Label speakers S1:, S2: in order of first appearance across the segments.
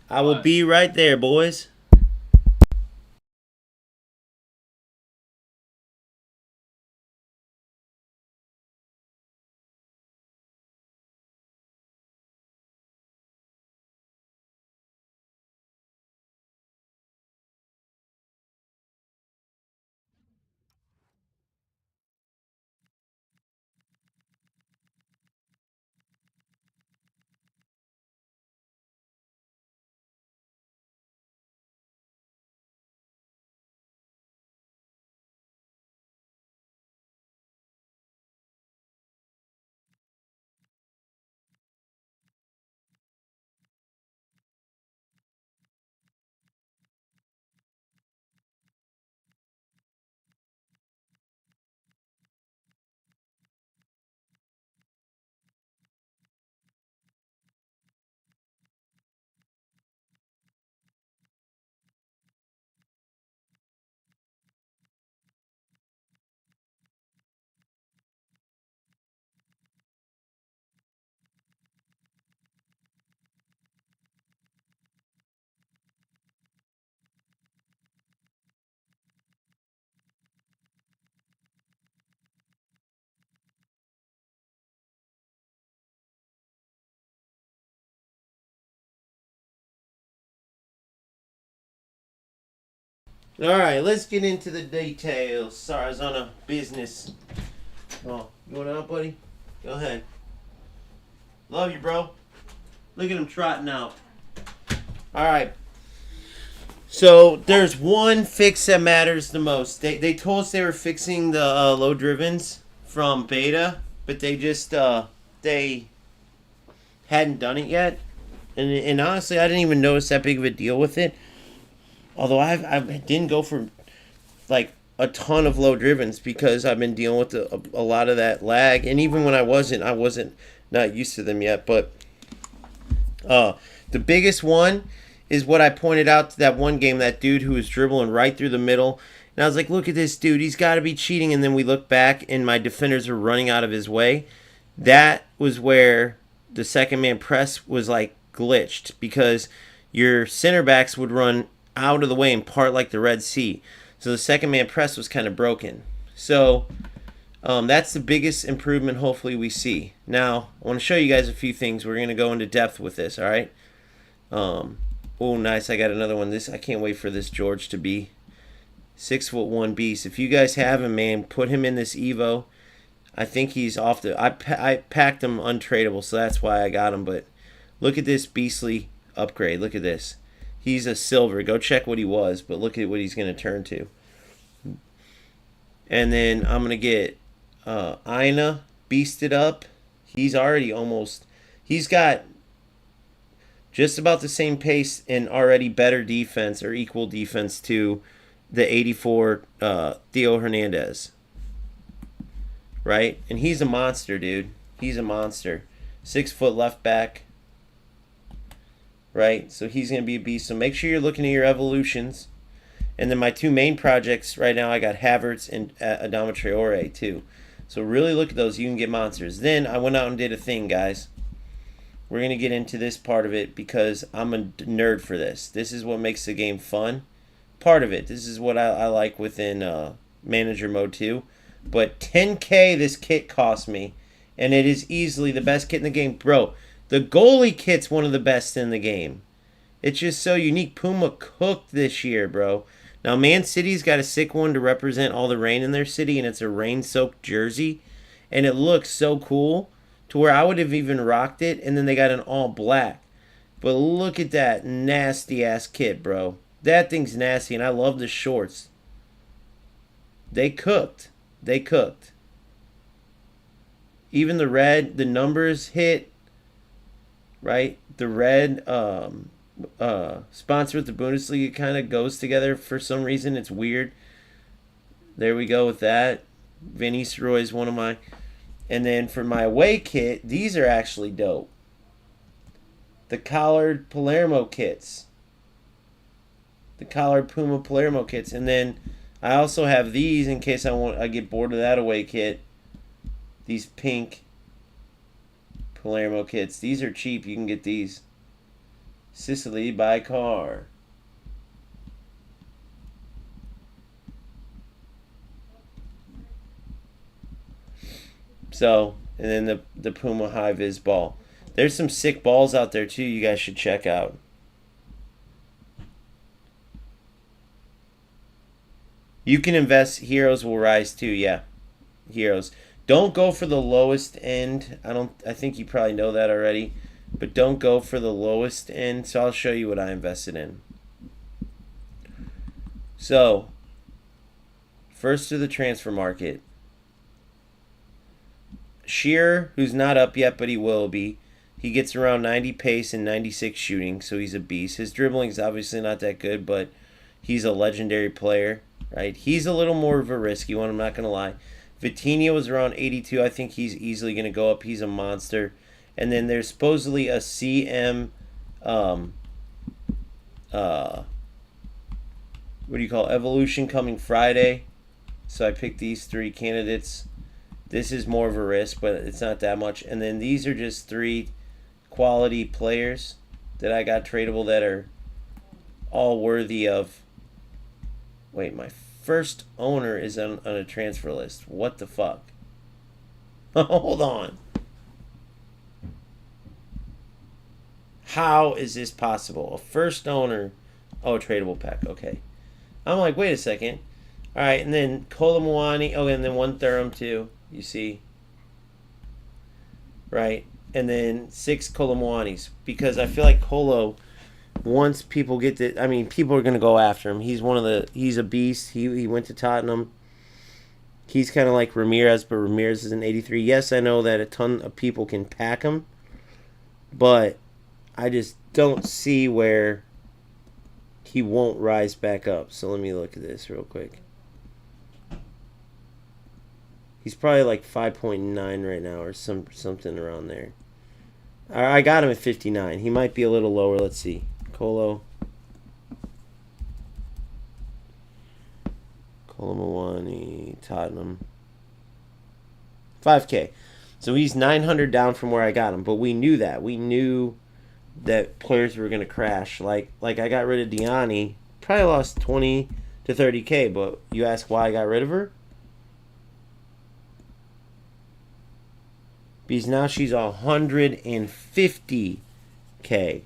S1: I will be right there, boys. All right, let's get into the details. Sorry, I was on a business. Oh, you want out, buddy? Go ahead. Love you, bro. Look at him trotting out. All right. So there's one fix that matters the most. They told us they were fixing the low drivens from beta, but they hadn't done it yet. And honestly, I didn't even notice that big of a deal with it. Although I didn't go for like a ton of low drivens because I've been dealing with a lot of that lag, and even when I wasn't not used to them yet. But the biggest one is what I pointed out to that one game, that dude who was dribbling right through the middle. And I was like, look at this dude, he's got to be cheating. And then we look back, and my defenders are running out of his way. That was where the second man press was like glitched, because your center backs would run out of the way and part like the Red Sea. So the second man press was kind of broken. So that's the biggest improvement hopefully we see. Now, I want to show you guys a few things. We're going to go into depth with this, all right? Oh, nice. I got another one. I can't wait for this George to be 6'1" beast. If you guys have him, man, put him in this Evo. I think he's off the... I packed him untradeable, so that's why I got him. But look at this beastly upgrade. Look at this. He's a silver. Go check what he was, but look at what he's going to turn to. And then I'm going to get Ina beasted up. He's already almost... He's got just about the same pace and already better defense or equal defense to the 84 Theo Hernandez. Right? And he's a monster, dude. He's a monster. 6 foot left back. Right? So he's going to be a beast. So make sure you're looking at your evolutions. And then my two main projects right now, I got Havertz and Adama Traore too. So really look at those. You can get monsters. Then I went out and did a thing, guys. We're going to get into this part of it because I'm a nerd for this. This is what makes the game fun. Part of it. This is what I like within Manager Mode 2. But $10K this kit cost me. And it is easily the best kit in the game. Bro, the goalie kit's one of the best in the game. It's just so unique. Puma cooked this year, bro. Now, Man City's got a sick one to represent all the rain in their city, and it's a rain-soaked jersey. And it looks so cool to where I would have even rocked it, and then they got an all black. But look at that nasty-ass kit, bro. That thing's nasty, and I love the shorts. They cooked. They cooked. Even the red, the numbers hit, right? The red sponsor with the Bundesliga kind of goes together for some reason. It's weird. There we go with that. Van Nistelrooy is one of my... And then for my away kit, these are actually dope. The collared Palermo kits. The collared Puma Palermo kits. And then I also have these in case I get bored of that away kit. These pink Palermo kits. These are cheap. You can get these. Sicily by car. So, and then the Puma High Vis ball. There's some sick balls out there too you guys should check out. You can invest. Heroes will rise too. Yeah, heroes. Don't go for the lowest end. I think you probably know that already, but don't go for the lowest end. So I'll show you what I invested in. So, first to the transfer market. Shearer, who's not up yet, but he will be. He gets around 90 pace and 96 shooting, so he's a beast. His dribbling's obviously not that good, but he's a legendary player, right? He's a little more of a risky one, I'm not going to lie. Vitinha was around 82. I think he's easily going to go up. He's a monster. And then there's supposedly a CM, what do you call it? Evolution coming Friday. So I picked these three candidates. This is more of a risk, but it's not that much. And then these are just three quality players that I got tradable that are all worthy of. Wait, my first owner is on a transfer list. What the fuck? Hold on. How is this possible? A first owner. Oh, tradable pack. Okay. I'm like, wait a second. All right, and then Kolomwani. Oh, and then one Thuram too. You see, right? And then 6 Kolomwanis, because I feel like Kolo, once people get to, I mean, people are gonna go after him. He's he's a beast. He went to Tottenham. He's kind of like Ramirez, but Ramirez is an 83. Yes, I know that a ton of people can pack him, but I just don't see where he won't rise back up. So let me look at this real quick. He's probably like 5.9 right now or something around there. I got him at 59. He might be a little lower. Let's see. Kolomwani, Tottenham. 5K. So he's 900 down from where I got him. But we knew that. We knew that players were going to crash. Like I got rid of Diani. Probably lost 20 to 30K. But you ask why I got rid of her? Because now she's 150K.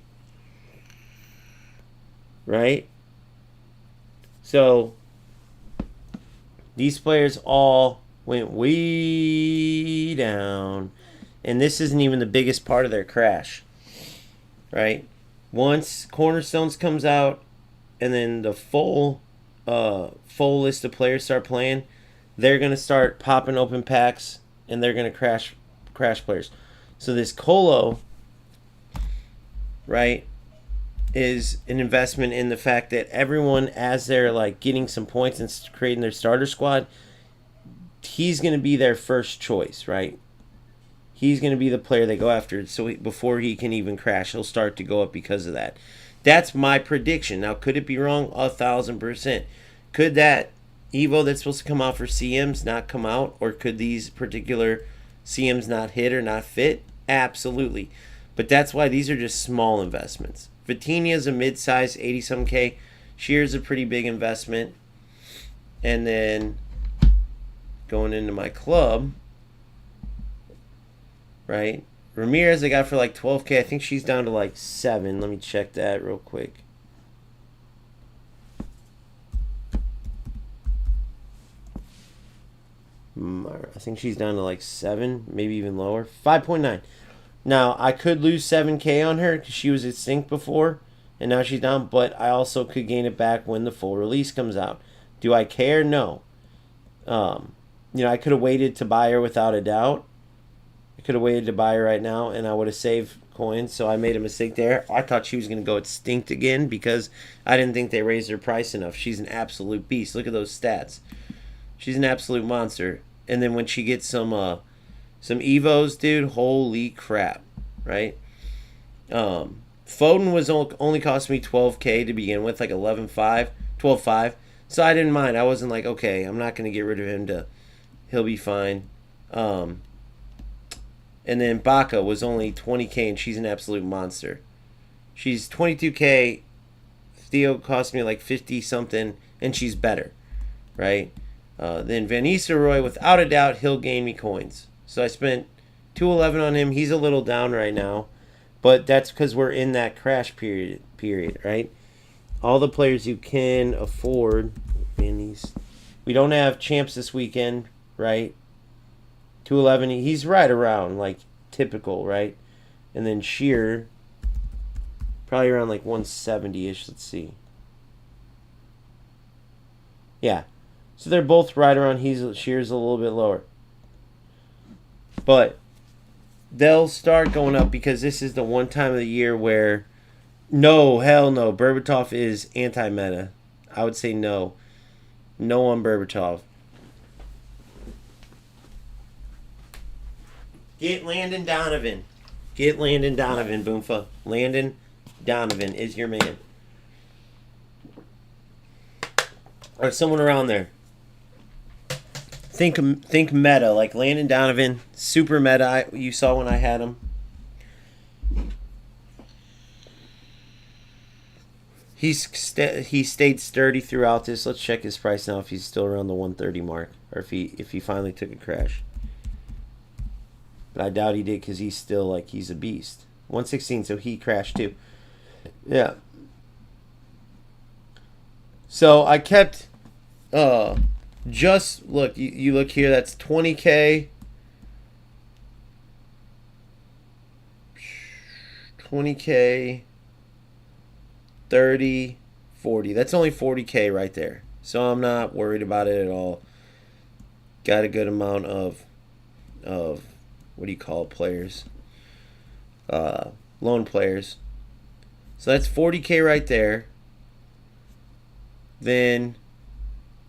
S1: Right? So, these players all went way down. And this isn't even the biggest part of their crash. Right? Once Cornerstones comes out, and then the full list of players start playing, they're going to start popping open packs, and they're going to crash players. So this Colo, right, is an investment in the fact that everyone, as they're like getting some points and creating their starter squad, he's going to be their first choice, right? He's going to be the player they go after. So before he can even crash, he'll start to go up because of that. That's my prediction. Now, could it be wrong? 1,000%. Could that Evo that's supposed to come out for CMs not come out? Or could these particular CMs not hit or not fit? Absolutely. But that's why these are just small investments. Vitinha is a mid-size 80-some K. Shear's a pretty big investment. And then going into my club, right? Ramirez I got for like 12K. I think she's down to like 7. Let me check that real quick. I think she's down to like 7, maybe even lower. 5.9. Now, I could lose 7K on her because she was extinct before, and now she's down, but I also could gain it back when the full release comes out. Do I care? No. I could have waited to buy her without a doubt. I could have waited to buy her right now, and I would have saved coins, so I made a mistake there. I thought she was going to go extinct again because I didn't think they raised her price enough. She's an absolute beast. Look at those stats. She's an absolute monster. And then when she gets some Evos, dude, holy crap, right? Foden was only cost me 12K to begin with, like 12.5. So I didn't mind. I wasn't like, okay, I'm not going to get rid of him. He'll be fine. And then Baca was only 20K, and she's an absolute monster. She's 22K. Theo cost me like 50 something, and she's better, right? Then Van Nistelrooy, without a doubt, he'll gain me coins. So I spent 211 on him. He's a little down right now, but that's because we're in that crash period, right? All the players you can afford. We don't have champs this weekend, right? 211. He's right around like typical, right? And then Shearer, probably around like 170-ish. Let's see. Yeah. So they're both right around. Shearer's a little bit lower. But they'll start going up because this is the one time of the year where no, hell no. Berbatov is anti-meta. I would say no. No on Berbatov. Get Landon Donovan. Get Landon Donovan, Boomfa. Landon Donovan is your man. Or someone around there. Think meta, like Landon Donovan, super meta. You saw when I had him. He stayed sturdy throughout this. Let's check his price now if he's still around the 130 mark, or if he finally took a crash. But I doubt he did because he's still like he's a beast. 116, so he crashed too. Yeah. So I kept just look, you look here, that's 20K. 20K, 30, 40. That's only 40K right there. So I'm not worried about it at all. Got a good amount of what do you call it, players? Loan players. So that's 40K right there. Then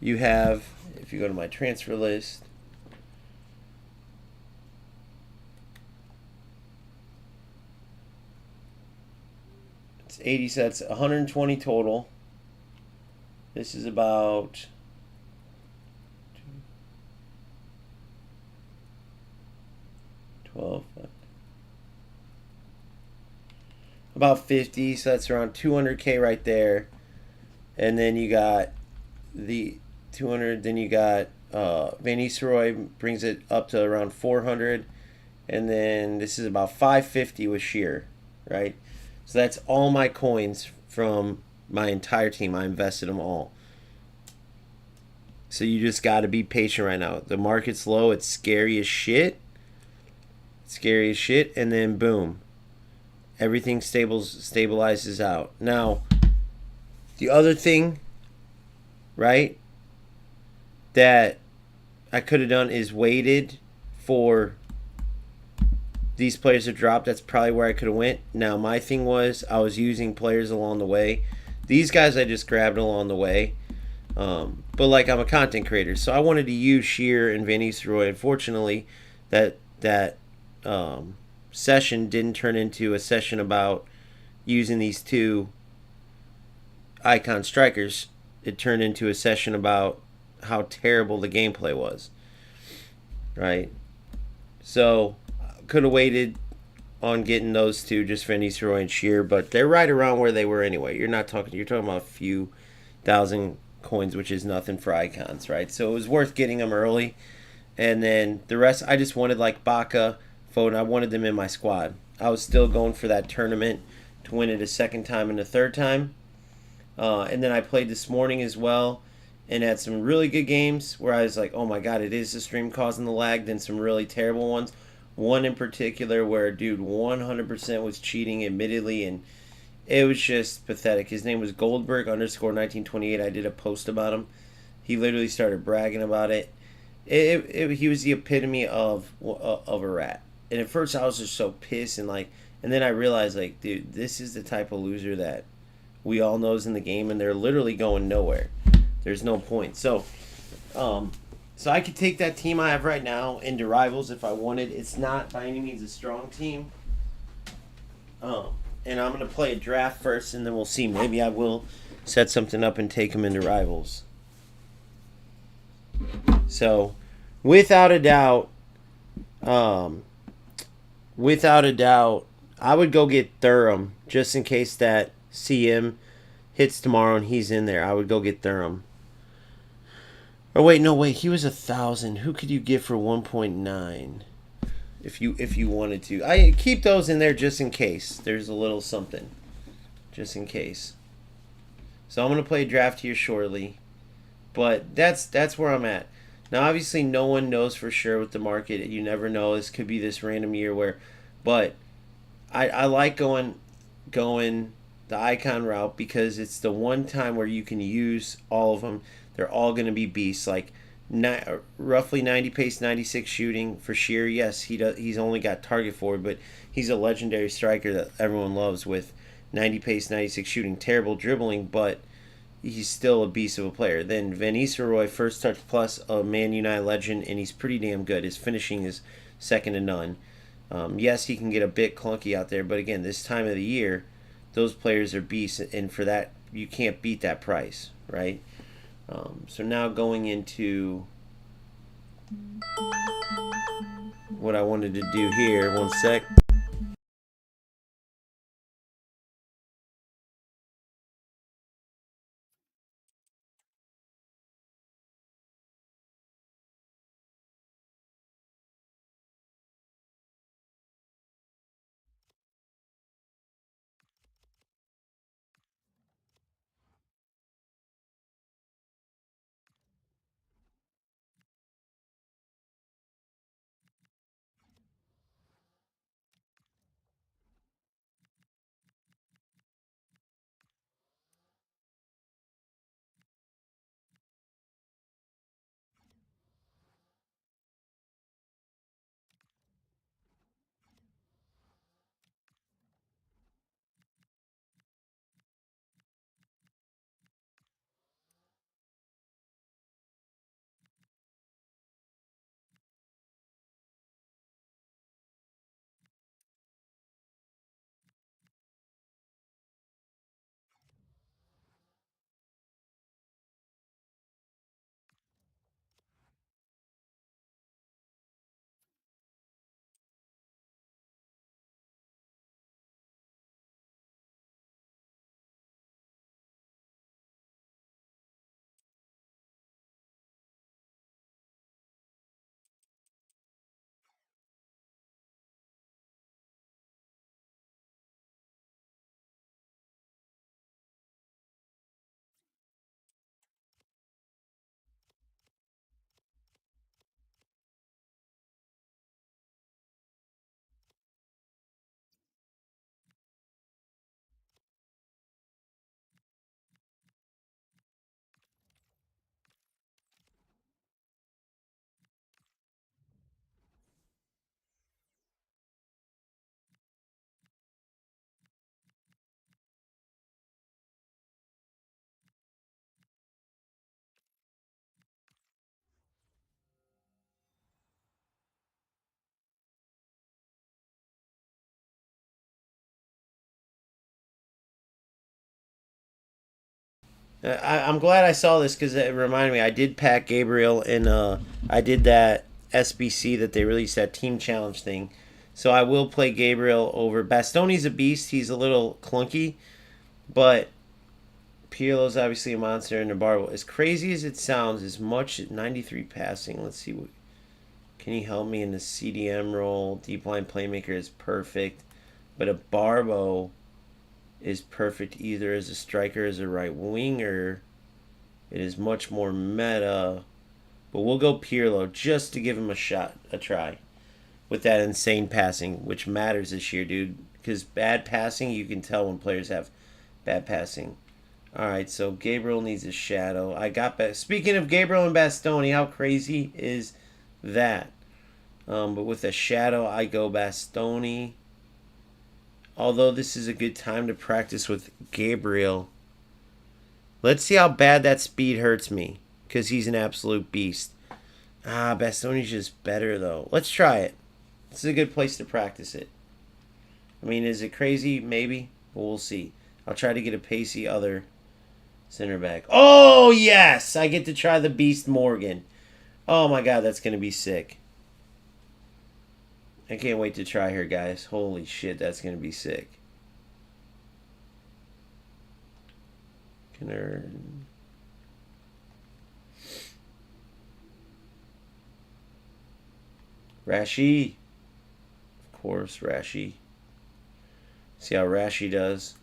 S1: you have, if you go to my transfer list, it's 80 sets, 120 total. This is about 12, about 50, so that's around 200K right there. And then you got the 200, then you got Van Nistelrooy brings it up to around 400, and then this is about 550 with Shearer, right? So that's all my coins from my entire team. I invested them all. So you just got to be patient right now. The market's low. It's scary as shit. Scary as shit. And then boom. Everything stabilizes out. Now, the other thing, right, that I could have done is waited for these players to drop. That's probably where I could have went. Now, my thing was I was using players along the way. These guys I just grabbed along the way. But like, I'm a content creator, so I wanted to use Shearer and Van Nistelrooy. Unfortunately, that session didn't turn into a session about using these two icon strikers. It turned into a session about how terrible the gameplay was, right? So could have waited on getting those two, just Van Nistelrooy and Shearer, but they're right around where they were anyway. You're talking about a few thousand coins, which is nothing for icons, right? So it was worth getting them early. And then the rest, I just wanted like Baca, Foden. I wanted them in my squad. I was still going for that tournament to win it a second time and a third time. And then I played this morning as well and had some really good games where I was like, oh my god, it is the stream causing the lag. Then some really terrible ones. One in particular where a dude 100% was cheating admittedly, and it was just pathetic. His name was Goldberg_1928. I did a post about him. He literally started bragging about it. He was the epitome of a rat. And at first I was just so pissed and then I realized like, dude, this is the type of loser that we all know is in the game, and they're literally going nowhere. There's no point. So I could take that team I have right now into rivals if I wanted. It's not by any means a strong team. And I'm going to play a draft first, and then we'll see. Maybe I will set something up and take them into rivals. So, without a doubt, I would go get Thuram just in case that CM hits tomorrow and he's in there. I would go get Thuram. Oh wait, no wait, he was 1,000. Who could you get for 1.9? If you wanted to, I keep those in there just in case. There's a little something, just in case. So I'm gonna play a draft here shortly, but that's where I'm at. Now, obviously, no one knows for sure with the market. You never know. This could be this random year where, but I like going the icon route because it's the one time where you can use all of them. They're all going to be beasts. Like roughly 90 pace, 96 shooting for Sheer. Yes, he's only got target forward, but he's a legendary striker that everyone loves with 90 pace, 96 shooting. Terrible dribbling, but he's still a beast of a player. Then Van Nistelrooy, first touch plus, a Man United legend, and he's pretty damn good. His finishing is second to none. Yes, he can get a bit clunky out there, but again, this time of the year, those players are beasts, and for that, you can't beat that price, right? So now going into what I wanted to do here. One sec. I'm glad I saw this because it reminded me. I did pack Gabriel and I did that SBC that they released, that team challenge thing. So I will play Gabriel over Bastoni's a beast. He's a little clunky, but Pirlo's obviously a monster, and Nabarro, as crazy as it sounds, as much at 93 passing. Let's see what can he help me in the CDM role. Deep line playmaker is perfect, but a Barbo is perfect either as a striker or as a right winger. It is much more meta, but we'll go Pirlo just to give him a try with that insane passing, which matters this year, dude. Because bad passing, you can tell when players have bad passing. All right, so Gabriel needs a shadow. I got back. Speaking of Gabriel and Bastoni, how crazy is that? But with a shadow, I go Bastoni. Although this is a good time to practice with Gabriel. Let's see how bad that speed hurts me. Because he's an absolute beast. Bastoni's just better, though. Let's try it. This is a good place to practice it. I mean, is it crazy? Maybe. But we'll see. I'll try to get a pacey other center back. Oh, yes! I get to try the Beast Morgan. Oh, my God. That's going to be sick. I can't wait to try her, guys. Holy shit, that's going to be sick. Rashi. Of course, Rashi. See how Rashi does.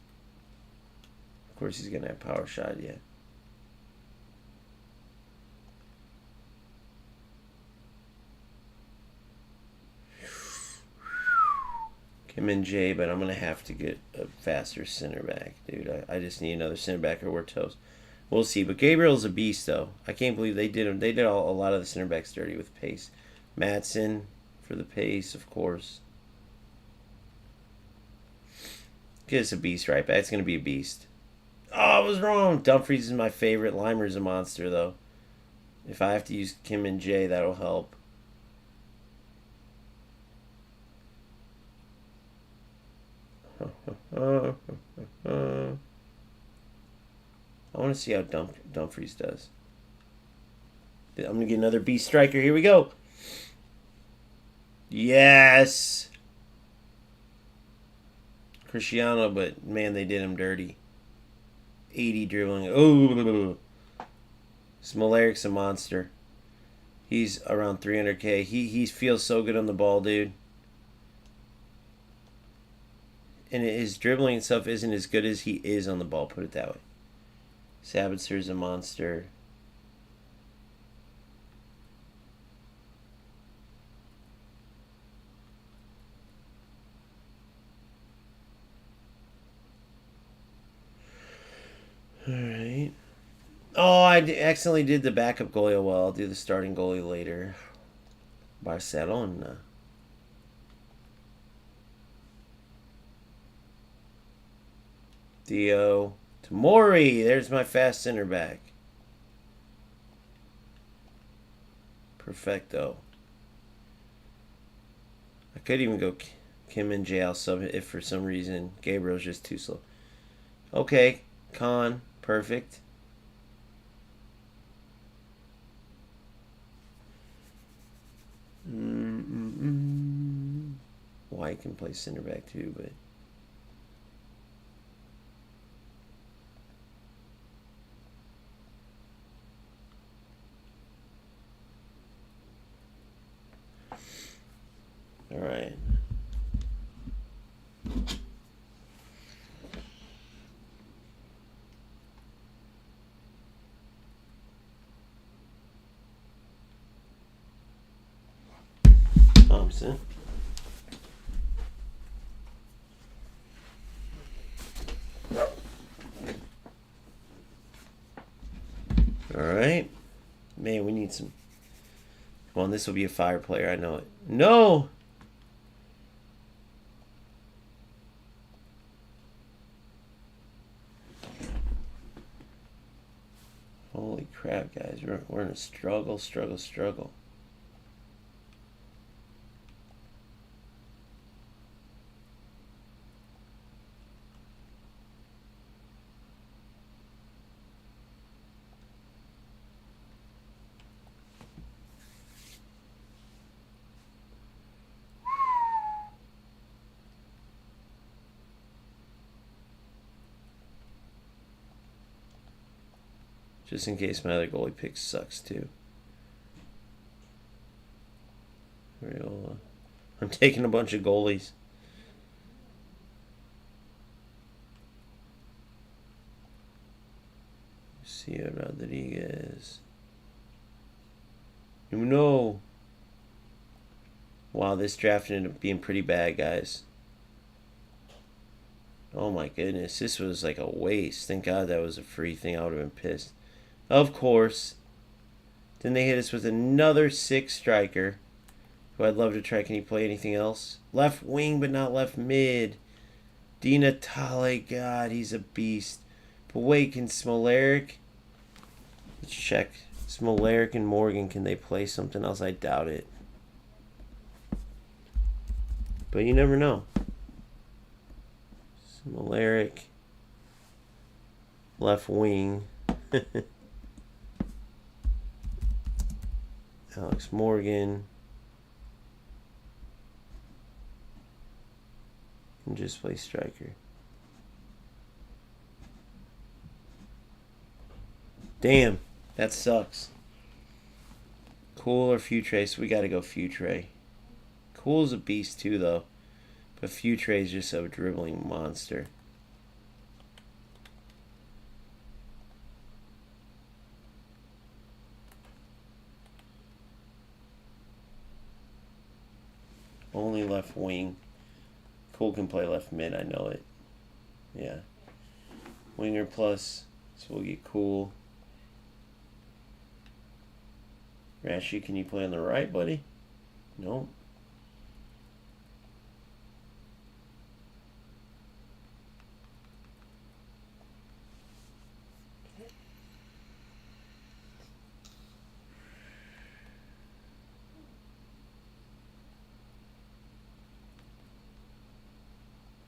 S1: Of course, he's going to have power shot yet. Kim and Jay, but I'm going to have to get a faster center back, dude. I just need another center back or we're toast. We'll see. But Gabriel's a beast, though. I can't believe they did him. They did a lot of the center backs dirty with pace. Madsen for the pace, of course. Get us a beast right back. It's going to be a beast. Oh, I was wrong. Dumfries is my favorite. Limer's a monster, though. If I have to use Kim and Jay, that'll help. I want to see how Dumfries does. I'm going to get another beast striker. Here we go. Yes. Cristiano, but man, they did him dirty. 80 dribbling. Oh, Smolaric's a monster. He's around 300k. He feels so good on the ball, dude. And his dribbling and stuff isn't as good as he is on the ball, put it that way. Sabitzer's a monster. Alright. Oh, I accidentally did the backup goalie. Oh, well, I'll do the starting goalie later. Barcelona. Theo. Tamori. There's my fast center back. Perfecto. I could even go Kim and Jay. I'll sub it if for some reason Gabriel's just too slow. Okay. Khan. Perfect. White can play center back too, but all right. Thompson. All right. Man, we need some. Come on, this will be a fire player. I know it. No! Holy crap, guys. We're in a struggle. Just in case my other goalie pick sucks too. I'm taking a bunch of goalies. Lucio Rodriguez. No. Wow, this draft ended up being pretty bad, guys. Oh my goodness, this was like a waste. Thank God that was a free thing. I would have been pissed. Of course. Then they hit us with another 6 striker, who I'd love to try. Can he play anything else? Left wing, but not left mid. Di Natale, God, he's a beast. But wait, can Smolaric? Let's check. Smolaric and Morgan, can they play something else? I doubt it. But you never know. Smolaric. Left wing. Alex Morgan. and just play striker. Damn, that sucks. Cool or Futre? So we got to go Futre. Cool's a beast too, though. But Futre is just a dribbling monster. Only left wing. Cool can play left mid, I know it. Yeah. Winger plus, so we'll get Cool. Rashi, can you play on the right, buddy? Nope.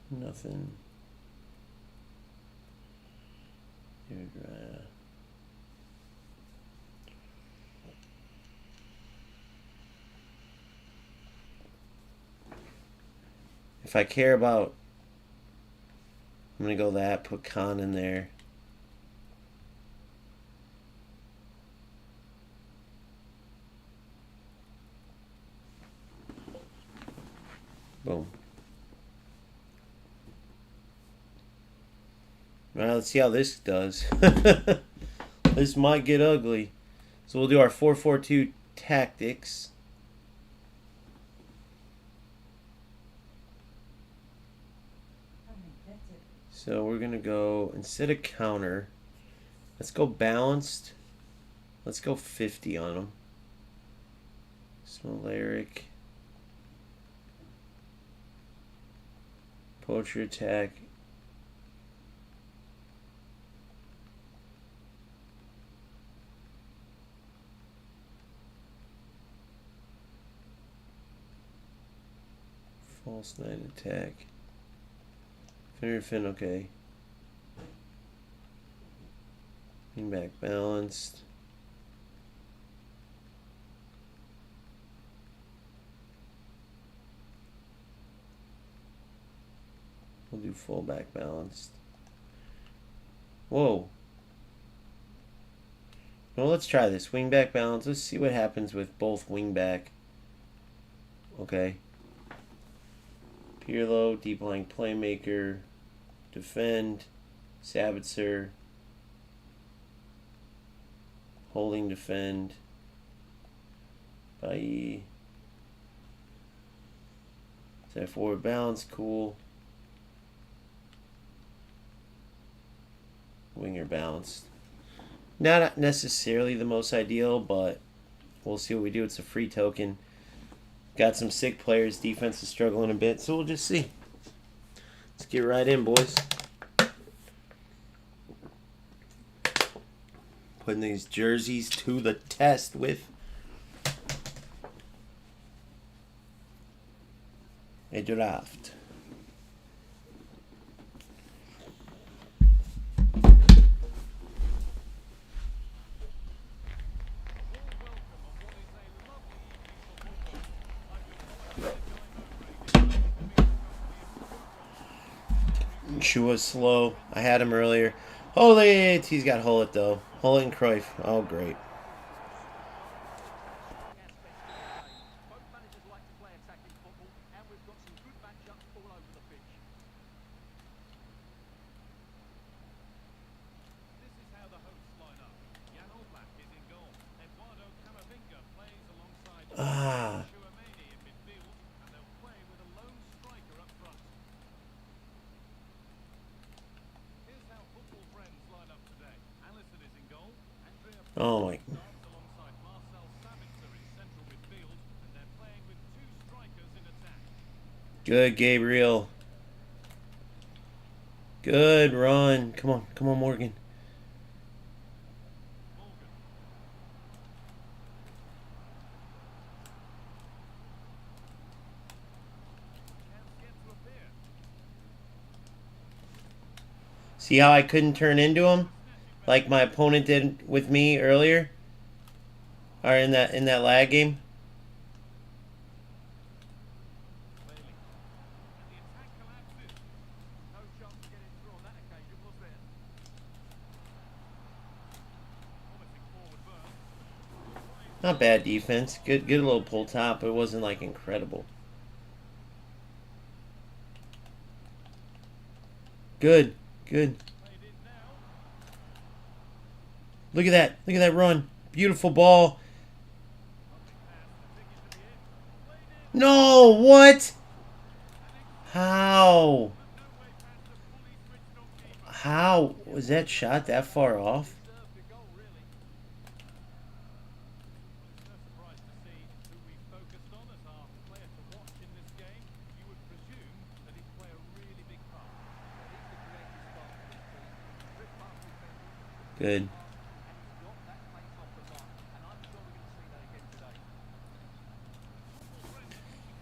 S1: Nothing. If I care about, I'm going to go that, put Khan in there. Boom. Well, let's see how this does. This might get ugly. So we'll do our 4-4-2 tactics. So we're going to go, instead of counter, let's go balanced. Let's go 50 on them. Smolarek. Poacher attack. False 9 attack. Fin, okay. Wing back balanced. We'll do full back balanced. Whoa. Well, let's try this. Wing back balance. Let's see what happens with both wing back. Okay. Pirlo, deep lying playmaker, defend, Sabitzer, holding defend, Bailly, set forward balance, cool, winger balanced. Not necessarily the most ideal, but we'll see what we do. It's a free token. Got some sick players. Defense is struggling a bit, so we'll just see. Let's get right in, boys. Putting these jerseys to the test with a draft. Shua's slow. I had him earlier. Hullet! He's got Hullet though. Hullet and Cruyff. Oh, great. Ah. Oh my. Good, Gabriel. Good run. Come on. Come on, Morgan. See how I couldn't turn into him? Like my opponent did with me earlier? Or in that lag game? Not bad defense. Good little pull top, but it wasn't like incredible. Good. Look at that. Look at that run. Beautiful ball. No, what? How? How was that shot that far off? Good.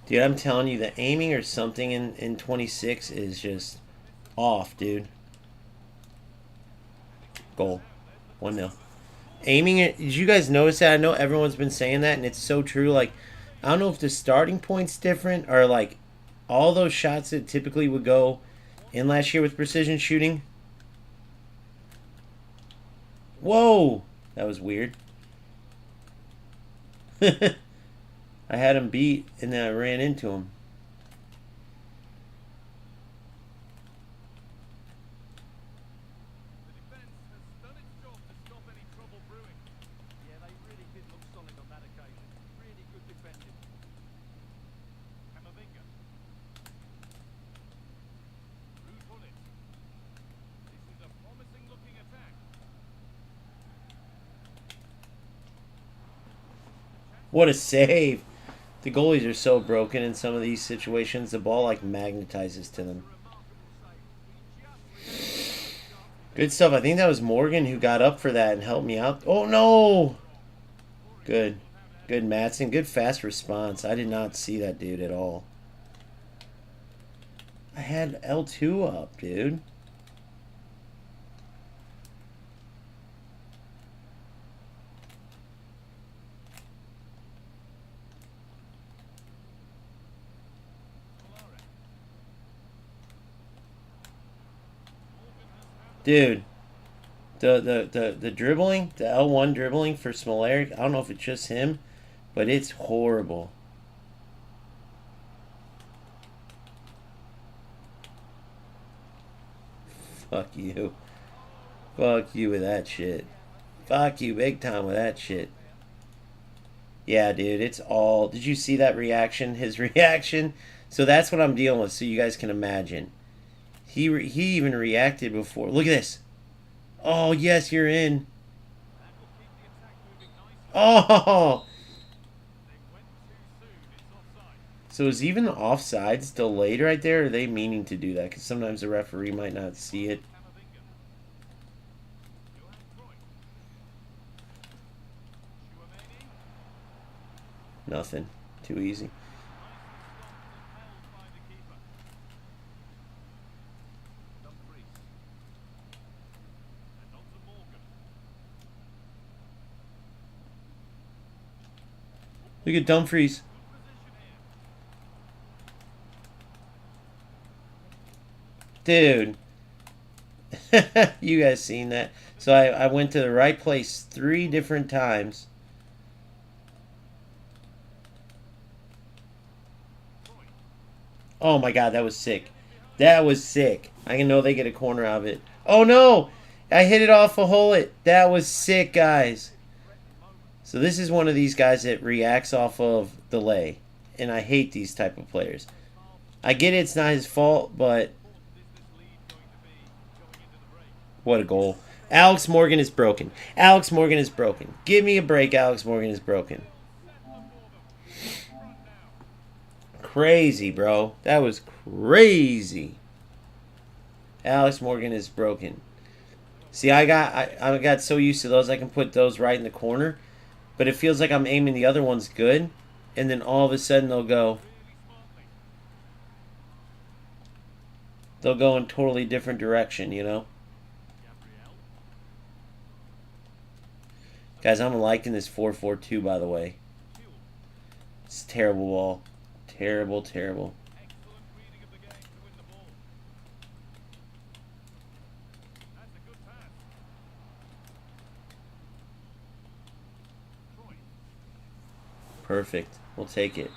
S1: Dude, I'm telling you, the aiming or something in 26 is just off, dude. Goal. 1-0. Aiming it, did you guys notice that? I know everyone's been saying that, and it's so true. Like, I don't know if the starting point's different or, like, all those shots that typically would go in last year with precision shooting. Whoa! That was weird. I had him beat, and then I ran into him. What a save! The goalies are so broken in some of these situations. The ball like magnetizes to them. Good stuff. I think that was Morgan who got up for that and helped me out. Oh no! Good. Good Matson. Good fast response. I did not see that dude at all. I had L2 up, dude. Dude, the dribbling, the L1 dribbling for Smolarek, I don't know if it's just him, but it's horrible. Fuck you. Fuck you with that shit. Fuck you big time with that shit. Yeah, dude, it's all... Did you see that reaction? His reaction? So that's what I'm dealing with, so you guys can imagine. He even reacted before. Look at this. Oh, yes, you're in. Oh! So is even the offsides delayed right there? Or are they meaning to do that? Because sometimes the referee might not see it. Nothing. Too easy. Look at Dumfries. Dude. You guys seen that? So I went to the right place 3 different times. Oh my god, that was sick. That was sick. I know they get a corner out of it. Oh no! I hit it off a hole. That was sick, guys. So this is one of these guys that reacts off of delay. And I hate these type of players. I get it's not his fault, but... What a goal. Alex Morgan is broken. Alex Morgan is broken. Give me a break. Alex Morgan is broken. Crazy, bro. That was crazy. Alex Morgan is broken. See, I got so used to those, I can put those right in the corner. But it feels like I'm aiming the other ones good. And then all of a sudden they'll go in totally different direction, you know? Guys, I'm liking this 4-4-2, by the way. It's a terrible ball. Terrible, terrible. Perfect. We'll take it.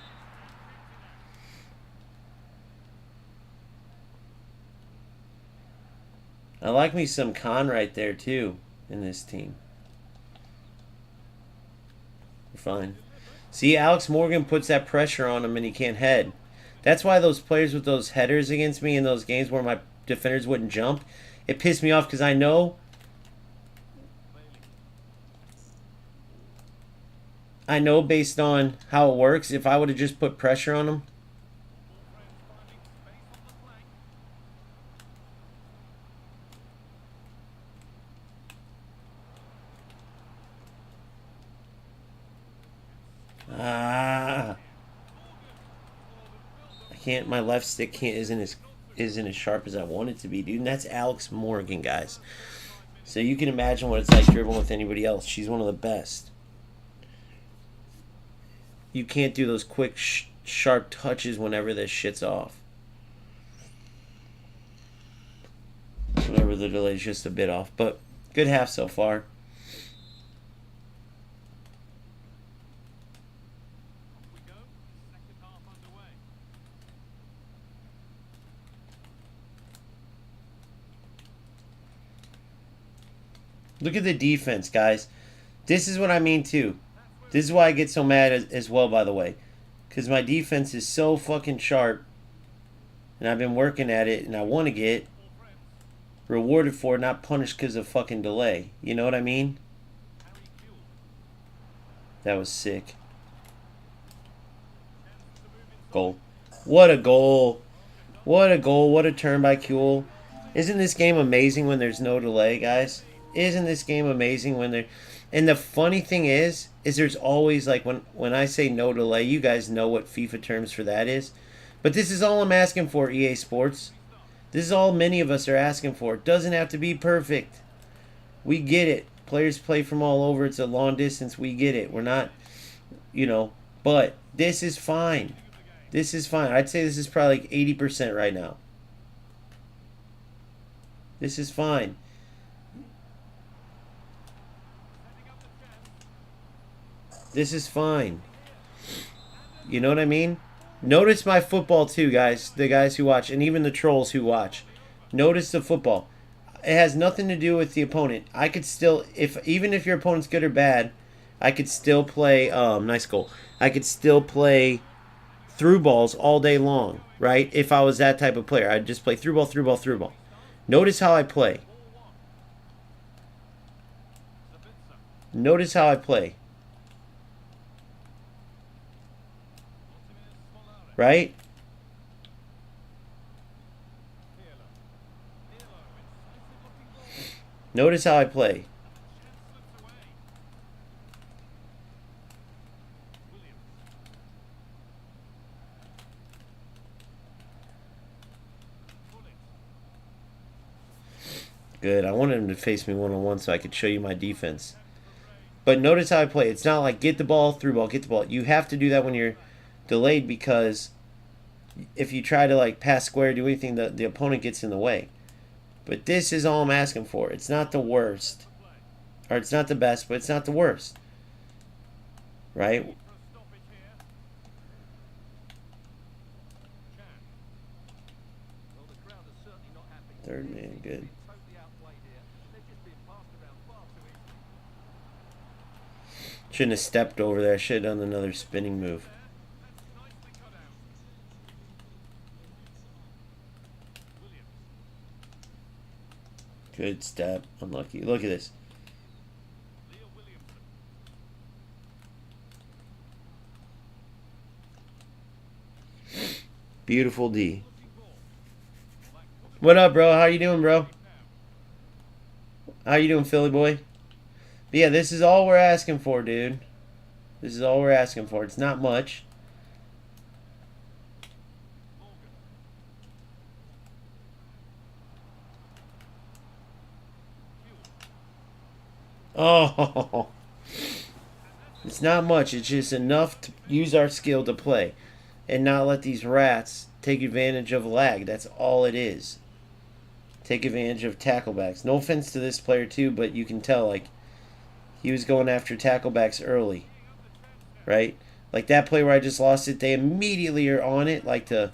S1: I like me some Khan right there, too, in this team. We're fine. See, Alex Morgan puts that pressure on him and he can't head. That's why those players with those headers against me in those games where my defenders wouldn't jump, it pissed me off because I know based on how it works, if I would have just put pressure on them. I can't. My left stick isn't as sharp as I want it to be, dude. And that's Alex Morgan, guys. So you can imagine what it's like dribbling with anybody else. She's one of the best. You can't do those quick, sharp touches whenever this shit's off. Whenever the delay's just a bit off. But good half so far. Look at the defense, guys. This is what I mean, too. This is why I get so mad as well, by the way. Because my defense is so fucking sharp. And I've been working at it. And I want to get rewarded for it, not punished because of fucking delay. You know what I mean? That was sick. Goal. What a goal. What a goal. What a turn by Kuhl. Isn't this game amazing when there's no delay, guys? Isn't this game amazing when there... And the funny thing is there's always, like, when I say no delay, you guys know what FIFA terms for that is. But this is all I'm asking for, EA Sports. This is all many of us are asking for. It doesn't have to be perfect. We get it. Players play from all over. It's a long distance. We get it. We're not, but this is fine. This is fine. I'd say this is probably like 80% right now. This is fine. This is fine. You know what I mean? Notice my football too, guys. The guys who watch, and even the trolls who watch. Notice the football. It has nothing to do with the opponent. I could still, even if your opponent's good or bad, I could still play, nice goal. I could still play through balls all day long, right? If I was that type of player. I'd just play through ball, through ball, through ball. Notice how I play. Notice how I play. Right? Notice how I play. Good. I wanted him to face me one-on-one so I could show you my defense. But notice how I play. It's not like get the ball, through ball, get the ball. You have to do that when you're delayed, because if you try to like pass square, do anything, the opponent gets in the way. But this is all I'm asking for. It's not the worst, or it's not the best, but it's not the worst, right? Third man, good. Shouldn't have stepped over there. I should have done another spinning move. Good step. Unlucky. Look at this. Beautiful D. What up, bro? How you doing, bro? How you doing, Philly boy? But yeah, this is all we're asking for, dude. This is all we're asking for. It's not much. Oh, it's not much. It's just enough to use our skill to play and not let these rats take advantage of lag. That's all it is. Take advantage of tacklebacks. No offense to this player too, but you can tell like he was going after tacklebacks early, right? Like that play where I just lost it, they immediately are on it. Like I'm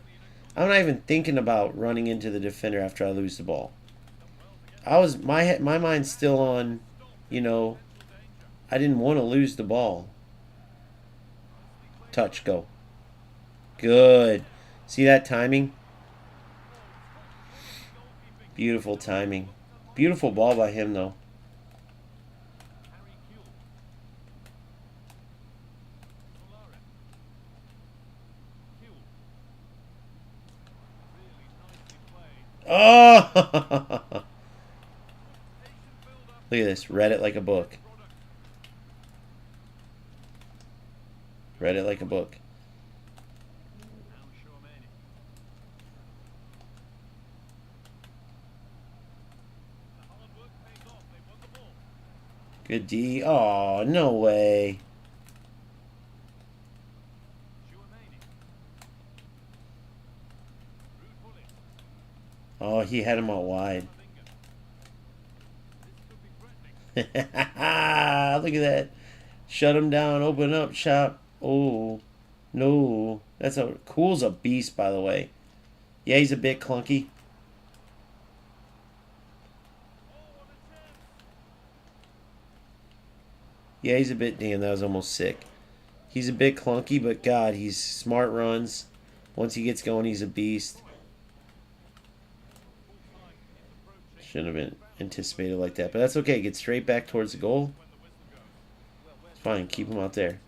S1: not even thinking about running into the defender after I lose the ball. My mind's still on, you know, I didn't want to lose the ball. Touch, go. Good. See that timing? Beautiful timing. Beautiful ball by him, though. Oh! Look at this. Read it like a book. Read it like a book. Good D. Oh, no way. Oh, he had him out wide. Look at that. Shut him down. Open up shop. Oh, no. Cool's a beast, by the way. Yeah, he's a bit clunky. Yeah, he's a bit... Damn, that was almost sick. He's a bit clunky, but God, he's smart runs. Once he gets going, he's a beast. Shouldn't have been anticipated like that, but that's okay. Get straight back towards the goal. It's fine. Keep him out there.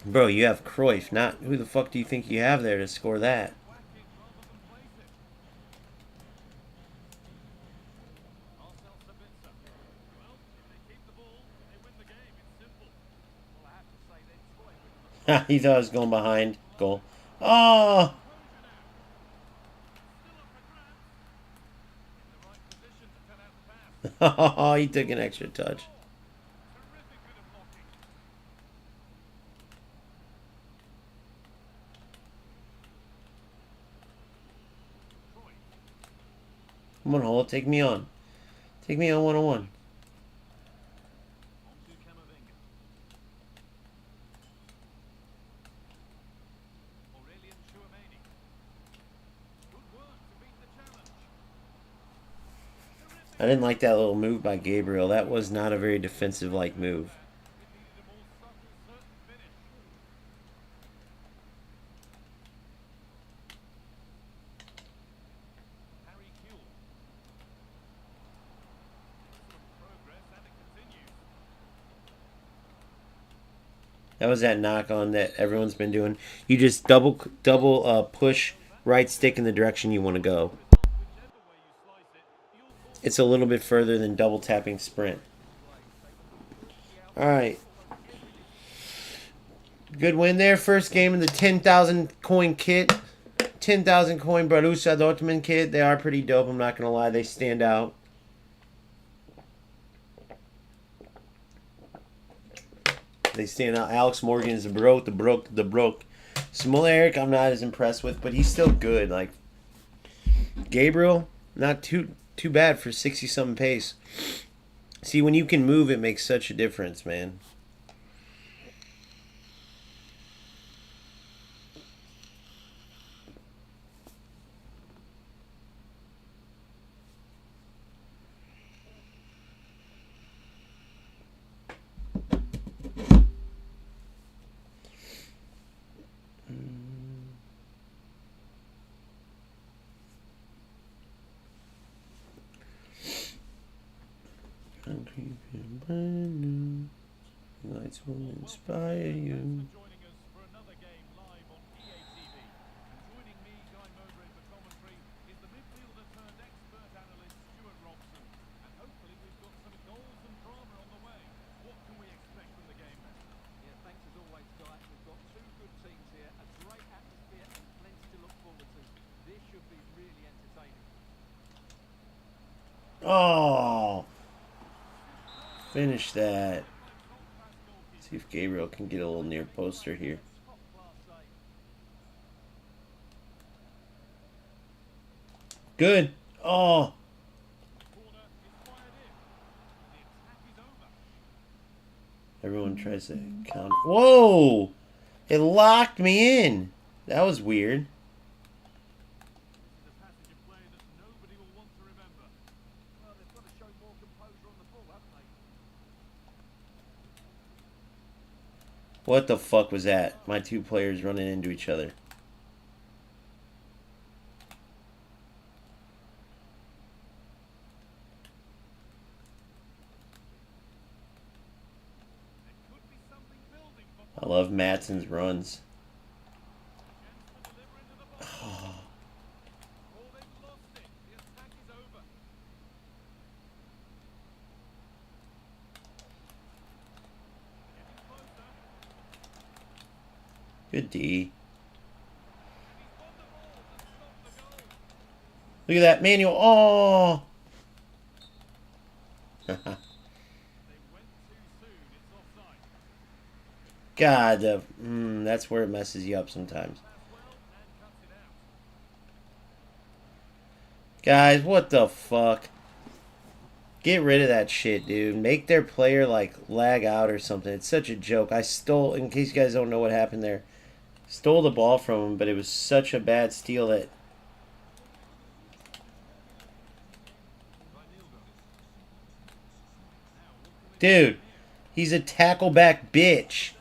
S1: Bro, you have Cruyff. Not who the fuck do you think you have there to score that? He thought I was going behind. Goal. Oh! Oh, he took an extra touch. Come on, Hole. Take me on. Take me on one-on-one. I didn't like that little move by Gabriel. That was not a very defensive-like move. That was that knock on that everyone's been doing. You just double push right stick in the direction you want to go. It's a little bit further than double tapping sprint. All right. Good win there. First game in the 10,000 coin kit. 10,000 coin Borussia Dortmund kit. They are pretty dope. I'm not going to lie. They stand out. They stand out. Alex Morgan is the broke. Smolarek, I'm not as impressed with, but he's still good. Like Gabriel, not too bad for 60-something pace. See, when you can move, it makes such a difference, man. Brand new lights will inspire you. Oh! Finish that. See if Gabriel can get a little near poster here. Good. Oh. Everyone tries to counter. Whoa! It locked me in. That was weird. What the fuck was that? My two players running into each other. I love Matson's runs. Oh. Good D. Look at that manual. Oh! God, that's where it messes you up sometimes. Guys, what the fuck? Get rid of that shit, dude. Make their player, like, lag out or something. It's such a joke. I stole, in case you guys don't know what happened there, stole the ball from him, but it was such a bad steal that... Dude, he's a tackle-back bitch.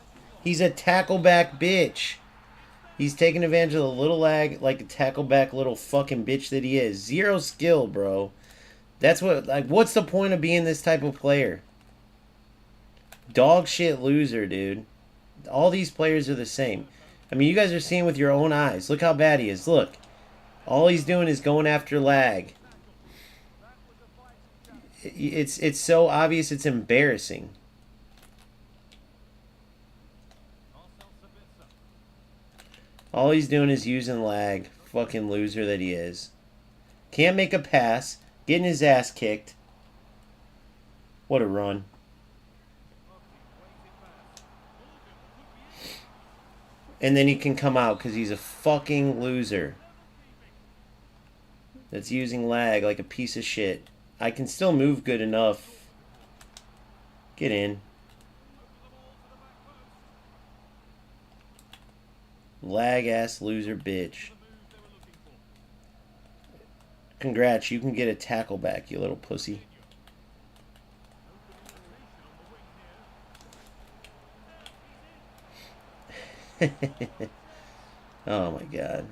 S1: He's a tackle-back bitch. He's taking advantage of the little lag like a tackle-back little fucking bitch that he is. Zero skill, bro. That's what, like, what's the point of being this type of player? Dog shit loser, dude. All these players are the same. I mean, you guys are seeing with your own eyes. Look how bad he is. Look. All he's doing is going after lag. It's so obvious it's embarrassing. All he's doing is using lag. Fucking loser that he is. Can't make a pass. Getting his ass kicked. What a run. And then he can come out because he's a fucking loser. That's using lag like a piece of shit. I can still move good enough. Get in. Lag ass loser bitch. Congrats, you can get a tackle back, you little pussy. Oh my god.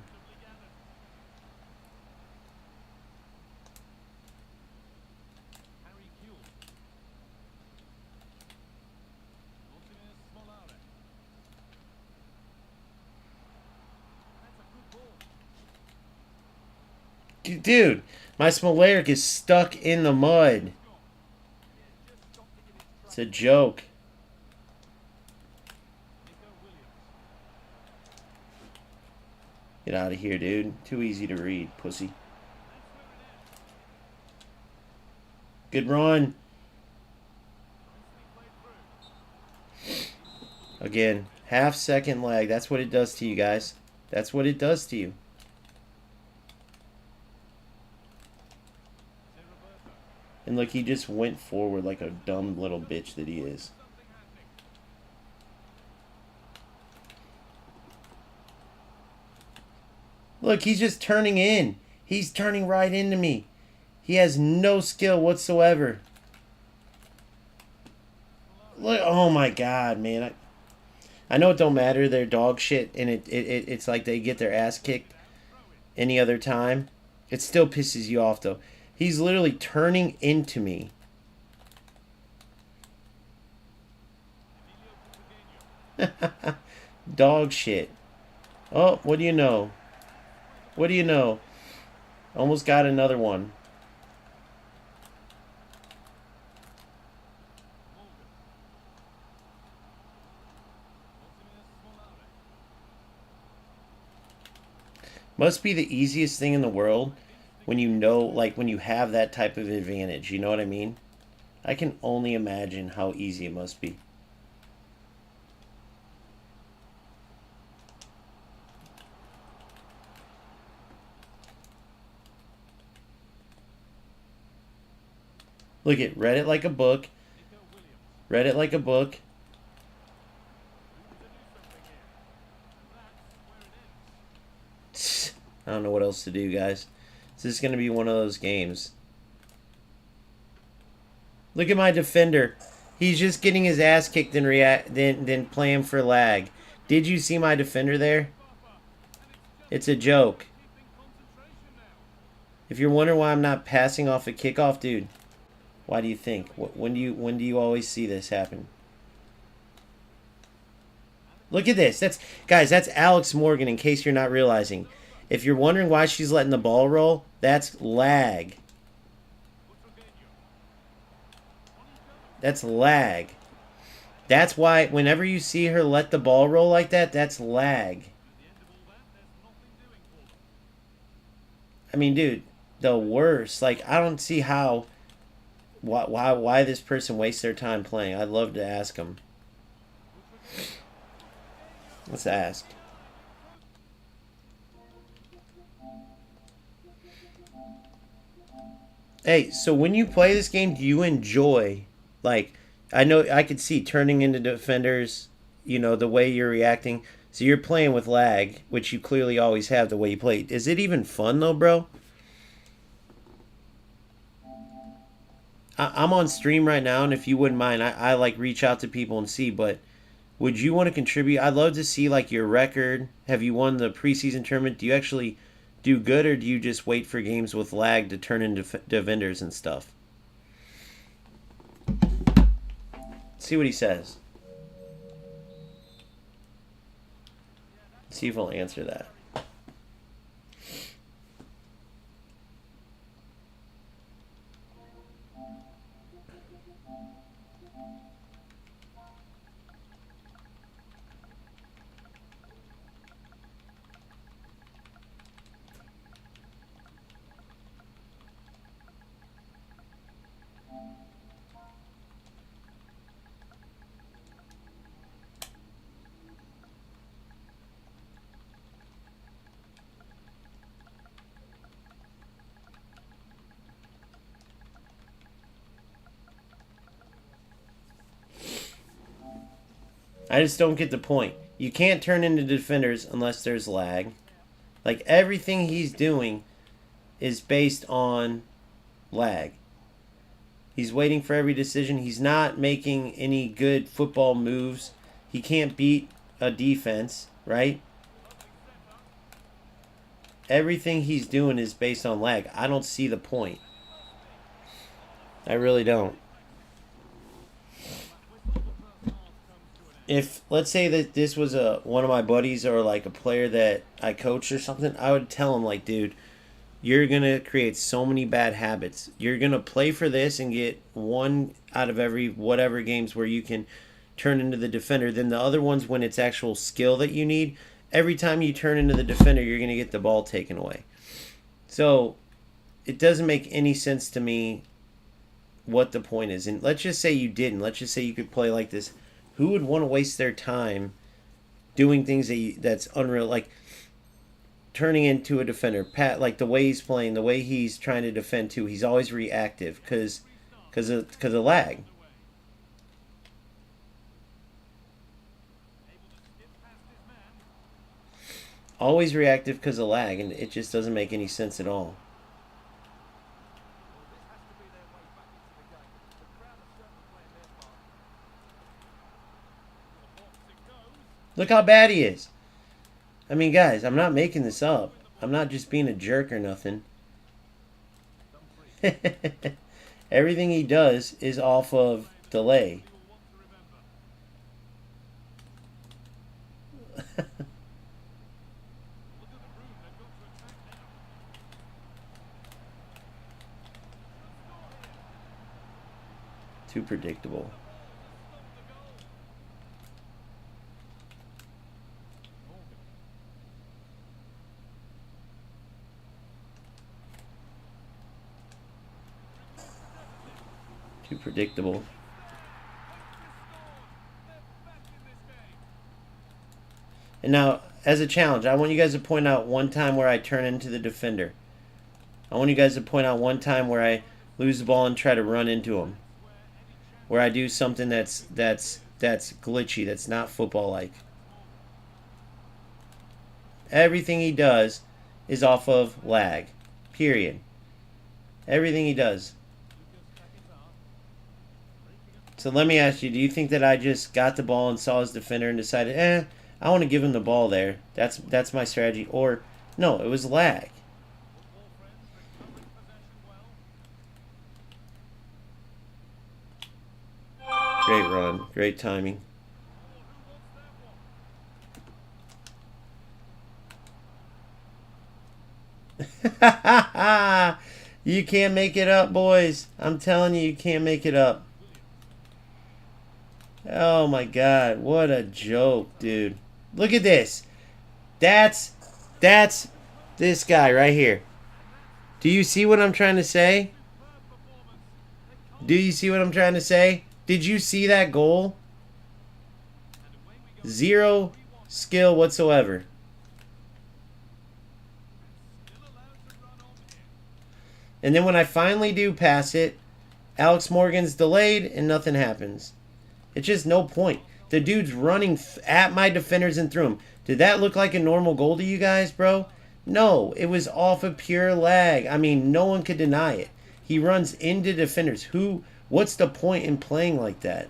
S1: Dude, my Smolarek is stuck in the mud. It's a joke. Get out of here, dude. Too easy to read, pussy. Good run. Again, half-second lag. That's what it does to you guys. That's what it does to you. And look, he just went forward like a dumb little bitch that he is. Look, he's just turning in. He's turning right into me. He has no skill whatsoever. Look, oh my god, man. I know it don't matter. They're dog shit, and it's like they get their ass kicked any other time. It still pisses you off, though. He's literally turning into me. Dog shit. Oh, what do you know? What do you know? Almost got another one. Must be the easiest thing in the world when you know, like, when you have that type of advantage. You know what I mean? I can only imagine how easy it must be. Look at, read it like a book. Read it like a book. don't know what else to do, guys. This is going to be one of those games. Look at my defender. He's just getting his ass kicked and then playing for lag. Did you see my defender there? It's a joke. If you're wondering why I'm not passing off a kickoff, dude, why do you think? When do you always see this happen? Look at this. Guys, that's Alex Morgan, in case you're not realizing. If you're wondering why she's letting the ball roll, that's lag. That's lag. That's why whenever you see her let the ball roll like that, that's lag. I mean, dude, the worst. Like, I don't see how, why this person wastes their time playing. I'd love to ask them. Let's ask. Hey, so when you play this game, do you enjoy, like, I know I could see turning into defenders, you know, the way you're reacting. So you're playing with lag, which you clearly always have the way you play. Is it even fun, though, bro? I'm on stream right now, and if you wouldn't mind, I like reach out to people and see, but would you want to contribute? I'd love to see like your record. Have you won the preseason tournament? Do you actually do good, or do you just wait for games with lag to turn into defenders and stuff? See what he says. See if he'll answer that. I just don't get the point. You can't turn into defenders unless there's lag. Like, everything he's doing is based on lag. He's waiting for every decision. He's not making any good football moves. He can't beat a defense, right? Everything he's doing is based on lag. I don't see the point. I really don't. If, let's say that this was one of my buddies or like a player that I coach or something, I would tell him, like, dude, you're going to create so many bad habits. You're going to play for this and get one out of every whatever games where you can turn into the defender. Then the other ones, when it's actual skill that you need, every time you turn into the defender, you're going to get the ball taken away. So it doesn't make any sense to me what the point is. And let's just say you didn't. Let's just say you could play like this. Who would want to waste their time doing things that's unreal, like turning into a defender? Pat, like the way he's playing, the way he's trying to defend too, he's always reactive because of lag. Always reactive because of lag, and it just doesn't make any sense at all. Look how bad he is. I mean, guys, I'm not making this up. I'm not just being a jerk or nothing. Everything he does is off of delay. Too predictable. Too predictable. And now, as a challenge, I want you guys to point out one time where I turn into the defender. I want you guys to point out one time where I lose the ball and try to run into him. Where I do something that's glitchy, that's not football-like. Everything he does is off of lag. Period. Everything he does. So let me ask you, do you think that I just got the ball and saw his defender and decided, I want to give him the ball there. That's my strategy. Or, no, it was lag. Great run. Great timing. You can't make it up, boys. I'm telling you, you can't make it up. Oh my God, what a joke, dude. Look at this. That's this guy right here. Do you see what I'm trying to say? Do you see what I'm trying to say? Did you see that goal? Zero skill whatsoever. And then when I finally do pass it, Alex Morgan's delayed and nothing happens. It's just no point. The dude's running at my defenders and through him. Did that look like a normal goal to you guys, bro? No, it was off of pure lag. I mean, no one could deny it. He runs into defenders. What's the point in playing like that?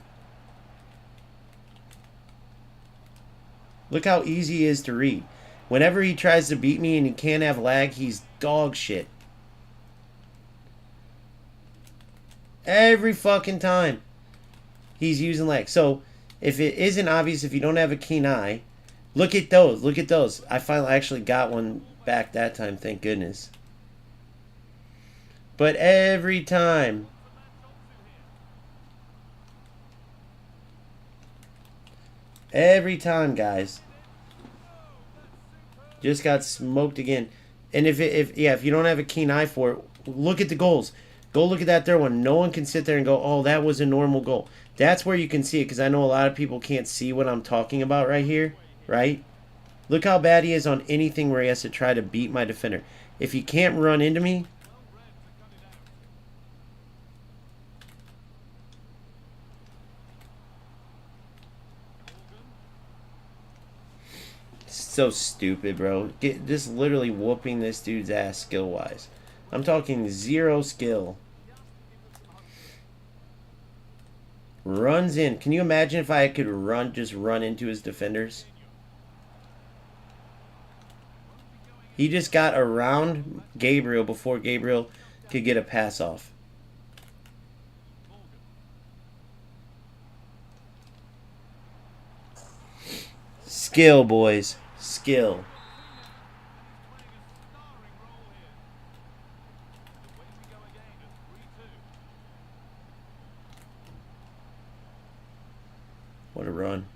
S1: Look how easy he is to read. Whenever he tries to beat me and he can't have lag, he's dog shit. Every fucking time he's using lag. So if it isn't obvious, if you don't have a keen eye, look at those. Look at those. I finally actually got one back that time, thank goodness. But every time. Every time, guys. Just got smoked again. And if you don't have a keen eye for it, look at the goals. Go look at that third one. No one can sit there and go, oh, that was a normal goal. That's where you can see it, because I know a lot of people can't see what I'm talking about right here, right? Look how bad he is on anything where he has to try to beat my defender. If he can't run into me, so stupid, bro. Just literally whooping this dude's ass skill-wise. I'm talking zero skill. Runs in. Can you imagine if I could just run into his defenders? He just got around Gabriel before Gabriel could get a pass off. Skill, boys. Skill. What a run.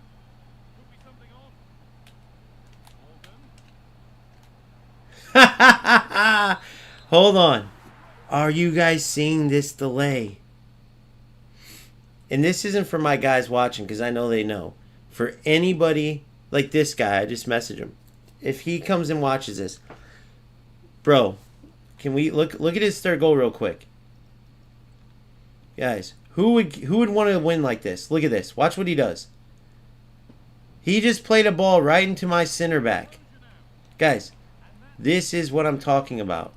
S1: Hold on. Are you guys seeing this delay? And this isn't for my guys watching, because I know they know. For anybody like this guy, I just messaged him. If he comes and watches this, bro, can we look at his third goal real quick? Guys, who would want to win like this? Look at this. Watch what he does. He just played a ball right into my center back. Guys, this is what I'm talking about.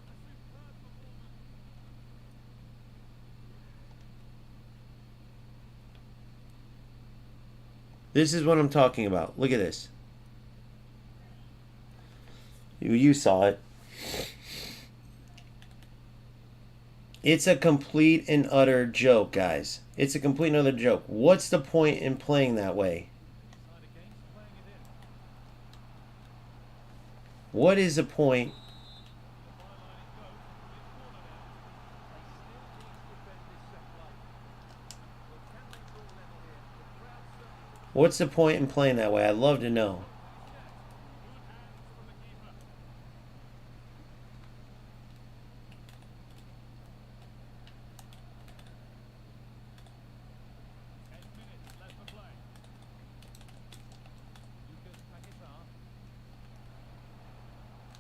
S1: This is what I'm talking about. Look at this. You saw it. It's a complete and utter joke, guys. It's a complete and utter joke. What's the point in playing that way? What is the point? What's the point in playing that way? I'd love to know.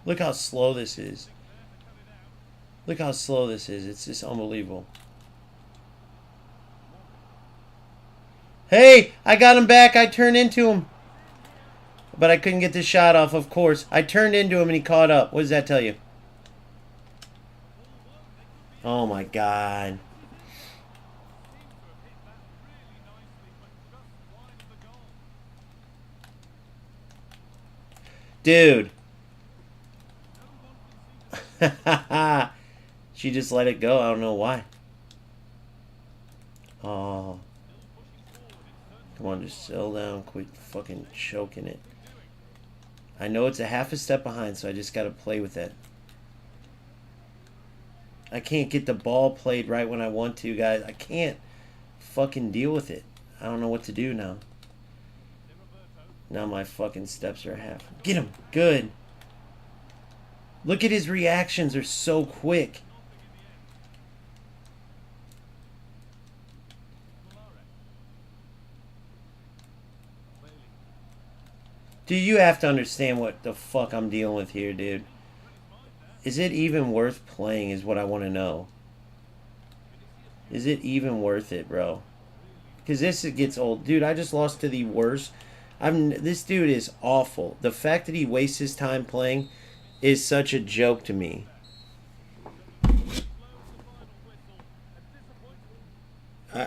S1: Look how slow this is. Look how slow this is. It's just unbelievable. Hey, I got him back. I turned into him. But I couldn't get the shot off, of course. I turned into him and he caught up. What does that tell you? Oh my God. Dude. She just let it go. I don't know why. Oh. Come on, just settle down. Quit fucking choking it. I know it's a half a step behind, so I just got to play with it. I can't get the ball played right when I want to, guys. I can't fucking deal with it. I don't know what to do now. Now my fucking steps are half. Get him. Good. Look at his reactions. They're so quick. Do you have to understand what the fuck I'm dealing with here, dude? Is it even worth playing is what I want to know. Is it even worth it, bro? Because this gets old. Dude, I just lost to the worst. This dude is awful. The fact that he wastes his time playing is such a joke to me.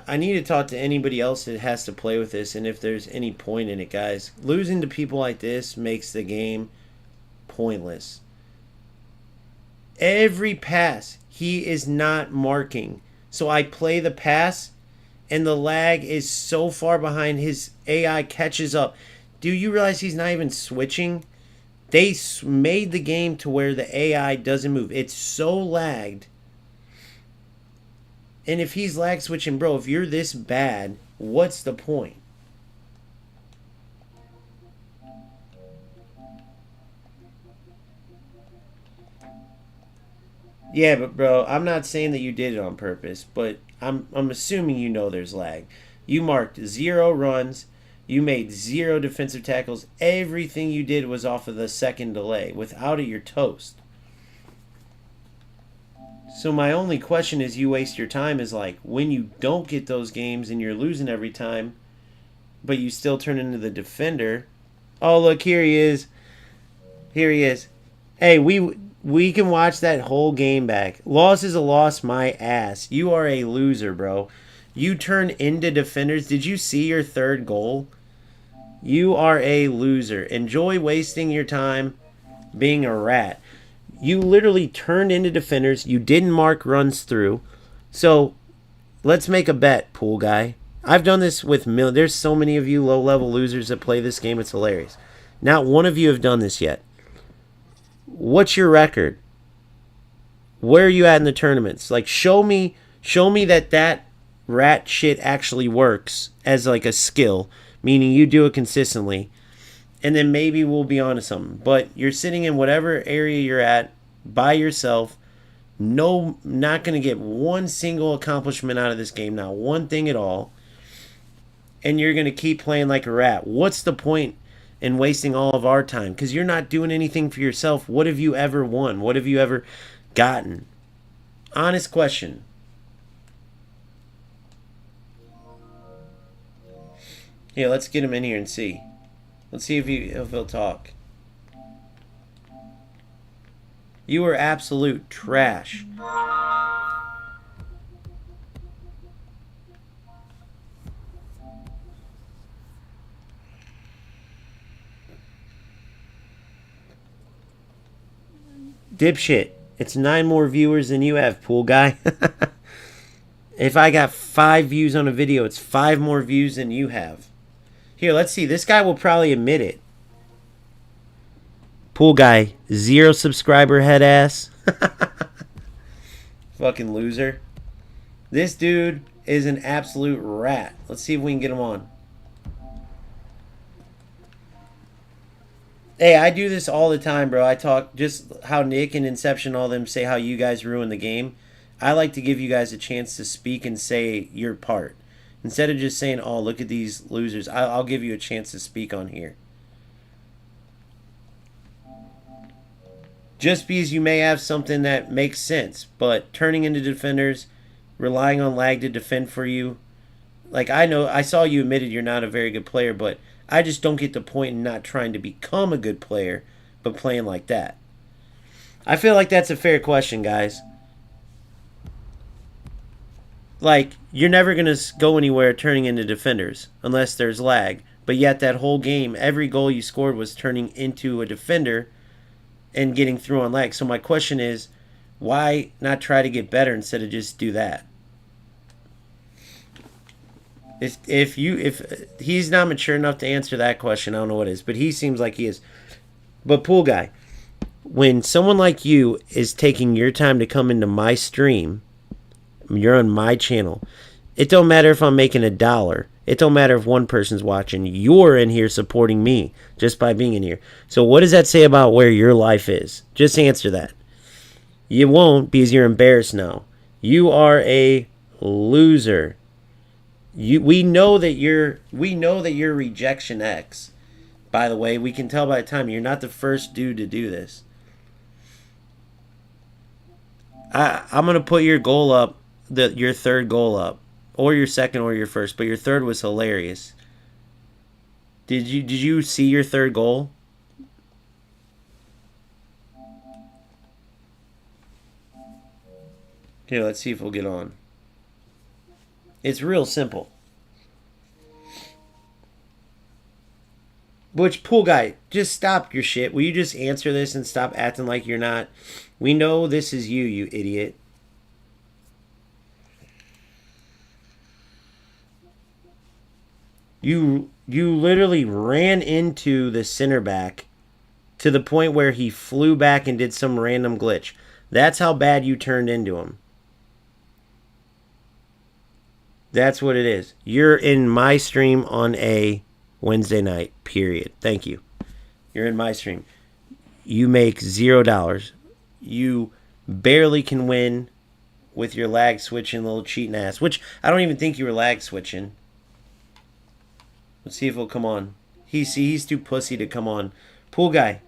S1: I need to talk to anybody else that has to play with this, and if there's any point in it, guys. Losing to people like this makes the game pointless. Every pass, he is not marking. So I play the pass, and the lag is so far behind, his AI catches up. Do you realize he's not even switching? They made the game to where the AI doesn't move. It's so lagged. And if he's lag switching, bro, if you're this bad, what's the point? Yeah, but bro, I'm not saying that you did it on purpose, but I'm assuming you know there's lag. You marked 0 runs, you made 0 defensive tackles. Everything you did was off of the second delay. Without it, you're toast. So my only question is, you waste your time is like when you don't get those games and you're losing every time, but you still turn into the defender. Oh, look, here he is. Here he is. Hey, we can watch that whole game back. Loss is a loss, my ass. You are a loser, bro. You turn into defenders. Did you see your third goal? You are a loser. Enjoy wasting your time being a rat. You literally turned into defenders. You didn't mark runs through. So let's make a bet, pool guy. I've done this with there's so many of you low-level losers that play this game. It's hilarious. Not one of you have done this yet. What's your record? Where are you at in the tournaments? Like, show me that rat shit actually works as like a skill, meaning you do it consistently. And then maybe we'll be on to something. But you're sitting in whatever area you're at by yourself. No, not going to get one single accomplishment out of this game. Not one thing at all. And you're going to keep playing like a rat. What's the point in wasting all of our time? Because you're not doing anything for yourself. What have you ever won? What have you ever gotten? Honest question. Yeah, let's get him in here and see. Let's see if he'll talk. You are absolute trash. Dipshit. It's 9 more viewers than you have, pool guy. If I got 5 views on a video, it's 5 more views than you have. Here, let's see. This guy will probably admit it. Pool guy, 0 subscriber head ass. Fucking loser. This dude is an absolute rat. Let's see if we can get him on. Hey, I do this all the time, bro. I talk just how Nick and Inception, all them say how you guys ruin the game. I like to give you guys a chance to speak and say your part. Instead of just saying, oh, look at these losers, I'll give you a chance to speak on here. Just because you may have something that makes sense, but turning into defenders, relying on lag to defend for you. Like, I know, I saw you admitted you're not a very good player, but I just don't get the point in not trying to become a good player, but playing like that. I feel like that's a fair question, guys. Like, you're never going to go anywhere turning into defenders unless there's lag. But yet, that whole game, every goal you scored was turning into a defender and getting through on lag. So, my question is, why not try to get better instead of just do that? If he's not mature enough to answer that question, I don't know what is, but he seems like he is. But Pool Guy, when someone like you is taking your time to come into my stream, you're on my channel. It don't matter if I'm making $1. It don't matter if one person's watching. You're in here supporting me just by being in here. So what does that say about where your life is? Just answer that. You won't because you're embarrassed now. You are a loser. We know that you're rejection X. By the way, we can tell by the time you're not the first dude to do this. I'm gonna put your goal up, your third goal up, or your second or your first, but your third was hilarious. Did you see your third goal? Here, let's see if we'll get on. It's real simple. Which, Pool Guy, just stop your shit. Will you just answer this and stop acting like you're not? We know this is you, you idiot. You literally ran into the center back to the point where he flew back and did some random glitch. That's how bad you turned into him. That's what it is. You're in my stream on a Wednesday night, period. Thank you. You're in my stream. You make $0. You barely can win with your lag switching little cheating ass, which I don't even think you were lag switching. Let's see if he'll come on. He's too pussy to come on. Pool Guy,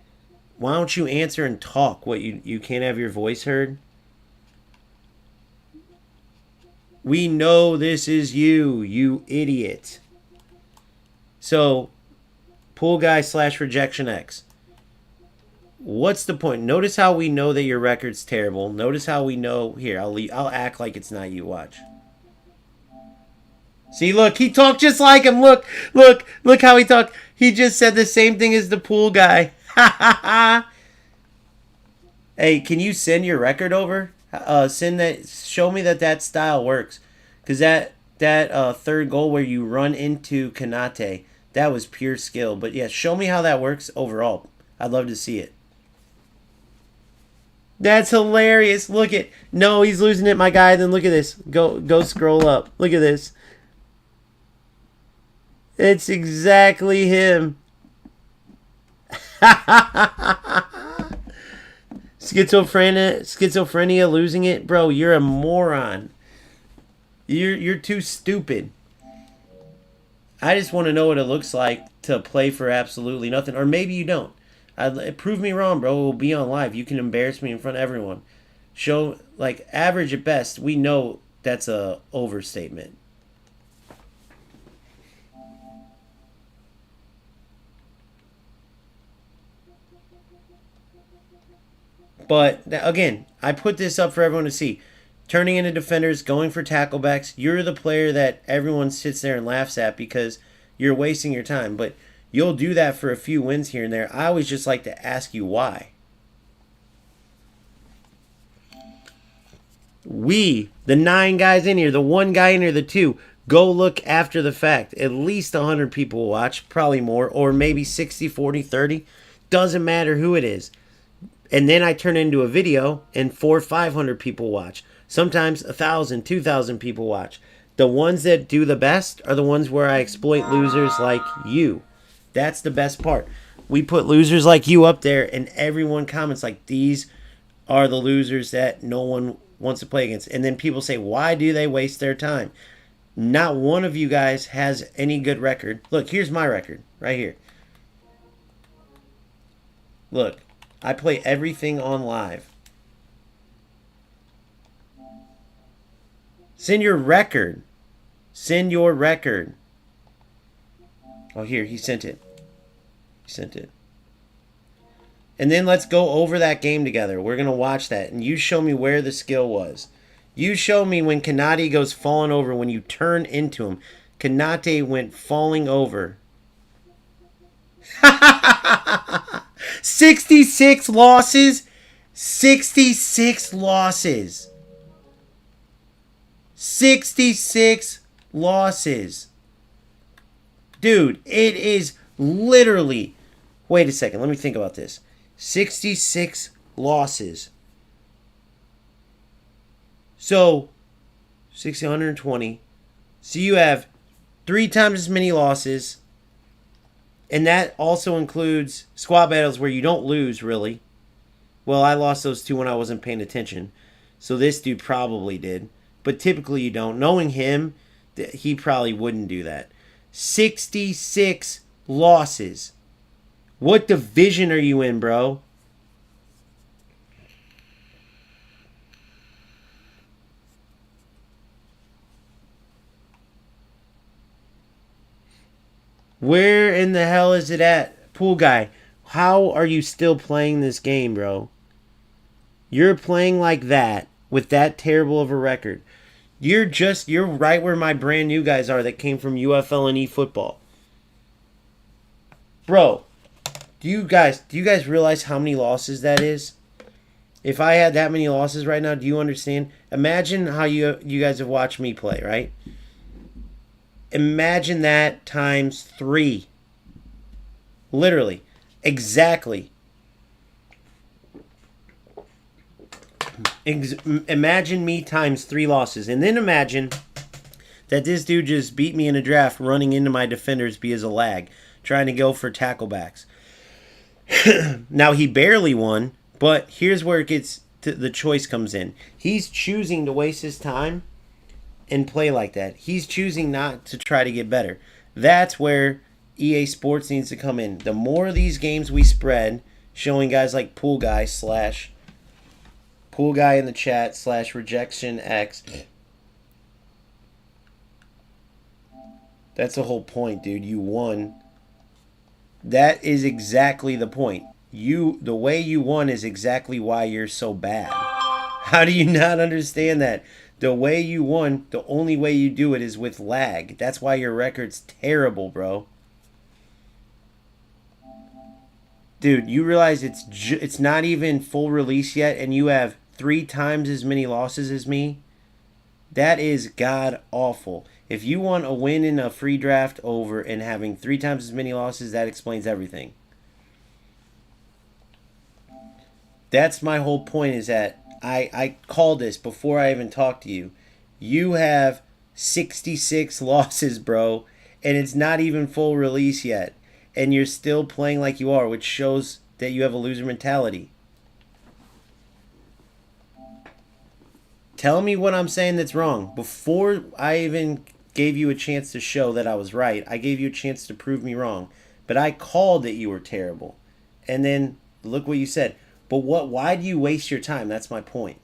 S1: why don't you answer and talk? What, you can't have your voice heard? We know this is you, you idiot. So, Pool Guy / Rejection X. What's the point? Notice how we know that your record's terrible. Notice how we know. Here, I'll act like it's not you. Watch. See, look, he talked just like him. Look how he talked. He just said the same thing as the Pool Guy. Ha ha ha. Hey, can you send your record over? Send that. Show me that style works, because that third goal where you run into Kanate, that was pure skill. But yeah, show me how that works overall. I'd love to see it. That's hilarious. Look at, no, he's losing it, my guy. Then look at this. Go scroll up. Look at this. It's exactly him. Schizophrenia, losing it, bro. You're a moron. You're too stupid. I just want to know what it looks like to play for absolutely nothing, or maybe you don't. Prove me wrong, bro. We'll be on live. You can embarrass me in front of everyone. Show, like, average at best. We know that's a overstatement. But, again, I put this up for everyone to see. Turning into defenders, going for tacklebacks. You're the player that everyone sits there and laughs at because you're wasting your time. But you'll do that for a few wins here and there. I always just like to ask you why. We, the 9 guys in here, the 1 guy in here, the 2, go look after the fact. At least 100 people will watch, probably more, or maybe 60, 40, 30. Doesn't matter who it is. And then I turn into a video and 400 or 500 people watch. Sometimes 1,000, 2,000 people watch. The ones that do the best are the ones where I exploit losers like you. That's the best part. We put losers like you up there and everyone comments like, these are the losers that no one wants to play against. And then people say, why do they waste their time? Not one of you guys has any good record. Look, here's my record right here. Look. I play everything on live. Send your record. Send your record. Oh, here, he sent it. He sent it. And then let's go over that game together. We're going to watch that. And you show me where the skill was. You show me when Kanate goes falling over, when you turn into him. Kanate went falling over. 66 losses. 66 losses. 66 losses. Dude, it is literally... Wait a second. Let me think about this. 66 losses. So, 620. So you have 3 times as many losses. And that also includes squad battles where you don't lose, really. Well, I lost those 2 when I wasn't paying attention. So this dude probably did. But typically you don't. Knowing him, he probably wouldn't do that. 66 losses. What division are you in, bro? Where in the hell is it at? Pool guy, how are you still playing this game, bro? You're playing like that with that terrible of a record. You're right where my brand new guys are that came from UFL and eFootball. Bro, do you guys realize how many losses that is? If I had that many losses right now, do you understand? Imagine how you guys have watched me play, right? Imagine that times 3. Literally. Exactly. Imagine me times 3 losses. And then imagine that this dude just beat me in a draft running into my defenders because of lag. Trying to go for tacklebacks. Now, he barely won. But here's where it gets the choice comes in. He's choosing to waste his time and play like that. He's choosing not to try to get better. That's where EA Sports needs to come in. The more of these games we spread, showing guys like Pool Guy / Pool Guy in the chat / Rejection X. That's the whole point, dude. You won. That is exactly the point. The way you won is exactly why you're so bad. How do you not understand that? The way you won, the only way you do it is with lag. That's why your record's terrible, bro. Dude, you realize it's not even full release yet, and you have 3 times as many losses as me? That is god awful. If you want a win in a free draft over and having 3 times as many losses, that explains everything. That's my whole point, is that I called this before I even talked to you. You have 66 losses, bro, and it's not even full release yet. And you're still playing like you are, which shows that you have a loser mentality. Tell me what I'm saying that's wrong. Before I even gave you a chance to show that I was right, I gave you a chance to prove me wrong. But I called that you were terrible. And then look what you said. But why do you waste your time? That's my point.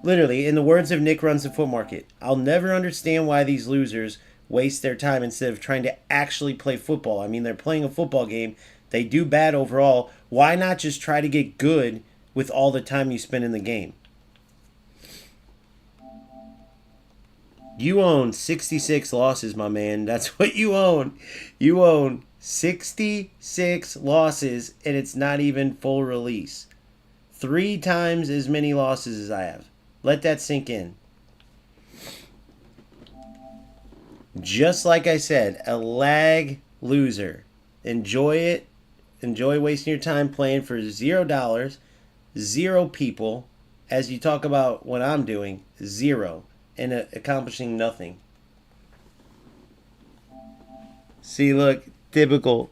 S1: Literally, in the words of Nick Runs the Foot Market, I'll never understand why these losers waste their time instead of trying to actually play football. I mean, they're playing a football game. They do bad overall. Why not just try to get good with all the time you spend in the game? You own 66 losses, my man. That's what you own. You own 66 losses, and it's not even full release. 3 times as many losses as I have. Let that sink in. Just like I said, a lag loser. Enjoy it. Enjoy wasting your time playing for $0, 0 people, as you talk about what I'm doing, 0, and accomplishing nothing. See, look, typical.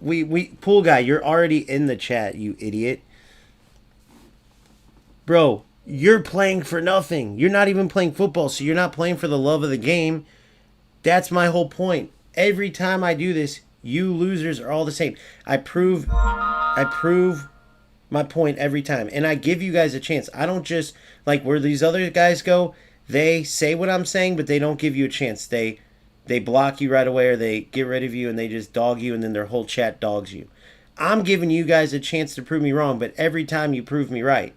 S1: We Pool Guy, you're already in the chat, you idiot. Bro, you're playing for nothing. You're not even playing football, so you're not playing for the love of the game. That's my whole point. Every time I do this, you losers are all the same. I prove my point every time, and I give you guys a chance. I don't just, like where these other guys go, they say what I'm saying, but they don't give you a chance. They they block you right away, or they get rid of you and they just dog you, and then their whole chat dogs you. I'm giving you guys a chance to prove me wrong, but every time you prove me right.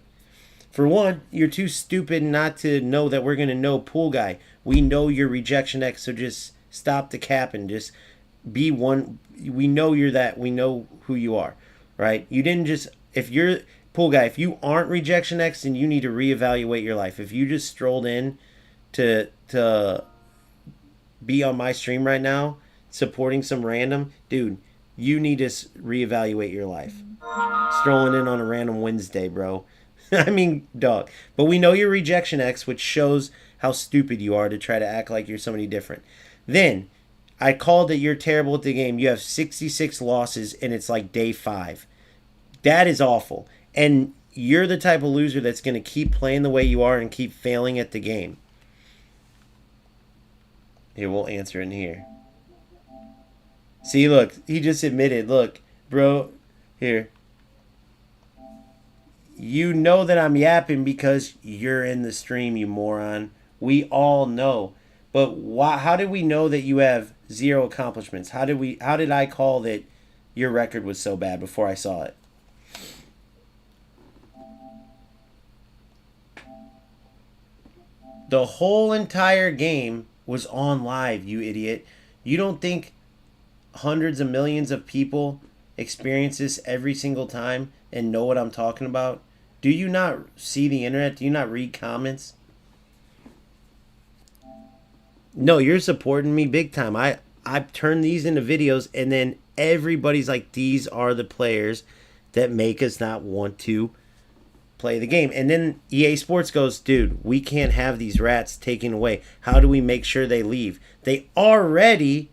S1: For one, you're too stupid not to know that we're going to know Pool Guy. We know you're Rejection X, so just stop the cap and just be one. We know you're that. We know who you are, right? You didn't just, if you're Pool Guy, if you aren't Rejection X, then you need to reevaluate your life. If you just strolled in to be on my stream right now, supporting some random, dude, you need to reevaluate your life. Strolling in on a random Wednesday, bro. I mean, dog. But we know you're Rejection X, which shows how stupid you are to try to act like you're somebody different. Then, I called that you're terrible at the game. You have 66 losses, and it's like day 5. That is awful. And you're the type of loser that's going to keep playing the way you are and keep failing at the game. Here, we'll answer in here. See, look, he just admitted. Look, bro, here. You know that I'm yapping because you're in the stream, you moron. We all know. But why, how did we know that you have 0 accomplishments? How did I call that your record was so bad before I saw it? The whole entire game was on live, you idiot. You don't think hundreds of millions of people experience this every single time and know what I'm talking about? Do you not see the internet? Do you not read comments? No, you're supporting me big time. I've turned these into videos, and then everybody's like, these are the players that make us not want to play the game. And then EA Sports goes, dude, we can't have these rats taken away. How do we make sure they leave? They already,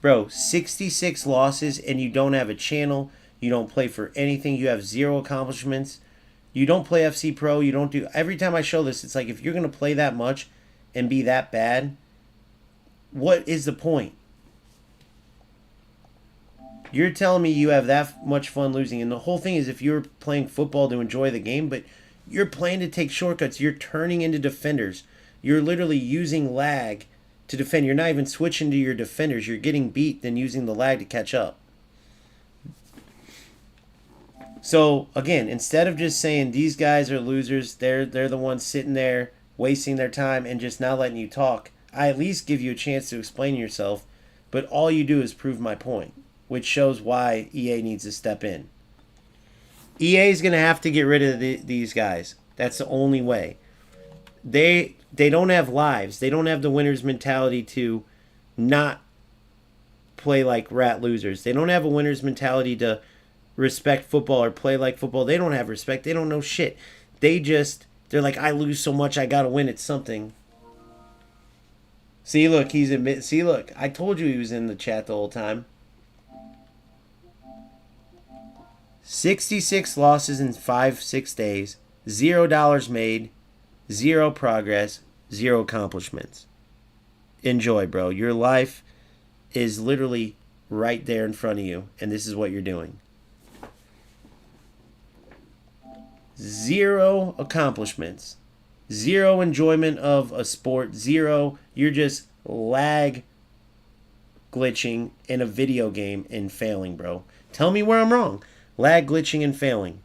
S1: bro, 66 losses, and you don't have a channel. You don't play for anything. You have 0 accomplishments. You don't play FC Pro. You don't do... Every time I show this, it's like, if you're going to play that much and be that bad, what is the point? You're telling me you have that much fun losing. And the whole thing is, if you're playing football to enjoy the game, but you're playing to take shortcuts, you're turning into defenders. You're literally using lag to defend. You're not even switching to your defenders. You're getting beat, then using the lag to catch up. So, again, instead of just saying these guys are losers, they're the ones sitting there wasting their time and just not letting you talk, I at least give you a chance to explain yourself, but all you do is prove my point, which shows why EA needs to step in. EA is going to have to get rid of these guys. That's the only way. They don't have lives. They don't have the winner's mentality to not play like rat losers. They don't have a winner's mentality to respect football or play like football. They don't have respect. They don't know shit. They're like, I lose so much, I gotta win at something. See, look, see, look, I told you he was in the chat the whole time. 66 losses in 5-6 days, $0 made, 0 progress, 0 accomplishments. Enjoy, bro. Your life is literally right there in front of you, and this is what you're doing. 0 accomplishments, 0 enjoyment of a sport, 0. You're just lag glitching in a video game and failing, bro. Tell me where I'm wrong. Lag glitching and failing.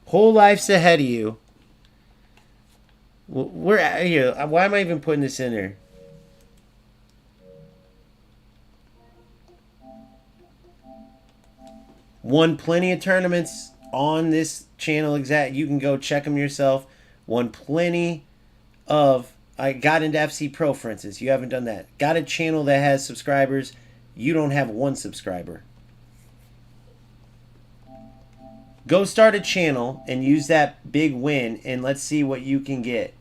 S1: Whole life's ahead of you. We're out here. Why am I even putting this in there? Won plenty of tournaments on this channel. You can go check them yourself. Won plenty of... I got into FC Pro, for instance. You haven't done that. Got a channel that has subscribers. You don't have 1 subscriber. Go start a channel and use that big win, and let's see what you can get.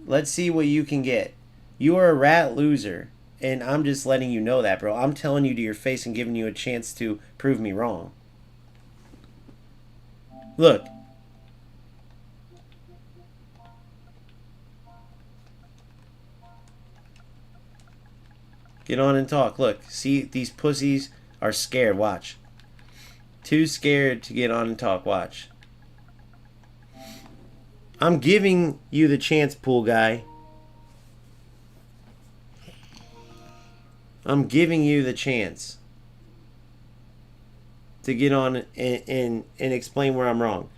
S1: Let's see what you can get. You are a rat loser, and I'm just letting you know that, bro. I'm telling you to your face and giving you a chance to prove me wrong. Look. Get on and talk. Look, see, these pussies are scared. Watch. Too scared to get on and talk. Watch. I'm giving you the chance, Pool Guy. I'm giving you the chance to get on and explain where I'm wrong.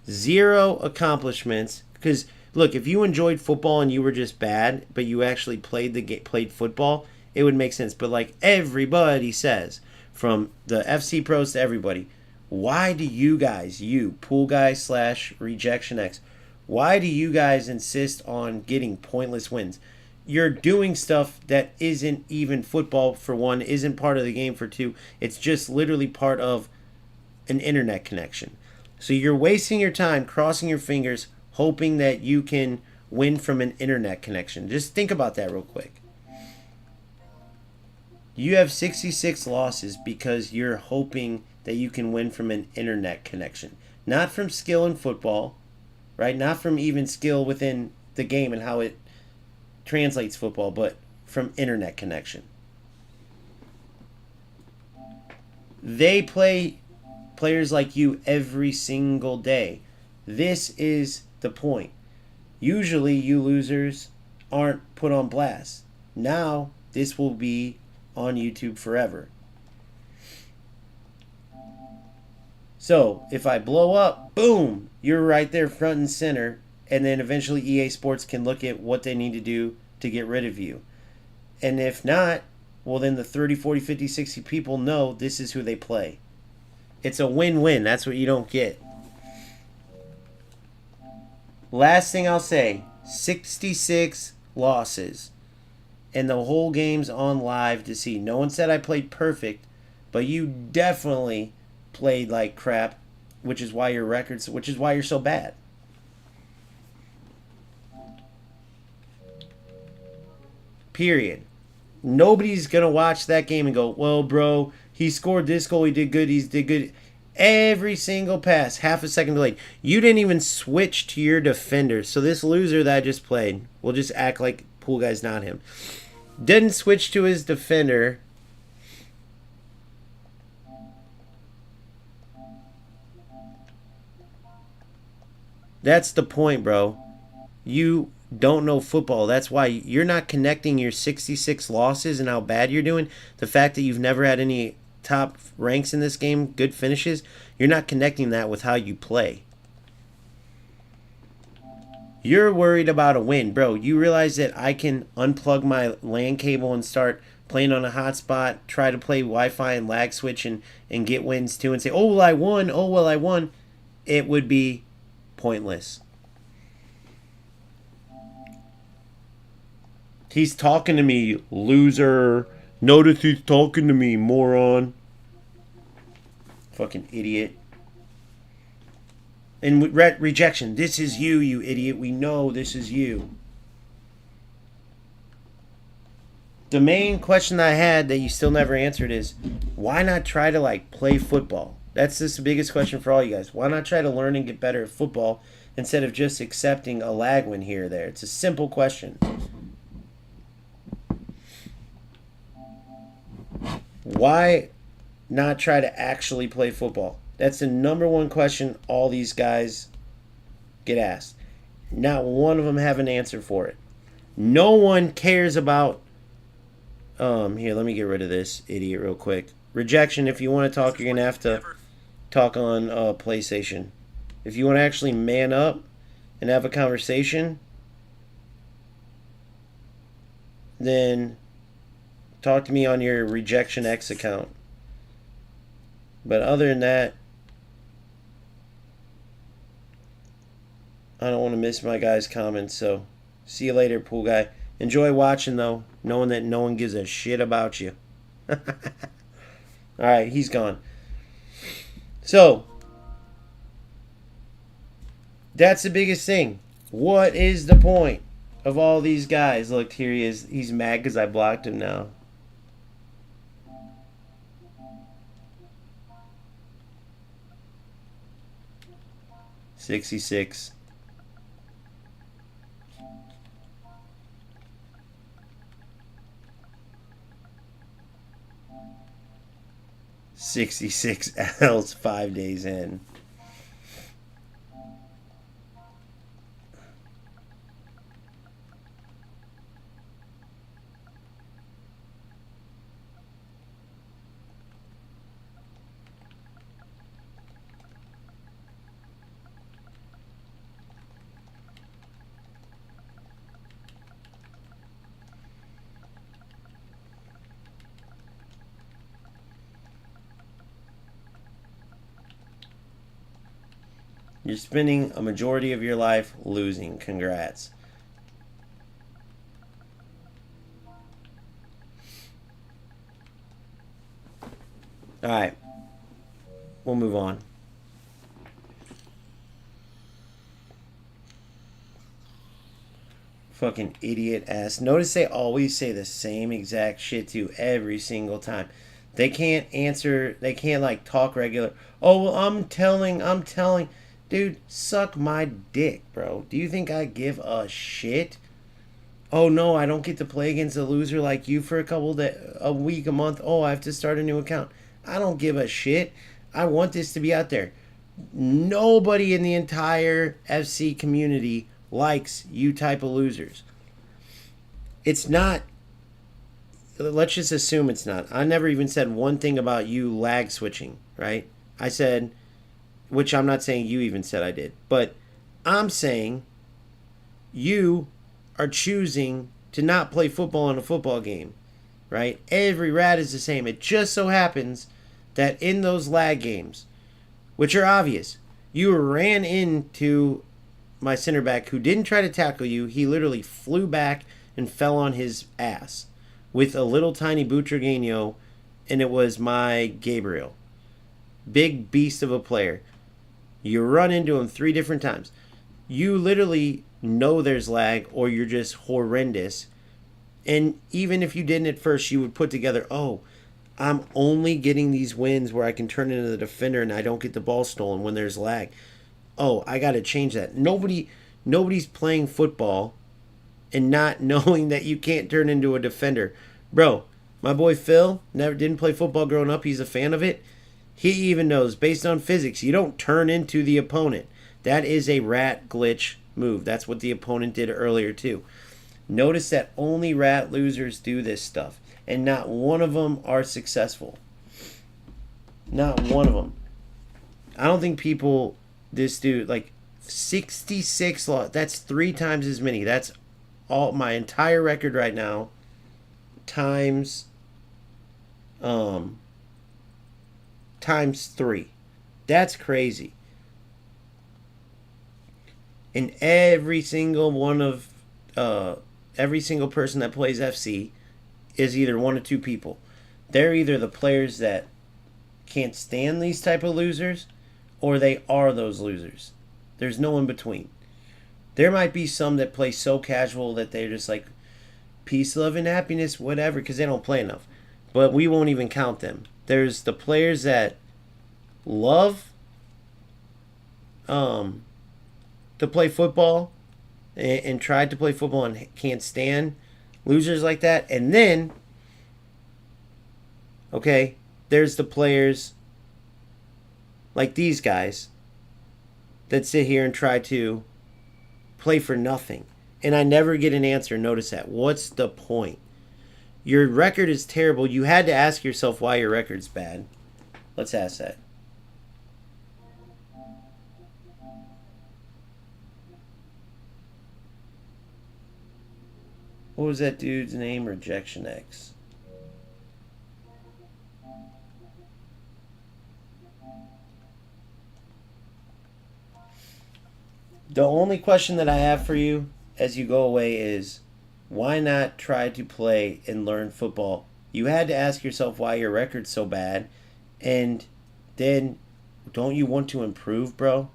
S1: Zero accomplishments. Because look, if you enjoyed football and you were just bad, but you actually played football, it would make sense. But like everybody says, from the FC pros to everybody, why do you guys, you pool guys / rejection X, why do you guys insist on getting pointless wins? You're doing stuff that isn't even football, for one, isn't part of the game, for two. It's just literally part of an internet connection. So you're wasting your time crossing your fingers, hoping that you can win from an internet connection. Just think about that real quick. You have 66 losses because you're hoping that you can win from an internet connection. Not from skill in football, right? Not from even skill within the game and how it translates football, but from internet connection. They play players like you every single day. This is the point. Usually you losers aren't put on blast. Now this will be on YouTube forever. So if I blow up, boom, you're right there front and center, and then eventually EA Sports can look at what they need to do to get rid of you. And if not, well then the 30, 40, 50, 60 people know this is who they play. It's a win-win. That's what you don't get. Last thing I'll say, 66 losses. And the whole game's on live to see. No one said I played perfect, but you definitely played like crap, which is why you're so bad. Period. Nobody's going to watch that game and go, well, bro, he scored this goal, he did good, he did good. Every single pass, half a second delayed. You didn't even switch to your defender. So this loser that I just played, we'll just act like pool guy's not him, didn't switch to his defender. That's the point, bro. You don't know football. That's why you're not connecting your 66 losses and how bad you're doing. The fact that you've never had any top ranks in this game, good finishes, you're not connecting that with how you play. You're worried about a win, bro. You realize that I can unplug my LAN cable and start playing on a hotspot, try to play Wi-Fi and lag switch and get wins too, and say, oh, well, I won. Oh, well, I won. It would be pointless. He's talking to me, loser. Notice he's talking to me, moron. Fucking idiot. And rejection. This is you, you idiot. We know this is you. The main question I had that you still never answered is, why not try to like play football? That's just the biggest question for all you guys. Why not try to learn and get better at football instead of just accepting a lag win here or there? It's a simple question. Why not try to actually play football? That's the number one question all these guys get asked. Not one of them have an answer for it. No one cares about... here, let me get rid of this idiot real quick. Rejection, if you want to talk, you're going to have to talk on PlayStation. If you want to actually man up and have a conversation, then talk to me on your Rejection X account. But other than that, I don't want to miss my guys' comments, so see you later, pool guy. Enjoy watching, though, knowing that no one gives a shit about you. Alright, he's gone. So, that's the biggest thing. What is the point of all these guys? Look, here he is. He's mad because I blocked him now. $66. 66 L's 5 days in. You're spending a majority of your life losing. Congrats. Alright. We'll move on. Fucking idiot ass. Notice they always say the same exact shit to every single time. They can't answer. They can't like talk regular. Oh, well, I'm telling. Dude, suck my dick, bro. Do you think I give a shit? Oh no, I don't get to play against a loser like you for a week, a month. Oh, I have to start a new account. I don't give a shit. I want this to be out there. Nobody in the entire FC community likes you type of losers. It's not. Let's just assume it's not. I never even said one thing about you lag switching, right? I said, which I'm not saying you even said I did, but I'm saying you are choosing to not play football in a football game, right? Every rat is the same. It just so happens that in those lag games, which are obvious, you ran into my center back who didn't try to tackle you. He literally flew back and fell on his ass with a little tiny Butragueño, and it was my Gabriel. Big beast of a player. You run into him 3 different times. You literally know there's lag, or you're just horrendous. And even if you didn't at first, you would put together, oh, I'm only getting these wins where I can turn into the defender and I don't get the ball stolen when there's lag. Oh, I got to change that. Nobody's playing football and not knowing that you can't turn into a defender. Bro, my boy Phil didn't play football growing up. He's a fan of it. He even knows, based on physics, you don't turn into the opponent. That is a rat glitch move. That's what the opponent did earlier too. Notice that only rat losers do this stuff, and not one of them are successful. Not one of them. I don't think people, this dude, like 66 loss, that's 3 times as many. That's all my entire record right now times 3. That's crazy. And every single person that plays FC is either one of 2 people. They're either the players that can't stand these type of losers, or they are those losers. There's no in between. There might be some that play so casual that they're just like, peace, love, and happiness, whatever, because they don't play enough. But we won't even count them. There's the players that love to play football and tried to play football and can't stand losers like that. And then, okay, there's the players like these guys that sit here and try to play for nothing. And I never get an answer. Notice that. What's the point? Your record is terrible. You had to ask yourself why your record's bad. Let's ask that. What was that dude's name? Rejection X. The only question that I have for you as you go away is, why not try to play and learn football? You had to ask yourself why your record's so bad, and then don't you want to improve, bro?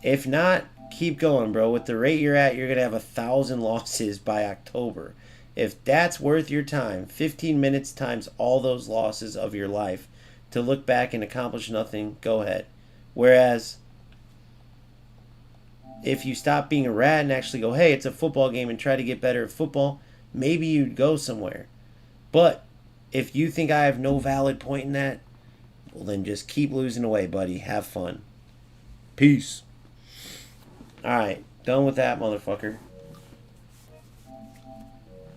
S1: If not, keep going, bro. With the rate you're at, you're going to have 1,000 losses by October. If that's worth your time, 15 minutes times all those losses of your life to look back and accomplish nothing, go ahead. Whereas, if you stop being a rat and actually go, hey, it's a football game, and try to get better at football, maybe you'd go somewhere. But if you think I have no valid point in that, well, then just keep losing away, buddy. Have fun. Peace. Alright, done with that, motherfucker.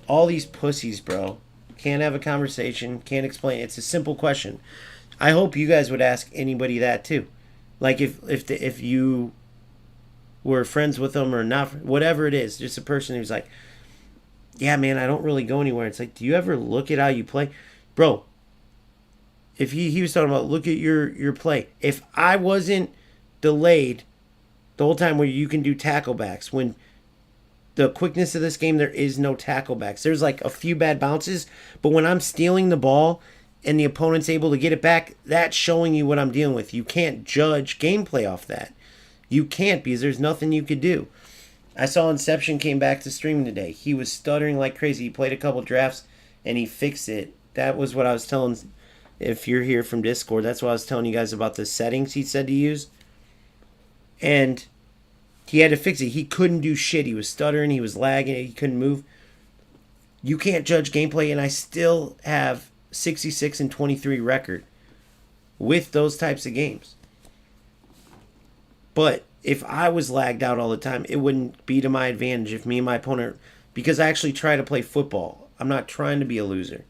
S1: All these pussies, bro. Can't have a conversation, can't explain. It's a simple question. I hope you guys would ask anybody that too. Like if you were friends with them or not, whatever it is, just a person who's like, yeah, man, I don't really go anywhere. It's like, do you ever look at how you play? Bro, If he was talking about, look at your play. If I wasn't delayed the whole time where you can do tackle backs, when the quickness of this game, there is no tackle backs. There's like a few bad bounces, but when I'm stealing the ball and the opponent's able to get it back, that's showing you what I'm dealing with. You can't judge gameplay off that. You can't, because there's nothing you could do. I saw Inception came back to streaming today. He was stuttering like crazy. He played a couple drafts and he fixed it. That was what I was telling, if you're here from Discord, that's what I was telling you guys about the settings he said to use. And he had to fix it. He couldn't do shit. He was stuttering. He was lagging. He couldn't move. You can't judge gameplay, and I still have 66 and 23 record with those types of games. But if I was lagged out all the time, it wouldn't be to my advantage if me and my opponent, because I actually try to play football. I'm not trying to be a loser.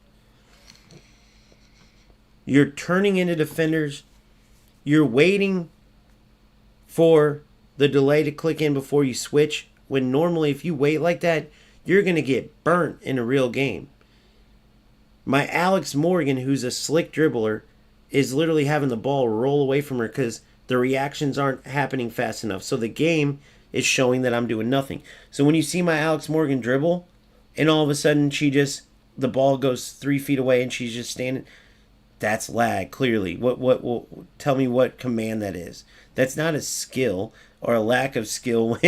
S1: You're turning into defenders. You're waiting for the delay to click in before you switch, when normally if you wait like that, you're going to get burnt in a real game. My Alex Morgan, who's a slick dribbler, is literally having the ball roll away from her because the reactions aren't happening fast enough. So the game is showing that I'm doing nothing. So when you see my Alex Morgan dribble, and all of a sudden the ball goes 3 feet away and she's just standing, that's lag, clearly. Tell me what command that is. That's not a skill or a lack of skill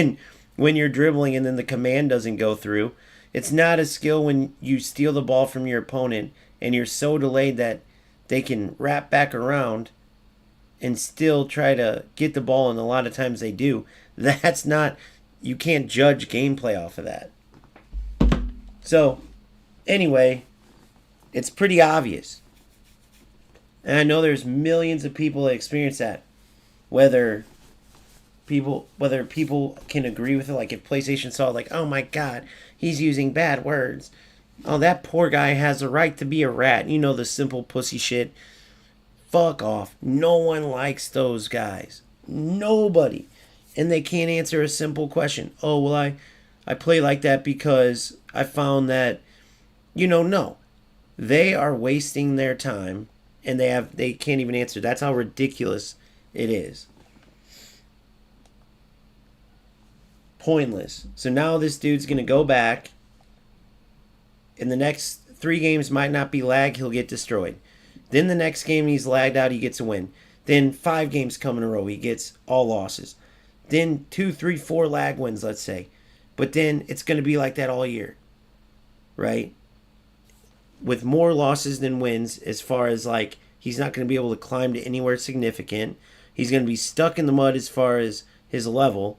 S1: when you're dribbling and then the command doesn't go through. It's not a skill when you steal the ball from your opponent and you're so delayed that they can wrap back around and still try to get the ball, and a lot of times they do. That's not, you can't judge gameplay off of that. So, anyway, it's pretty obvious. And I know there's millions of people that experience that. Whether people can agree with it, like if PlayStation saw like, oh my god, he's using bad words. Oh, that poor guy has a right to be a rat. You know, the simple pussy shit. Fuck off. No one likes those guys. Nobody. And they can't answer a simple question. Oh, well, I play like that because I found that, no. They are wasting their time, and they can't even answer. That's how ridiculous it is. Pointless. So now this dude's going to go back. In the next 3 games might not be lag. He'll get destroyed. Then the next game he's lagged out. He gets a win. Then 5 games come in a row. He gets all losses. Then 2, 3, 4 lag wins, let's say. But then it's going to be like that all year. Right? With more losses than wins, as far as like he's not going to be able to climb to anywhere significant. He's going to be stuck in the mud as far as his level.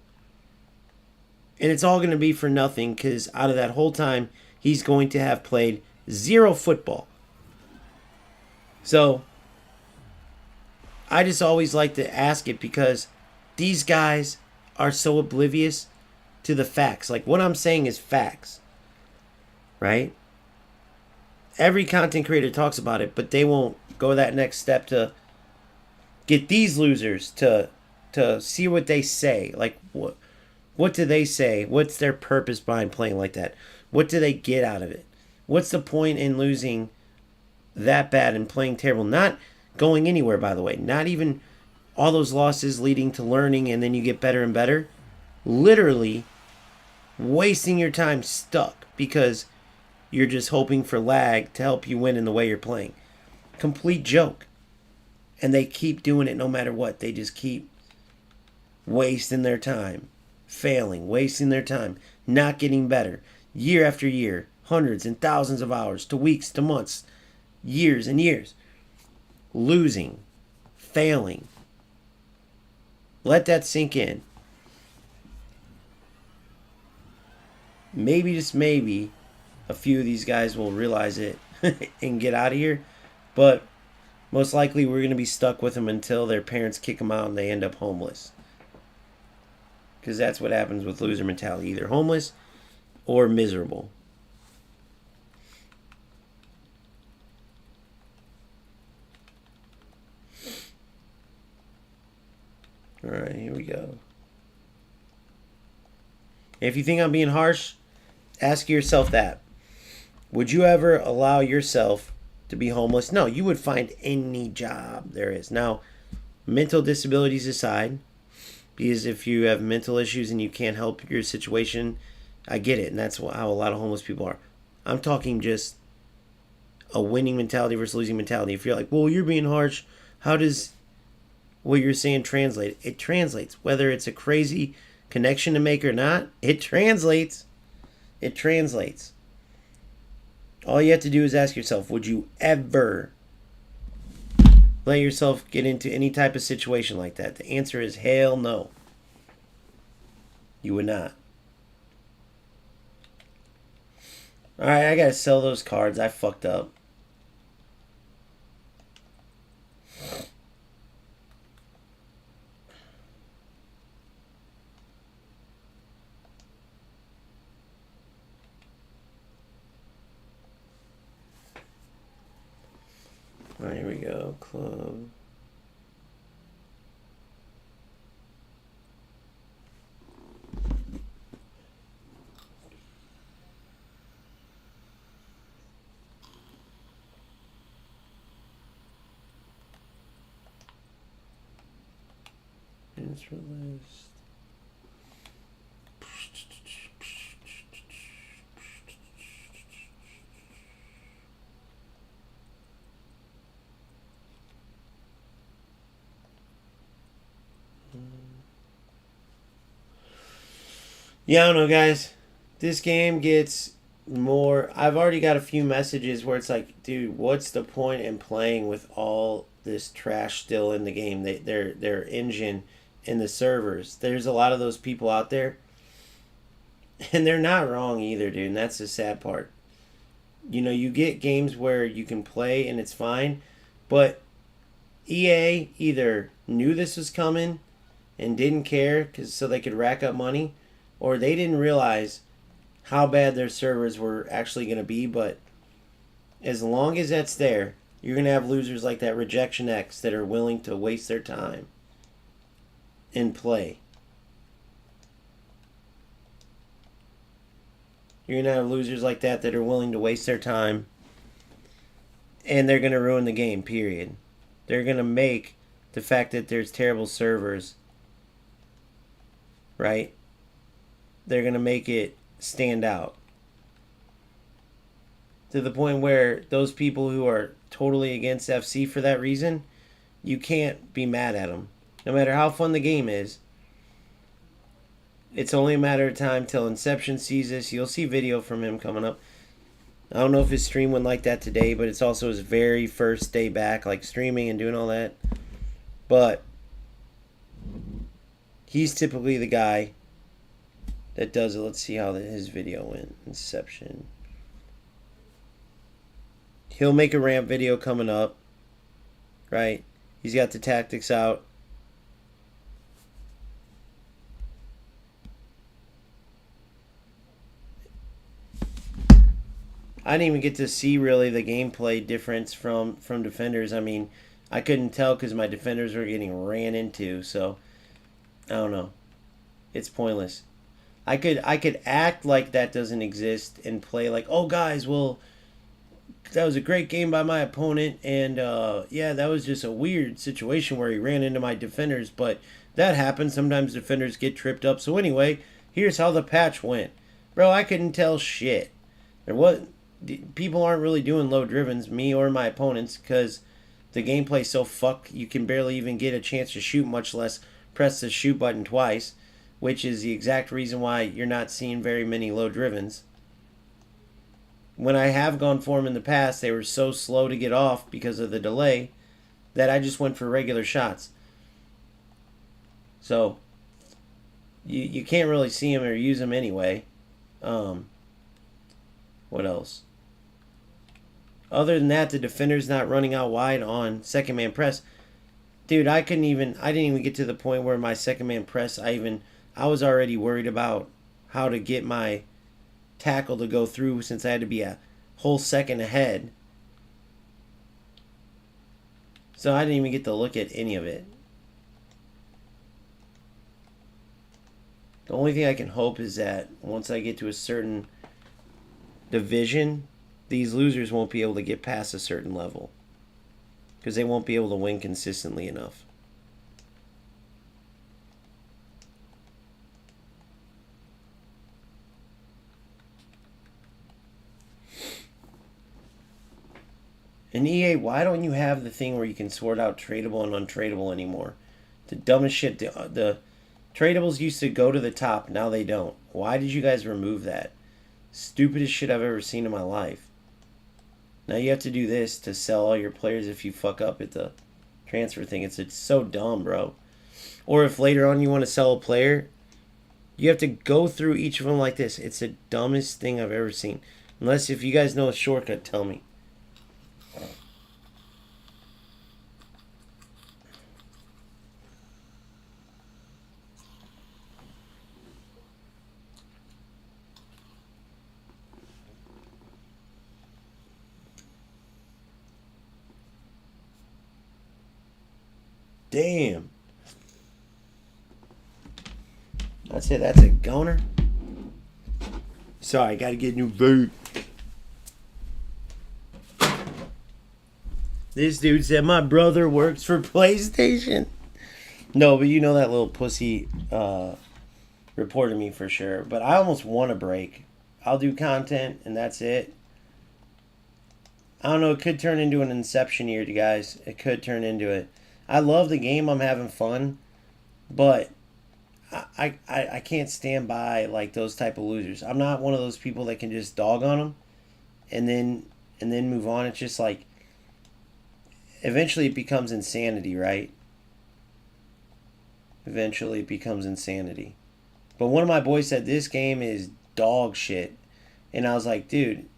S1: And it's all going to be for nothing, because out of that whole time, he's going to have played 0 football. So, I just always like to ask it, because these guys are so oblivious to the facts. Like, what I'm saying is facts. Right? Every content creator talks about it, but they won't go that next step to get these losers to see what they say. Like, what do they say? What's their purpose behind playing like that? What do they get out of it? What's the point in losing that bad and playing terrible? Not going anywhere, by the way. Not even all those losses leading to learning and then you get better and better. Literally wasting your time stuck because you're just hoping for lag to help you win in the way you're playing. Complete joke. And they keep doing it no matter what. They just keep wasting their time. Failing. Wasting their time. Not getting better. Year after year. Hundreds and thousands of hours. To weeks. To months. Years and years. Losing. Failing. Let that sink in. Maybe, just maybe, a few of these guys will realize it and get out of here. But most likely we're going to be stuck with them until their parents kick them out and they end up homeless. Because that's what happens with loser mentality. Either homeless or miserable. Alright, here we go. If you think I'm being harsh, ask yourself that. Would you ever allow yourself to be homeless. No, you would find any job there is. Now, mental disabilities aside, because if you have mental issues and you can't help your situation, I get it, and that's how a lot of homeless people are. I'm talking just a winning mentality versus losing mentality. If you're like, well, you're being harsh, how does what you're saying translate? It translates. Whether it's a crazy connection to make or not, it translates. It translates. All you have to do is ask yourself, would you ever let yourself get into any type of situation like that? The answer is hell no. You would not. Alright, I gotta sell those cards. I fucked up. Alright, here we go. Club. Transfer list. Yeah, I don't know, guys. This game gets more. I've already got a few messages where it's like, dude, what's the point in playing with all this trash still in the game? Their engine and the servers. There's a lot of those people out there, and they're not wrong either, dude. And that's the sad part. You know, you get games where you can play and it's fine, but EA either knew this was coming and didn't care so they could rack up money, or they didn't realize how bad their servers were actually going to be. But as long as that's there, you're going to have losers like that Rejection X that are willing to waste their time and play. You're going to have losers like that that are willing to waste their time, and they're going to ruin the game, period. They're going to make the fact that there's terrible servers, right? They're going to make it stand out. To the point where those people who are totally against FC for that reason, you can't be mad at them. No matter how fun the game is, it's only a matter of time till Inception sees this. You'll see video from him coming up. I don't know if his stream went like that today, but it's also his very first day back, like streaming and doing all that. But he's typically the guy that does it. Let's see how his video went. Inception. He'll make a ramp video coming up, right? He's got the tactics out. I didn't even get to see really the gameplay difference from defenders. I mean, I couldn't tell because my defenders were getting ran into. So I don't know. It's pointless. I could act like that doesn't exist and play like, oh guys, well, that was a great game by my opponent, and yeah, that was just a weird situation where he ran into my defenders, but that happens. Sometimes defenders get tripped up. So anyway, here's how the patch went. Bro, I couldn't tell shit. People aren't really doing low drivens, me or my opponents, because the gameplay's so fucked you can barely even get a chance to shoot, much less press the shoot button twice, which is the exact reason why you're not seeing very many low drivens. When I have gone for them in the past, they were so slow to get off because of the delay that I just went for regular shots. So you can't really see them or use them anyway. What else? Other than that, the defender's not running out wide on second man press. Dude, I didn't even get to the point where my second man press, I was already worried about how to get my tackle to go through since I had to be a whole second ahead. So I didn't even get to look at any of it. The only thing I can hope is that once I get to a certain division these losers won't be able to get past a certain level because they won't be able to win consistently enough. And EA, why don't you have the thing where you can sort out tradable and untradeable anymore? The dumbest shit. The tradables used to go to the top. Now they don't. Why did you guys remove that? Stupidest shit I've ever seen in my life. Now you have to do this to sell all your players if you fuck up at the transfer thing. It's so dumb, bro. Or if later on you want to sell a player, you have to go through each of them like this. It's the dumbest thing I've ever seen. Unless if you guys know a shortcut, tell me. Damn. That's it. That's a goner. Sorry, gotta get a new boot. This dude said my brother works for PlayStation. No, but you know that little pussy reported me for sure. But I almost want a break. I'll do content and that's it. I don't know. It could turn into an Inception year, you guys. It could turn into it. I love the game. I'm having fun, but I can't stand by like those type of losers. I'm not one of those people that can just dog on them and then move on. It's just like eventually it becomes insanity, right? Eventually it becomes insanity. But one of my boys said this game is dog shit, and I was like, dude,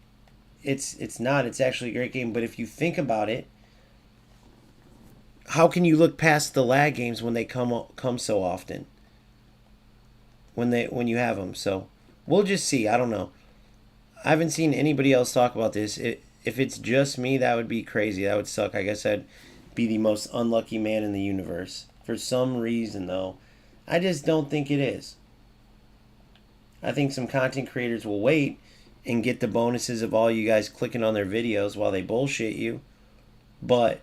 S1: it's not. It's actually a great game. But if you think about it, how can you look past the lag games when they come so often? When you have them, so we'll just see. I don't know. I haven't seen anybody else talk about this. If it's just me, that would be crazy. That would suck. I guess I'd be the most unlucky man in the universe. For some reason, though, I just don't think it is. I think some content creators will wait and get the bonuses of all you guys clicking on their videos while they bullshit you. But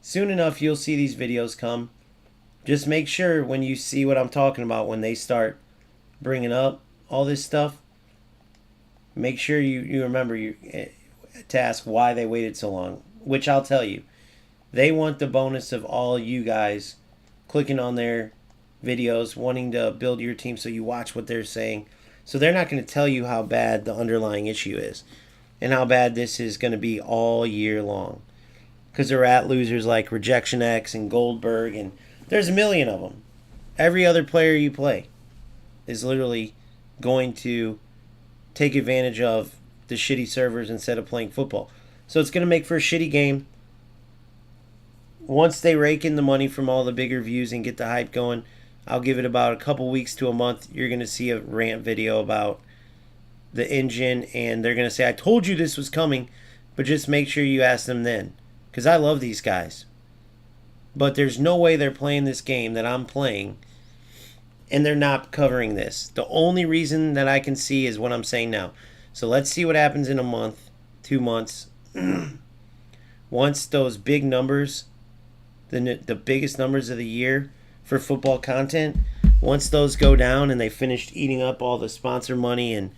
S1: soon enough, you'll see these videos come. Just make sure when you see what I'm talking about, when they start bringing up all this stuff, make sure you remember to ask why they waited so long, which I'll tell you. They want the bonus of all you guys clicking on their videos, wanting to build your team so you watch what they're saying. So they're not going to tell you how bad the underlying issue is and how bad this is going to be all year long. Because they're at losers like Rejection X and Goldberg, and there's a million of them. Every other player you play is literally going to take advantage of the shitty servers instead of playing football. So it's going to make for a shitty game. Once they rake in the money from all the bigger views and get the hype going, I'll give it about a couple weeks to a month. You're going to see a rant video about the engine, and they're going to say, I told you this was coming, but just make sure you ask them then. Because I love these guys. But there's no way they're playing this game that I'm playing and they're not covering this. The only reason that I can see is what I'm saying now. So let's see what happens in a month, 2 months. Once those big numbers, the biggest numbers of the year for football content, once those go down and they finished eating up all the sponsor money and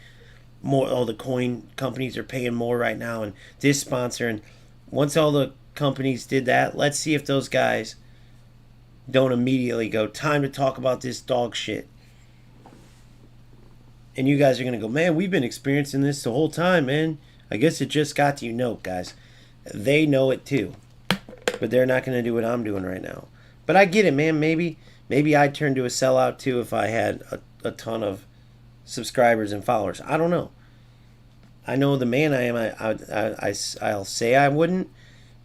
S1: more, all the coin companies are paying more right now, and this sponsor, and once all the companies did that, let's see if those guys don't immediately go, time to talk about this dog shit. And you guys are going to go, man, we've been experiencing this the whole time, man. I guess it just got to you. No, guys. They know it too. But they're not going to do what I'm doing right now. But I get it, man. Maybe I'd turn to a sellout too if I had a ton of subscribers and followers. I don't know. I know the man I am. I'll say I wouldn't.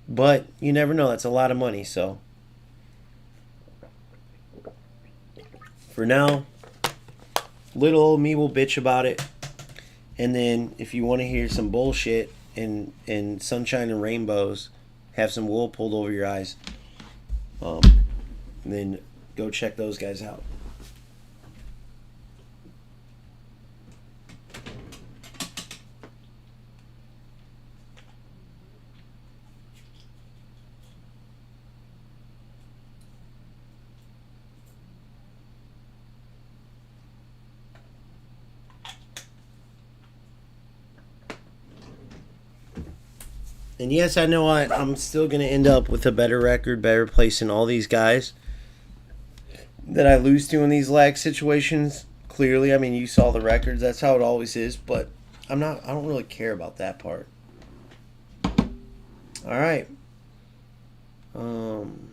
S1: But you never know. That's a lot of money, so. For now, little old me will bitch about it. And then if you want to hear some bullshit and sunshine and rainbows, have some wool pulled over your eyes, then go check those guys out. And yes, I know I'm still going to end up with a better record, better place than all these guys that I lose to in these lag situations. Clearly, I mean, you saw the records. That's how it always is. But I don't really care about that part. All right. I don't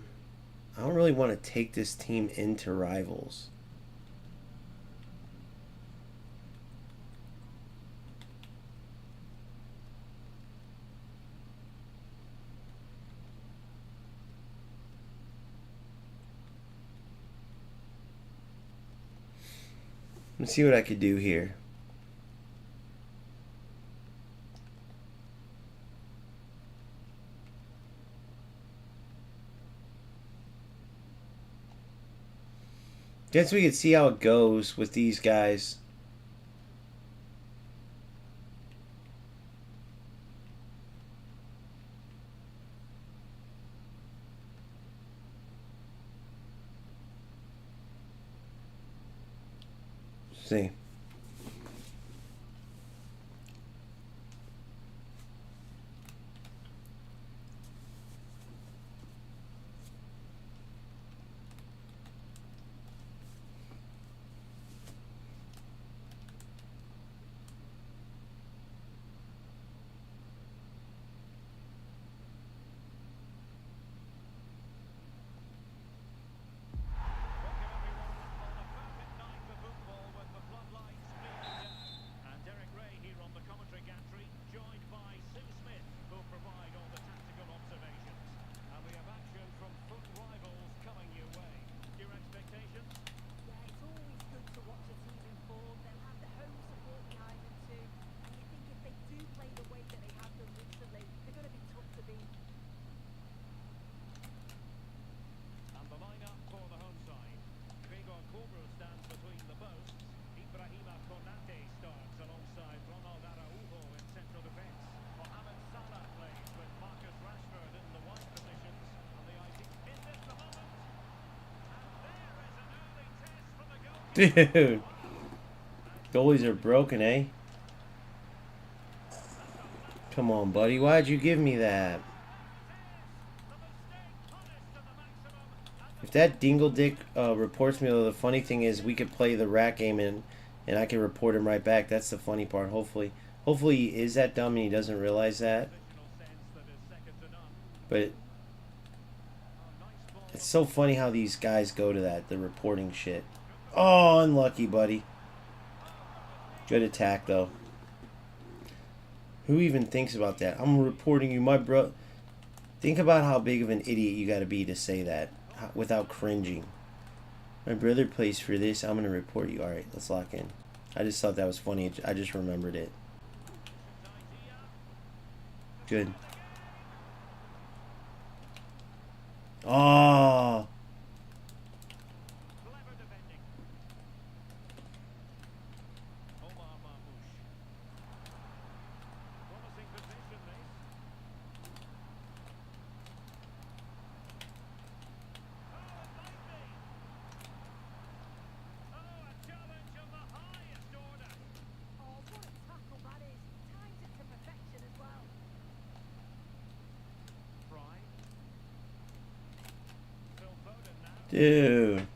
S1: really want to take this team into rivals. Let's see what I could do here. Guess we could see how it goes with these guys. See. Dude. Goalies are broken, eh? Come on, buddy. Why'd you give me that? If that dingle dick reports me, though, the funny thing is we could play the rat game and I can report him right back. That's the funny part. Hopefully he is that dumb and he doesn't realize that. But it's so funny how these guys go to that, the reporting shit. Oh, unlucky, buddy. Good attack, though. Who even thinks about that? I'm reporting you, my bro. Think about how big of an idiot you got to be to say that without cringing. My brother plays for this. I'm going to report you. All right, let's lock in. I just thought that was funny. I just remembered it. Good. Oh. Dude.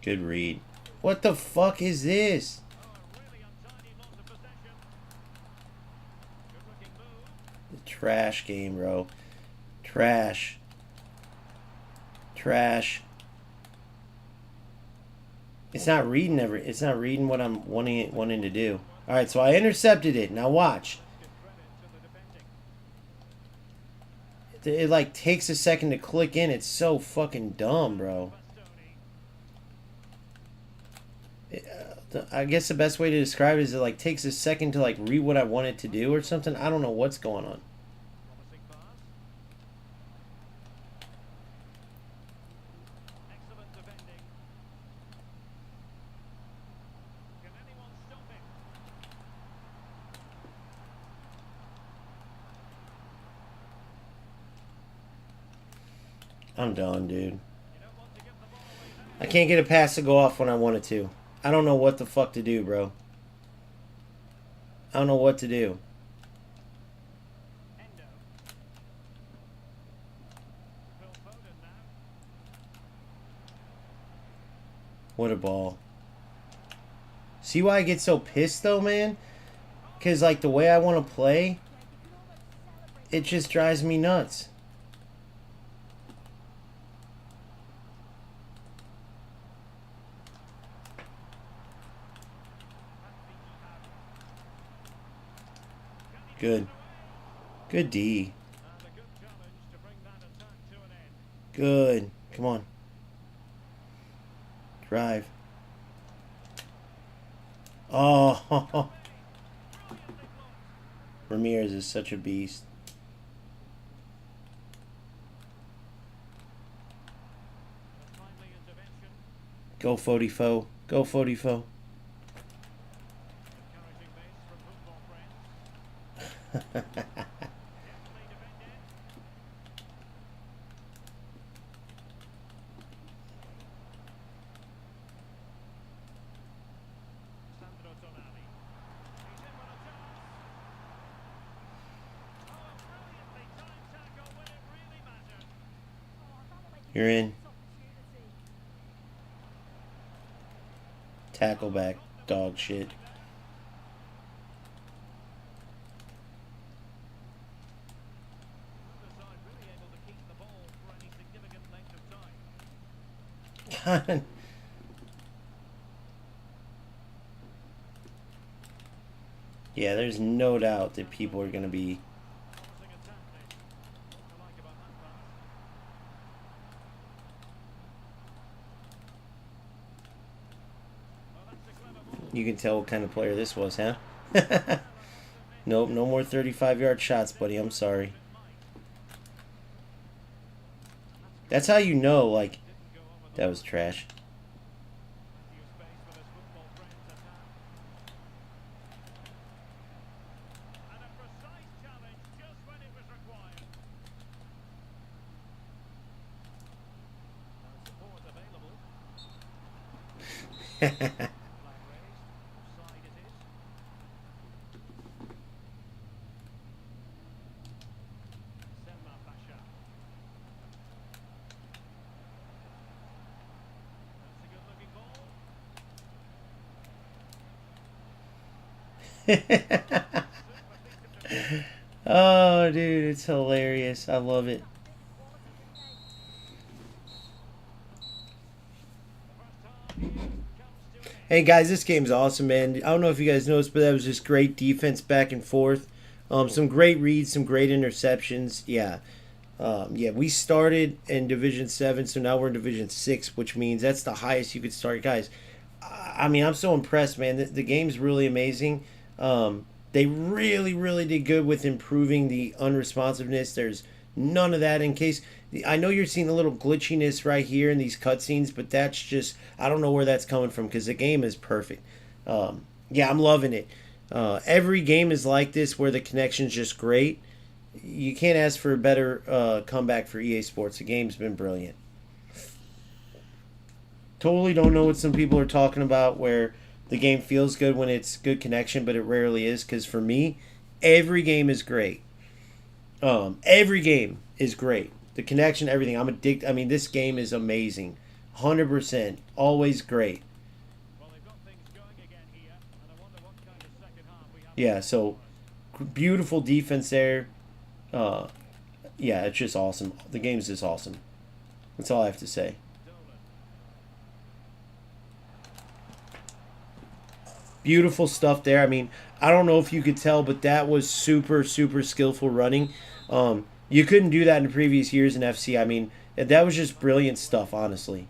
S1: Good read. What the fuck is this? The trash game, bro. Trash. Trash. It's not reading it's not reading what I'm wanting to do. Alright, so I intercepted it. Now watch. It like takes a second to click in. It's so fucking dumb, bro. I guess the best way to describe it is it like takes a second to like read what I want it to do or something. I don't know what's going on. I'm done, dude. I can't get a pass to go off when I wanted to. I don't know what the fuck to do, bro. I don't know what to do. What a ball. See why I get so pissed though, man? Because like the way I want to play, it just drives me nuts. Good. Good D. Good. Come on. Drive. Oh. Ramirez is such a beast. Go Fodifo. Go Fodifo. You're in. Tackle back. Dog shit. God. Yeah, there's no doubt that people are going to be... You can tell what kind of player this was, huh? Nope, no more 35-yard shots, buddy. I'm sorry. That's how you know, like, that was trash. Oh, dude, it's hilarious. I love it. Hey, guys, this game's awesome, man. I don't know if you guys noticed, but that was just great defense back and forth. Some great reads, some great interceptions. Yeah. Yeah, we started in Division 7, so now we're in Division 6, which means that's the highest you could start. Guys, I mean, I'm so impressed, man. The game's really amazing. They really, really did good with improving the unresponsiveness. There's none of that in case... I know you're seeing a little glitchiness right here in these cutscenes, but that's just... I don't know where that's coming from because the game is perfect. Yeah, I'm loving it. Every game is like this where the connection's just great. You can't ask for a better comeback for EA Sports. The game's been brilliant. Totally don't know what some people are talking about where the game feels good when it's good connection, but it rarely is. Because for me, every game is great. Every game is great. The connection, everything. I'm addicted. I mean, this game is amazing. 100%. Always great. Yeah, so beautiful defense there. Yeah, it's just awesome. The game's just awesome. That's all I have to say. Beautiful stuff there. I mean, I don't know if you could tell, but that was super, super skillful running. You couldn't do that in previous years in FC. I mean, that was just brilliant stuff, honestly.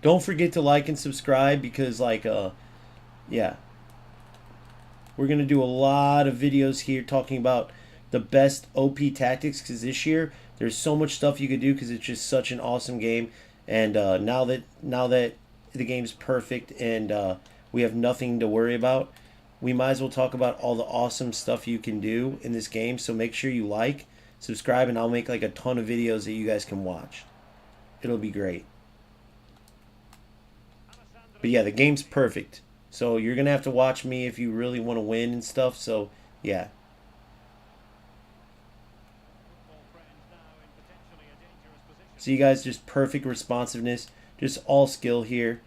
S1: Don't forget to like and subscribe because, like, yeah. We're going to do a lot of videos here talking about the best OP tactics because this year there's so much stuff you could do because it's just such an awesome game. And now that the game's perfect and we have nothing to worry about, we might as well talk about all the awesome stuff you can do in this game. So make sure you like, subscribe, and I'll make like a ton of videos that you guys can watch. It'll be great. But yeah, the game's perfect. So you're going to have to watch me if you really want to win and stuff. So yeah. So you guys, just perfect responsiveness. Just all skill here.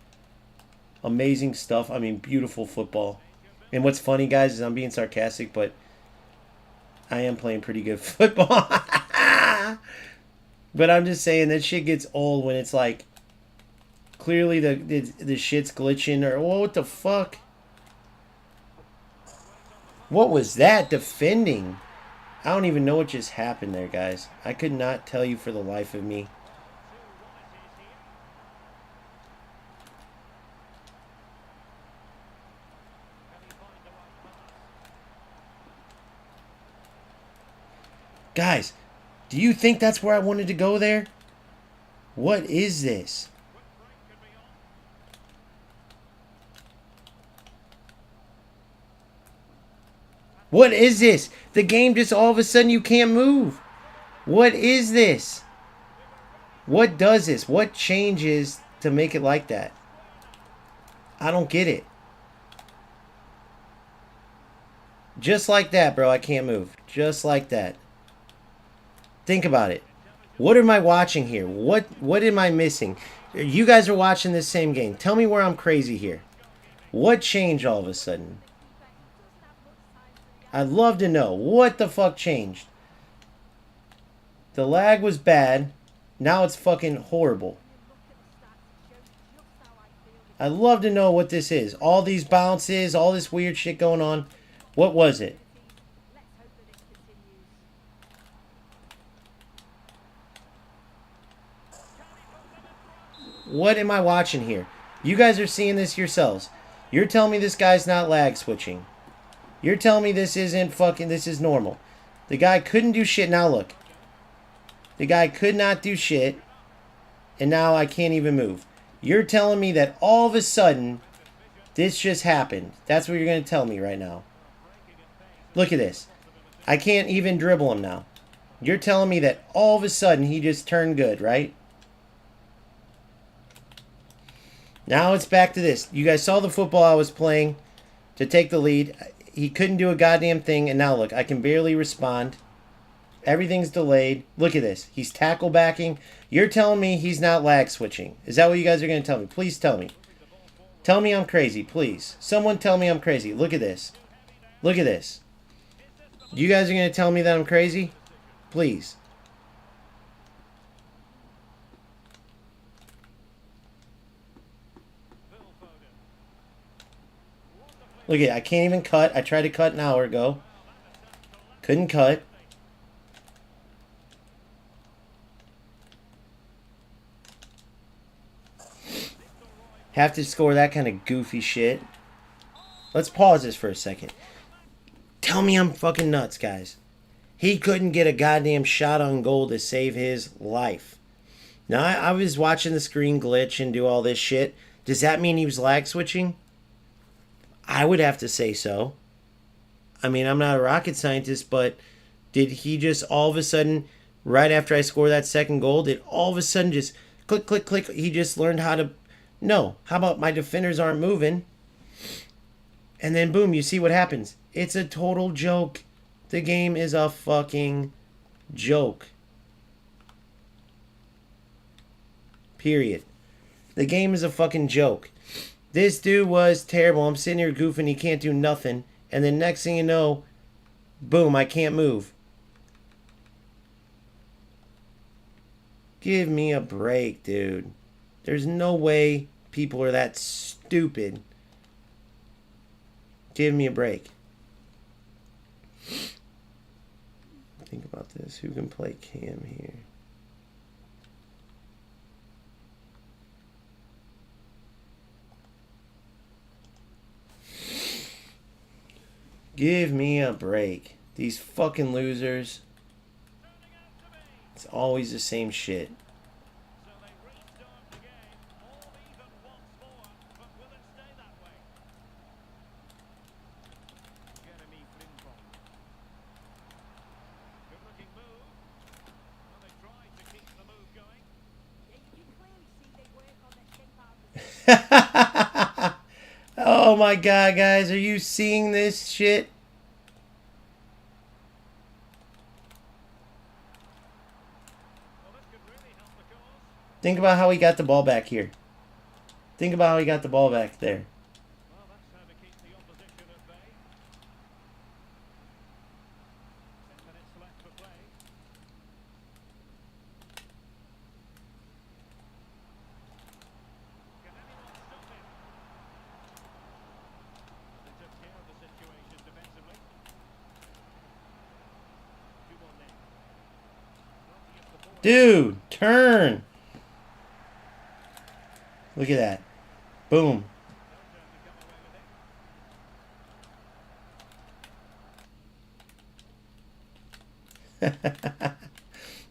S1: Amazing stuff. I mean, beautiful football. And what's funny, guys, is I'm being sarcastic, but I am playing pretty good football. But I'm just saying that shit gets old when it's like clearly the shit's glitching, or what the fuck? What was that defending? I don't even know what just happened there, guys. I could not tell you for the life of me. Guys, do you think that's where I wanted to go there? What is this? What is this? The game just all of a sudden you can't move. What is this? What does this? What changes to make it like that? I don't get it. Just like that, bro, I can't move. Just like that. Think about it. What am I watching here? What am I missing? You guys are watching this same game. Tell me where I'm crazy here. What changed all of a sudden? I'd love to know. What the fuck changed? The lag was bad. Now it's fucking horrible. I'd love to know what this is. All these bounces, all this weird shit going on. What was it? What am I watching here? You guys are seeing this yourselves. You're telling me this guy's not lag switching. You're telling me this isn't fucking, this is normal. The guy couldn't do shit. Now look. The guy could not do shit. And now I can't even move. You're telling me that all of a sudden this just happened. That's what you're going to tell me right now. Look at this. I can't even dribble him now. You're telling me that all of a sudden he just turned good, right? Now it's back to this. You guys saw the football I was playing to take the lead. He couldn't do a goddamn thing. And now look, I can barely respond. Everything's delayed. Look at this. He's tackle backing. You're telling me he's not lag switching. Is that what you guys are going to tell me? Please tell me. Tell me I'm crazy, please. Someone tell me I'm crazy. Look at this. Look at this. You guys are going to tell me that I'm crazy? Please. Look at it. I can't even cut. I tried to cut an hour ago. Couldn't cut. Have to score that kind of goofy shit. Let's pause this for a second. Tell me I'm fucking nuts, guys. He couldn't get a goddamn shot on goal to save his life. Now, I was watching the screen glitch and do all this shit. Does that mean he was lag switching? I would have to say so. I mean, I'm not a rocket scientist, but did he just all of a sudden, right after I score that second goal, did all of a sudden just click, click, click, he just learned how to... No. How about my defenders aren't moving? And then boom, you see what happens. It's a total joke. The game is a fucking joke. Period. The game is a fucking joke. This dude was terrible. I'm sitting here goofing. He can't do nothing. And then next thing you know, boom, I can't move. Give me a break, dude. There's no way people are that stupid. Give me a break. Think about this. Who can play Cam here? Give me a break. These fucking losers. It's always the same shit. my god, guys. Are you seeing this shit? Think about how he got the ball back here. Think about how he got the ball back there. Dude, turn. Look at that. Boom. The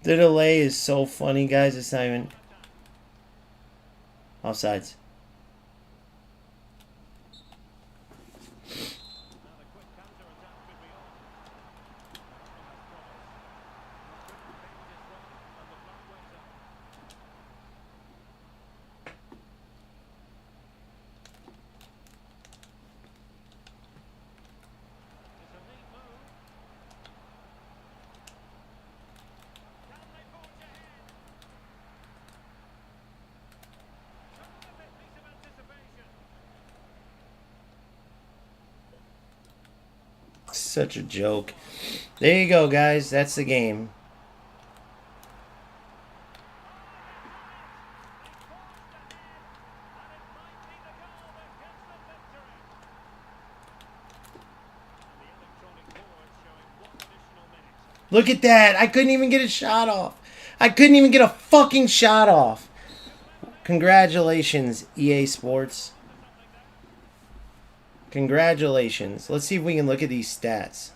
S1: delay is so funny, guys. It's not even offsides. Such a joke. There you go, guys. That's the game. Look at that. I couldn't even get a shot off. I couldn't even get a fucking shot off. Congratulations, EA Sports. Congratulations. Let's see if we can look at these stats.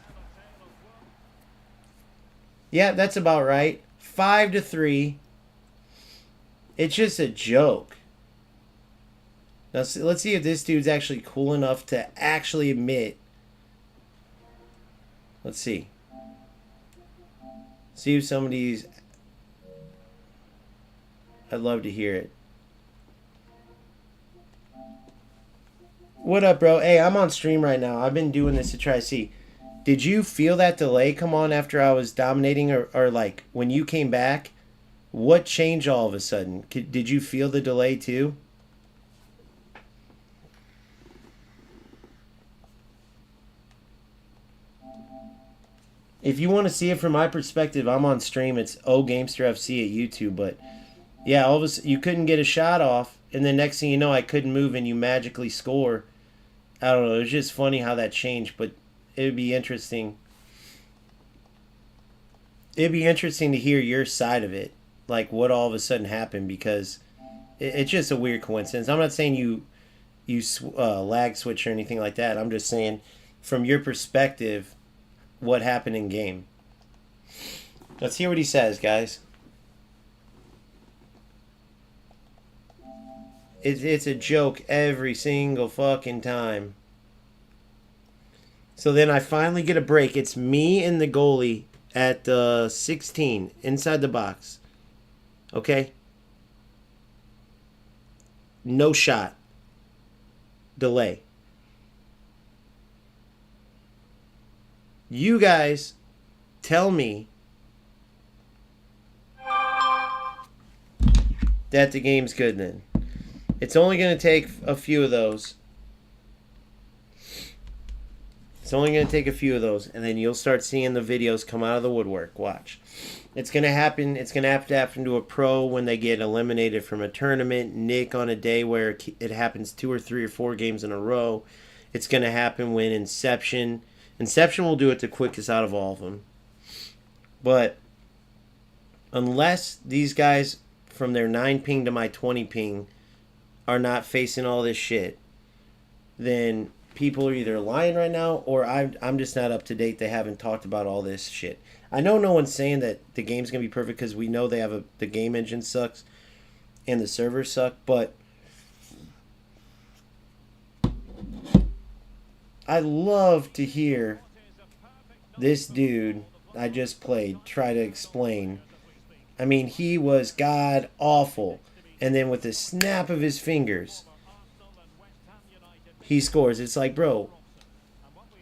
S1: Yeah, that's about right. 5-3. It's just a joke. Now, let's see if this dude's actually cool enough to actually admit. Let's see. See if somebody's... I'd love to hear it. What up, bro? Hey, I'm on stream right now. I've been doing this to try to see. Did you feel that delay come on after I was dominating? Or like, when you came back, what changed all of a sudden? Did you feel the delay too? If you want to see it from my perspective, I'm on stream. It's OGamester FC at YouTube. But yeah, all of a sudden, you couldn't get a shot off. And then next thing you know, I couldn't move and you magically score. I don't know. It was just funny how that changed, but it would be interesting. It'd be interesting to hear your side of it, like what all of a sudden happened, because it's just a weird coincidence. I'm not saying you lag switch or anything like that. I'm just saying, from your perspective, what happened in game. Let's hear what he says, guys. It's a joke every single fucking time. So then I finally get a break. It's me and the goalie at 16 inside the box. Okay? No shot. Delay. You guys tell me that the game's good then. It's only going to take a few of those. It's only going to take a few of those, and then you'll start seeing the videos come out of the woodwork. Watch. It's going to happen. It's going to have to happen to a pro when they get eliminated from a tournament. Nick on a day where it happens 2 or 3 or 4 games in a row. It's going to happen when Inception will do it the quickest out of all of them. But unless these guys from their 9 ping to my 20 ping are not facing all this shit, then people are either lying right now or I'm just not up to date. They haven't talked about all this shit. I know no one's saying that the game's going to be perfect because we know they have the game engine sucks and the servers suck, but I love to hear this dude I just played try to explain. I mean, he was god awful. And then with the snap of his fingers, he scores. It's like, bro,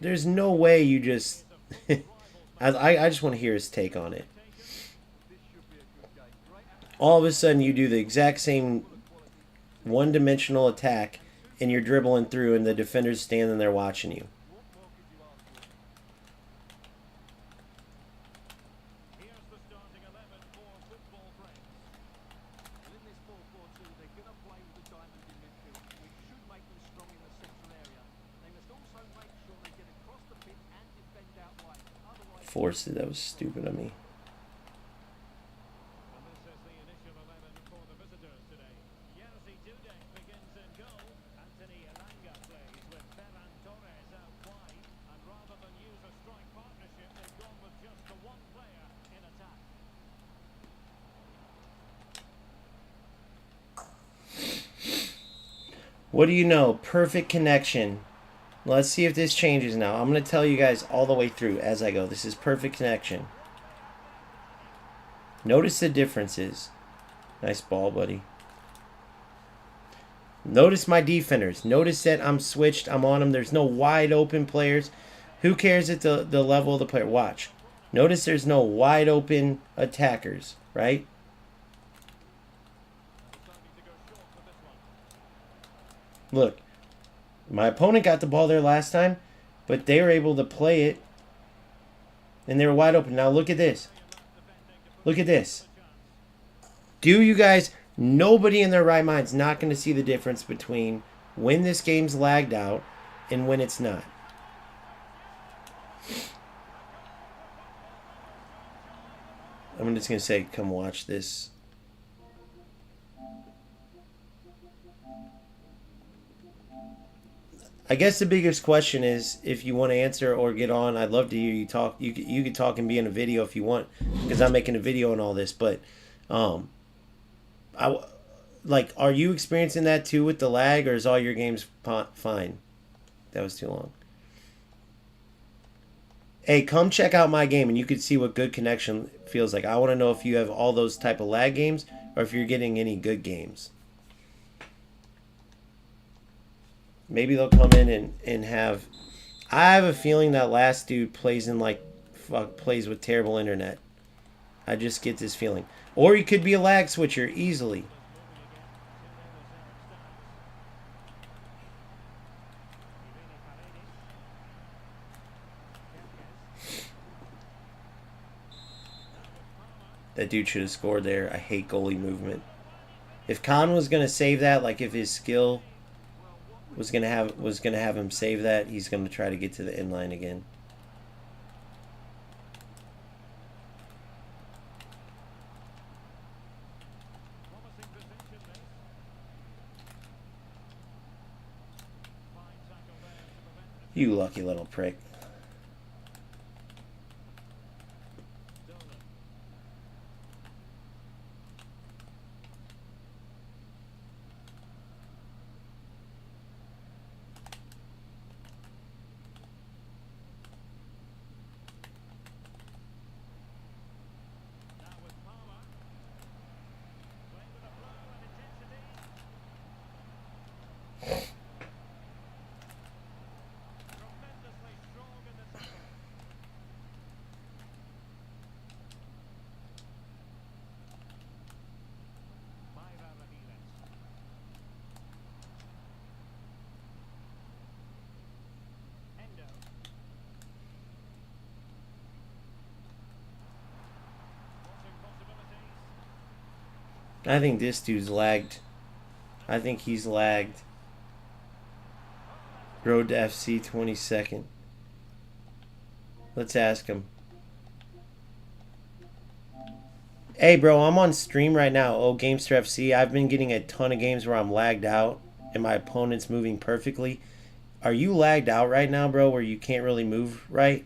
S1: there's no way you just... I just want to hear his take on it. All of a sudden, you do the exact same one-dimensional attack, and you're dribbling through, and the defender's standing there watching you. Forced it. That was stupid of me. What do you know? Perfect connection. Let's see if this changes now. I'm going to tell you guys all the way through as I go. This is perfect connection. Notice the differences. Nice ball, buddy. Notice my defenders. Notice that I'm switched. I'm on them. There's no wide open players. Who cares at the level of the player? Watch. Notice there's no wide open attackers, right? Look. My opponent got the ball there last time, but they were able to play it, and they were wide open. Now look at this. Look at this. Do you guys... Nobody in their right mind is not going to see the difference between when this game's lagged out and when it's not. I'm just going to say, come watch this. I guess the biggest question is, if you want to answer or get on, I'd love to hear you talk. You could talk and be in a video if you want, because I'm making a video on all this. But, are you experiencing that too with the lag, or is all your games fine? That was too long. Hey, come check out my game, and you can see what good connection feels like. I want to know if you have all those type of lag games, or if you're getting any good games. Maybe they'll come in and have... I have a feeling that last dude plays plays with terrible internet. I just get this feeling. Or he could be a lag switcher easily. That dude should have scored there. I hate goalie movement. If Khan was going to save that, like if his skill was gonna have him save that, he's gonna try to get to the end line again. You lucky little prick. I think this dude's lagged. I think he's lagged. Road to FC26. Let's ask him. Hey, bro, I'm on stream right now. Oh, Gamester FC. I've been getting a ton of games where I'm lagged out and my opponent's moving perfectly. Are you lagged out right now, bro, where you can't really move right?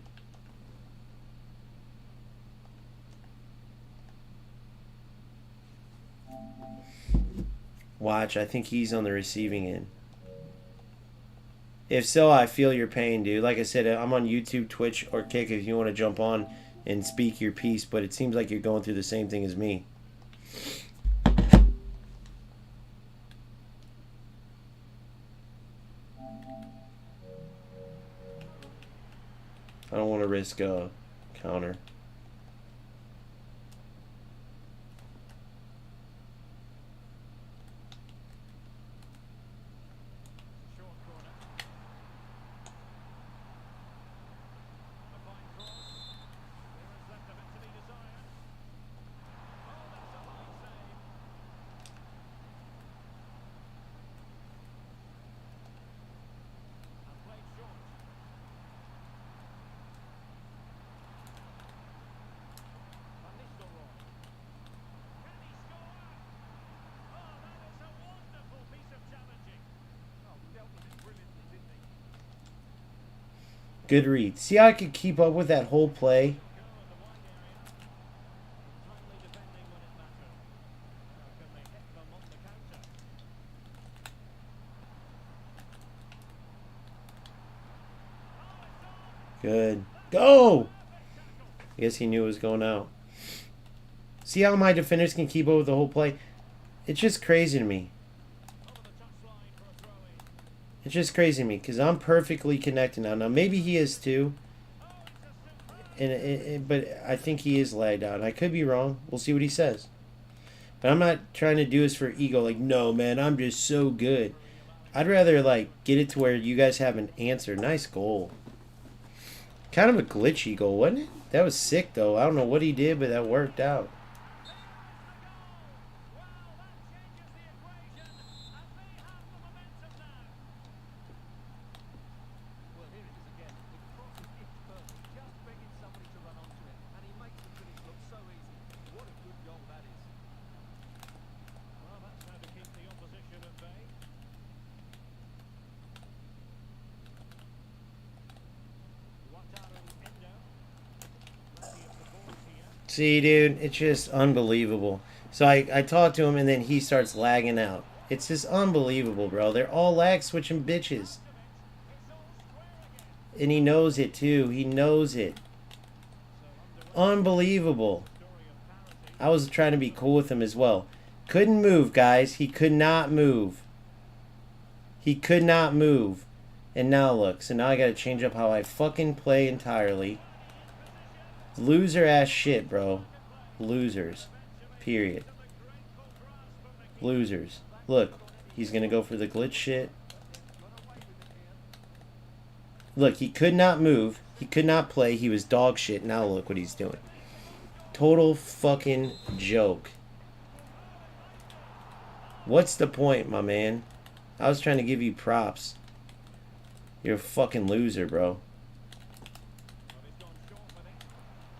S1: Watch, I think he's on the receiving end. If so, I feel your pain, dude. Like I said, I'm on YouTube, Twitch, or Kick if you want to jump on and speak your piece, but it seems like you're going through the same thing as me. I don't want to risk a counter. Good read. See how I could keep up with that whole play? Good. Go! I guess he knew it was going out. See how my defenders can keep up with the whole play? It's just crazy to me. It's just crazy to me because I'm perfectly connected now. Now, maybe he is too. But I think he is lagged out. I could be wrong. We'll see what he says. But I'm not trying to do this for ego. Like, no, man, I'm just so good. I'd rather, like, get it to where you guys have an answer. Nice goal. Kind of a glitchy goal, wasn't it? That was sick, though. I don't know what he did, but that worked out. See, dude, it's just unbelievable. So I talk to him, and then he starts lagging out. It's just unbelievable, bro. They're all lag switching bitches. And he knows it, too. He knows it. Unbelievable. I was trying to be cool with him as well. Couldn't move, guys. He could not move. He could not move. And now look. So now I got to change up how I fucking play entirely. Loser ass shit, bro. Losers. Period. Losers. Look, he's gonna go for the glitch shit. Look, he could not move. He could not play. He was dog shit. Now look what he's doing. Total fucking joke. What's the point, my man? I was trying to give you props. You're a fucking loser, bro.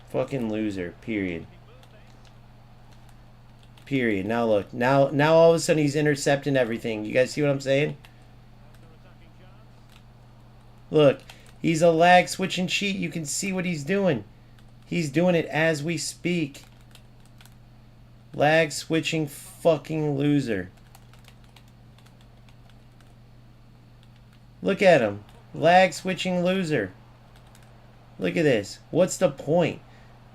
S1: Fucking loser. Period. Period. Now look. Now all of a sudden he's intercepting everything. You guys see what I'm saying? Look. He's a lag switching cheat. You can see what he's doing. He's doing it as we speak. Lag switching fucking loser. Look at him. Lag switching loser. Look at this. What's the point?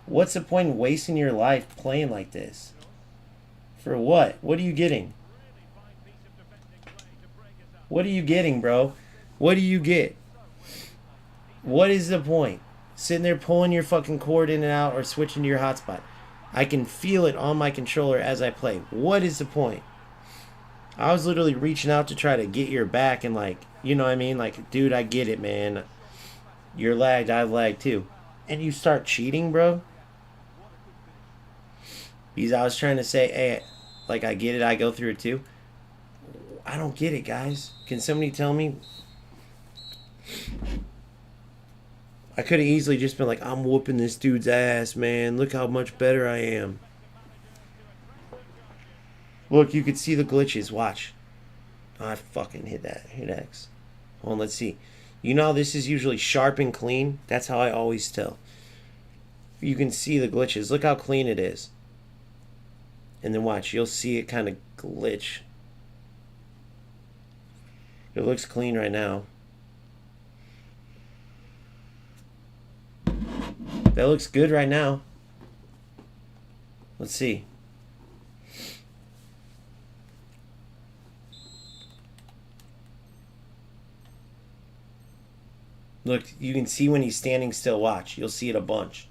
S1: What's the point in wasting your life playing like this? For what? What are you getting? What are you getting, bro? What do you get? What is the point? Sitting there pulling your fucking cord in and out or switching to your hotspot. I can feel it on my controller as I play. What is the point? I was literally reaching out to try to get your back and like, you know what I mean? Like, dude, I get it, man. You're lagged, I lagged too. And you start cheating, bro? Because I was trying to say, hey, like, I get it, I go through it too. I don't get it, guys. Can somebody tell me? I could have easily just been like, I'm whooping this dude's ass, man. Look how much better I am. Look, you could see the glitches. Watch. Oh, I fucking hit that. Hit X. Hold on, let's see. You know how this is usually sharp and clean? That's how I always tell. You can see the glitches. Look how clean it is. And then watch. You'll see it kind of glitch. It looks clean right now. That looks good right now. Let's see. Look, you can see when he's standing still. Watch. You'll see it a bunch.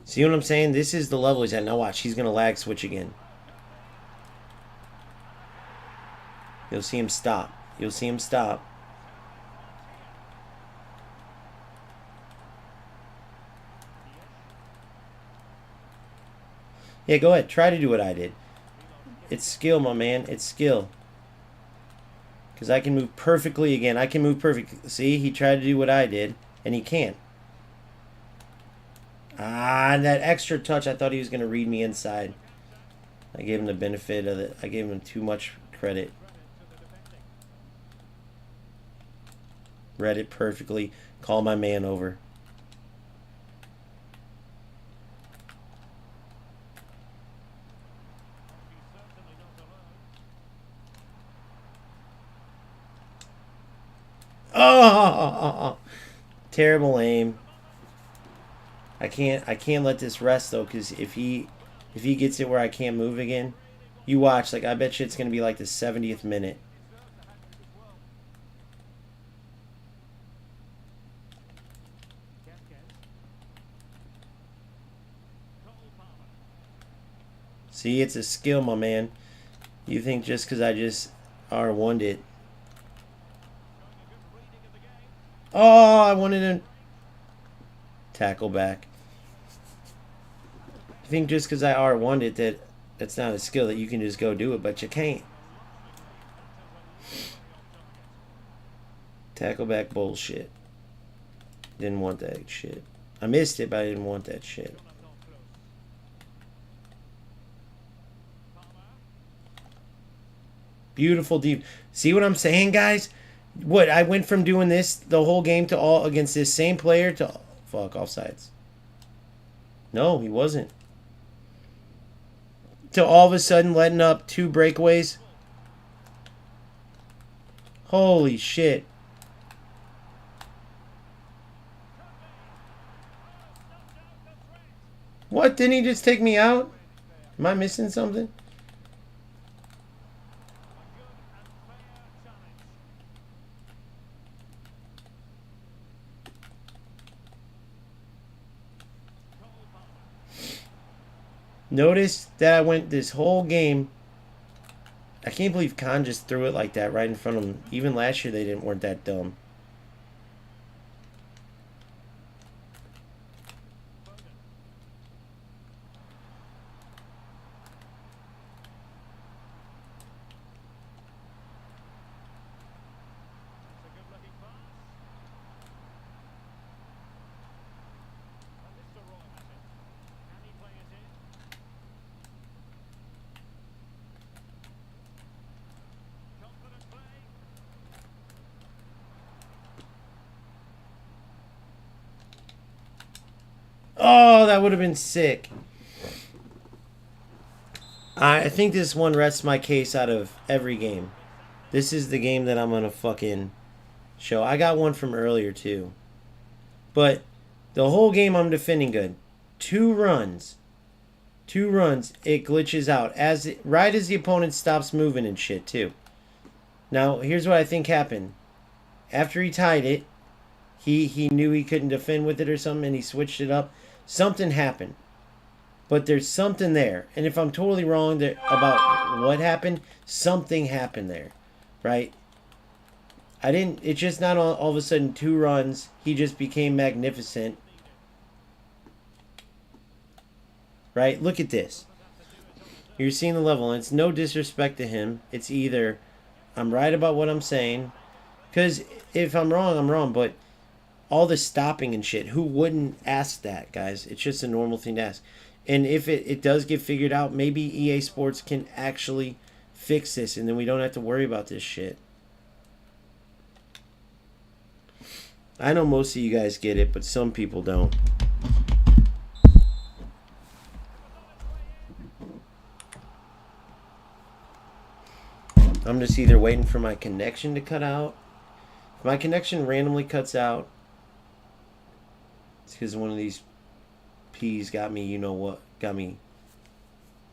S1: See what I'm saying? This is the level he's at. Now watch. He's going to lag switch again. You'll see him stop. You'll see him stop. Yeah, go ahead. Try to do what I did. It's skill, my man. It's skill. Because I can move perfectly again. I can move perfectly. See? He tried to do what I did, and he can't. Ah, that extra touch. I thought he was going to read me inside. I gave him the benefit of it. I gave him too much credit. Read it perfectly. Call my man over. Oh, terrible aim. I can't let this rest though, because if he gets it where I can't move again, you watch. Like I bet you it's gonna be like the 70th minute. See, it's a skill, my man. You think just because I just R1'd it. Oh, I wanted to tackle back. You think just because I R1'd it that's not a skill that you can just go do it, but you can't. Tackle back bullshit. Didn't want that shit. I missed it, but I didn't want that shit. Beautiful deep. See what I'm saying, guys? What, I went from doing this the whole game to all against this same player to fuck offsides. No, he wasn't. To all of a sudden letting up 2 breakaways. Holy shit. What? Didn't he just take me out? Am I missing something? Notice that I went this whole game. I can't believe Khan just threw it like that right in front of him. Even last year they weren't that dumb. Oh, that would have been sick. I think this one rests my case out of every game. This is the game that I'm going to fucking show. I got one from earlier too. But the whole game I'm defending good. 2 runs. 2 runs. It glitches out. Right as the opponent stops moving and shit too. Now, here's what I think happened. After he tied it, he knew he couldn't defend with it or something, and he switched it up. Something happened. But there's something there. And if I'm totally wrong there about what happened, something happened there. Right? It's just not all of a sudden 2 runs. He just became magnificent. Right? Look at this. You're seeing the level, and it's no disrespect to him. It's either I'm right about what I'm saying, because if I'm wrong, I'm wrong, but all the stopping and shit, who wouldn't ask that, guys? It's just a normal thing to ask. And if it does get figured out, maybe EA Sports can actually fix this, and then we don't have to worry about this shit. I know most of you guys get it, but some people don't. I'm just either waiting for my connection to cut out. If my connection randomly cuts out, it's because one of these P's got me, you know what, got me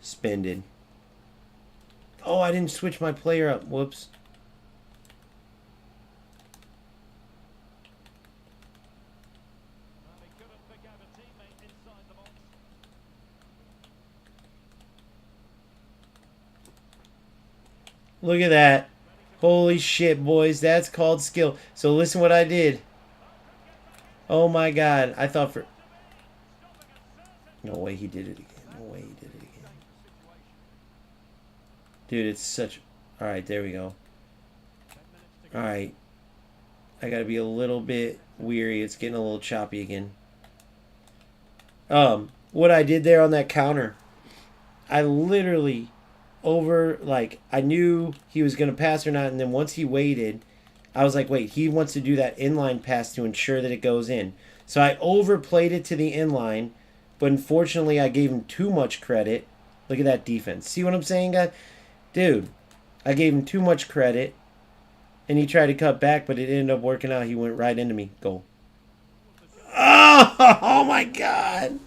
S1: spended. Oh, I didn't switch my player up. Whoops. Look at that. Holy shit, boys. That's called skill. So listen what I did. Oh my god. I thought for... No way he did it again. No way he did it again. Dude, it's such... Alright, there we go. Alright. I gotta be a little bit weary. It's getting a little choppy again. What I did there on that counter, I literally I knew he was going to pass or not, and then once he waited, I was like, wait, he wants to do that inline pass to ensure that it goes in. So I overplayed it to the inline, but unfortunately I gave him too much credit. Look at that defense. See what I'm saying, guys? Dude, I gave him too much credit, and he tried to cut back, but it ended up working out. He went right into me. Goal. Oh my God.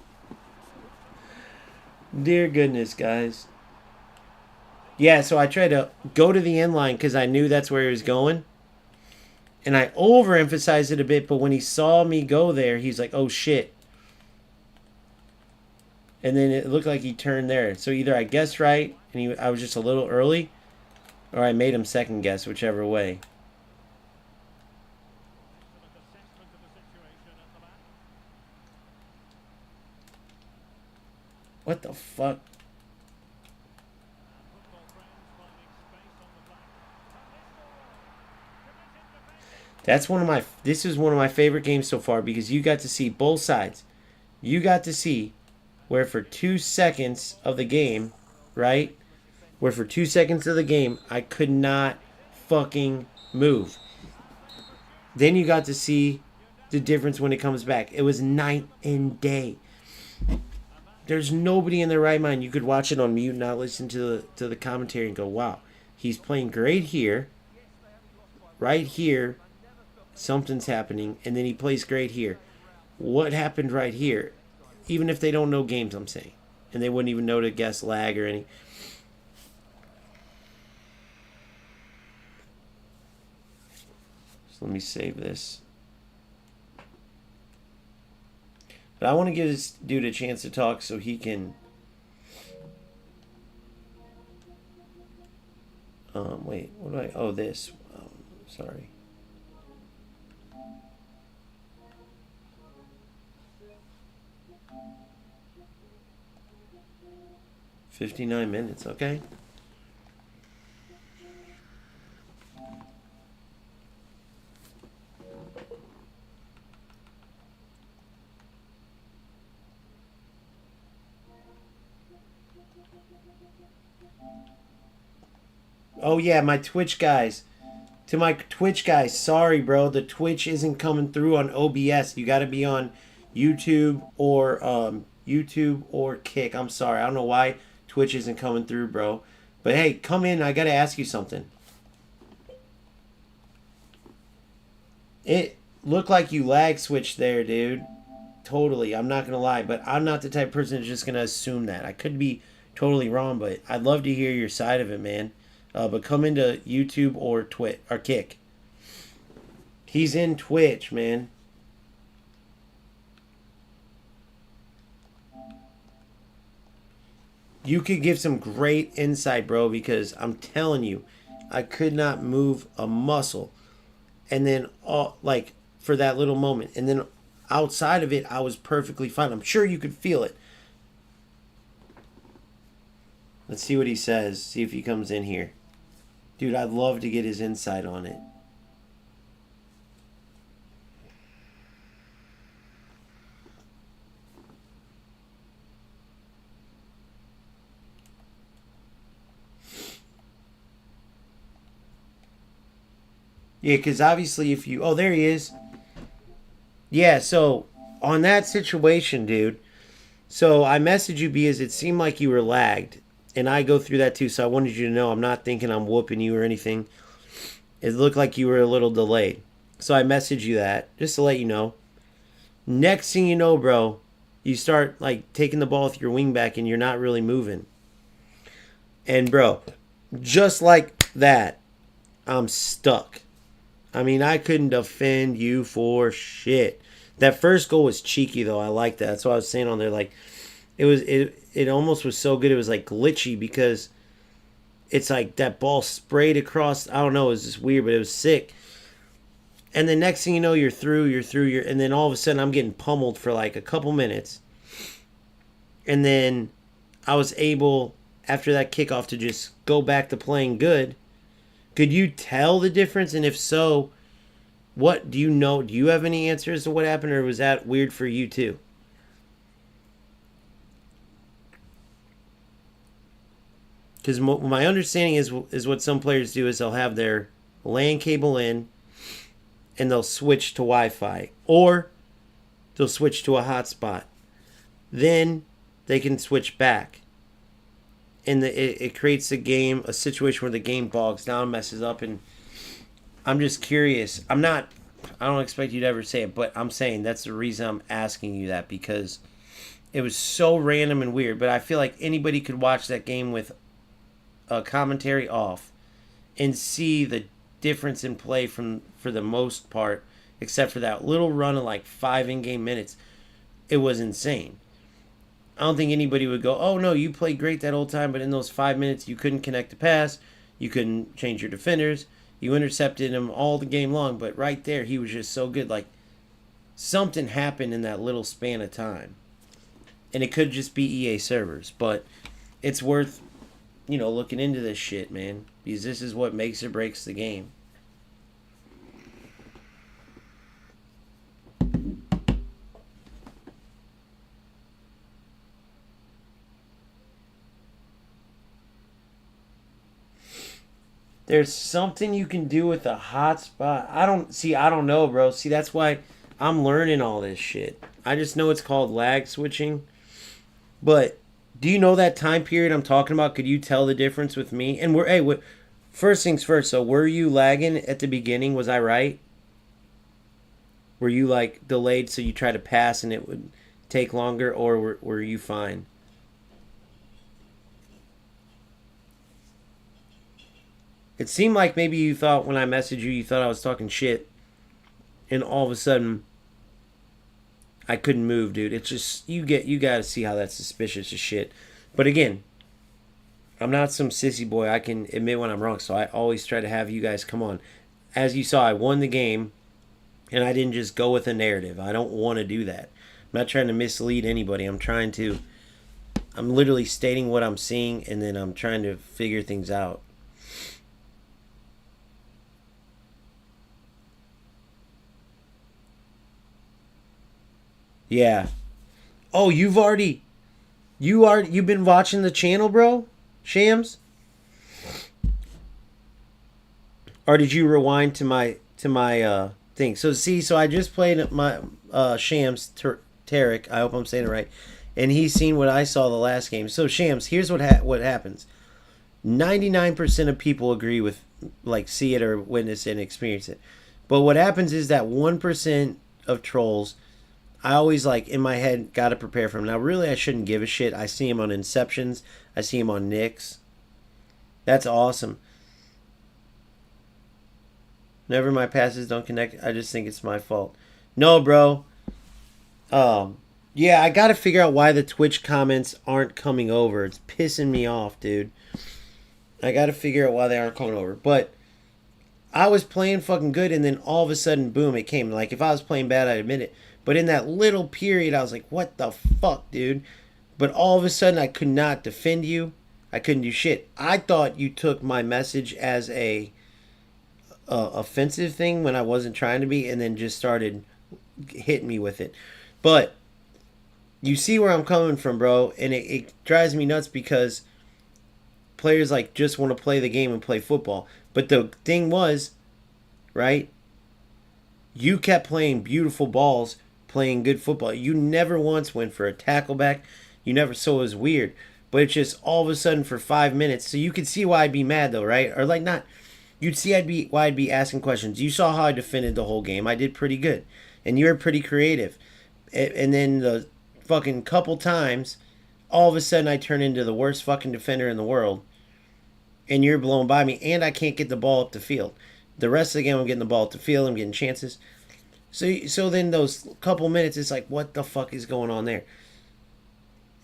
S1: Dear goodness, guys. Yeah, so I tried to go to the end line because I knew that's where he was going. And I overemphasized it a bit, but when he saw me go there, he's like, oh shit. And then it looked like he turned there. So either I guessed right, and I was just a little early, or I made him second guess, whichever way. What the fuck? This is one of my favorite games so far because you got to see both sides. You got to see where for 2 seconds of the game, right? Where for 2 seconds of the game, I could not fucking move. Then you got to see the difference when it comes back. It was night and day. There's nobody in their right mind. You could watch it on mute, not listen to the commentary and go, wow, he's playing great here. Right here, something's happening. And then he plays great here. What happened right here? Even if they don't know games, I'm saying. And they wouldn't even know to guess lag or any. So let me save this. But I want to give this dude a chance to talk so he can... wait, what do I... Oh, this. Sorry. $59, okay. Oh yeah, my Twitch guys. To my Twitch guys, sorry bro, the Twitch isn't coming through on OBS. You got to be on YouTube or Kick. I'm sorry, I don't know why Twitch isn't coming through, bro. But hey, come in. I got to ask you something. It looked like you lag switched there, dude. Totally. I'm not going to lie, but I'm not the type of person that's just going to assume that. I could be totally wrong, but I'd love to hear your side of it, man. But come into YouTube or Twitch or Kick. He's in Twitch, man. You could give some great insight, bro, because I'm telling you, I could not move a muscle. And then, like, for that little moment. And then outside of it, I was perfectly fine. I'm sure you could feel it. Let's see what he says. See if he comes in here. Dude, I'd love to get his insight on it. Yeah, because obviously if you... Oh, there he is. Yeah, so on that situation, dude, so I messaged you because it seemed like you were lagged. And I go through that too, so I wanted you to know I'm not thinking I'm whooping you or anything. It looked like you were a little delayed. So I messaged you that, just to let you know. Next thing you know, bro, you start like taking the ball with your wing back and you're not really moving. And bro, Just like that, I'm stuck. I mean, I couldn't defend you for shit. That first goal was cheeky though. I like that. That's what I was saying on there. Like it almost was so good. It was like glitchy because it's like that ball sprayed across. I don't know. It was just weird, but it was sick. And the next thing you know, you're through, and then all of a sudden I'm getting pummeled for like a couple minutes. And then I was able, after that kickoff, to just go back to playing good. Could you tell the difference? And if so, what do you know? Do you have any answers to what happened, or was that weird for you too? Because my understanding is what some players do is they'll have their LAN cable in, and they'll switch to Wi-Fi, or they'll switch to a hotspot. Then they can switch back, and it creates a situation where the game bogs down, messes up, and I'm just curious. I don't expect you to ever say it, but I'm saying that's the reason I'm asking you that, because it was so random and weird. But I feel like anybody could watch that game with a commentary off and see the difference in play for the most part, except for that little run of like 5 in-game minutes. It was insane. I don't think anybody would go, oh no, you played great that whole time, but in those 5 minutes you couldn't connect a pass, you couldn't change your defenders, you intercepted him all the game long, but right there he was just so good. Like, something happened in that little span of time. And it could just be EA servers, but it's worth, looking into this shit, man, because this is what makes or breaks the game. There's something you can do with a hotspot. I don't know, bro. See, that's why I'm learning all this shit. I just know it's called lag switching. But do you know that time period I'm talking about? Could you tell the difference with me? And first things first. So were you lagging at the beginning? Was I right? Were you like delayed so you try to pass and it would take longer, or were you fine? It seemed like maybe you thought when I messaged you thought I was talking shit, and all of a sudden I couldn't move, dude. It's just you got to see how that's suspicious as shit. But again, I'm not some sissy boy. I can admit when I'm wrong, so I always try to have you guys come on. As you saw, I won the game, and I didn't just go with a narrative. I don't want to do that. I'm not trying to mislead anybody. I'm literally stating what I'm seeing, and then I'm trying to figure things out. Yeah. Oh, you've been watching the channel, bro? Shams? Or did you rewind to my thing? So I just played my Shams Tarek. I hope I'm saying it right. And he's seen what I saw the last game. So Shams, here's what happens. 99% of people agree with, like, see it or witness it and experience it. But what happens is that 1% of trolls, I always, like, in my head, got to prepare for him. Now, really, I shouldn't give a shit. I see him on Inceptions. I see him on Knicks. That's awesome. Whenever my passes don't connect, I just think it's my fault. No, bro. Yeah, I got to figure out why the Twitch comments aren't coming over. It's pissing me off, dude. I got to figure out why they aren't coming over. But I was playing fucking good, and then all of a sudden, boom, it came. Like, if I was playing bad, I'd admit it. But in that little period, I was like, what the fuck, dude? But all of a sudden, I could not defend you. I couldn't do shit. I thought you took my message as a offensive thing when I wasn't trying to be, and then just started hitting me with it. But you see where I'm coming from, bro, and it drives me nuts because players like just want to play the game and play football. But the thing was, right, you kept playing beautiful balls, playing good football. You never once went for a tackle back. You never, so it was weird. But it's just all of a sudden for 5 minutes. So you could see why I'd be mad though, right? Or like not, you'd see why I'd be asking questions. You saw how I defended the whole game. I did pretty good. And you were pretty creative. And then the fucking couple times, all of a sudden I turn into the worst fucking defender in the world. and you're blowing by me, and I can't get the ball up the field. The rest of the game, I'm getting the ball up the field. I'm getting chances. So then those couple minutes, it's like, what the fuck is going on there?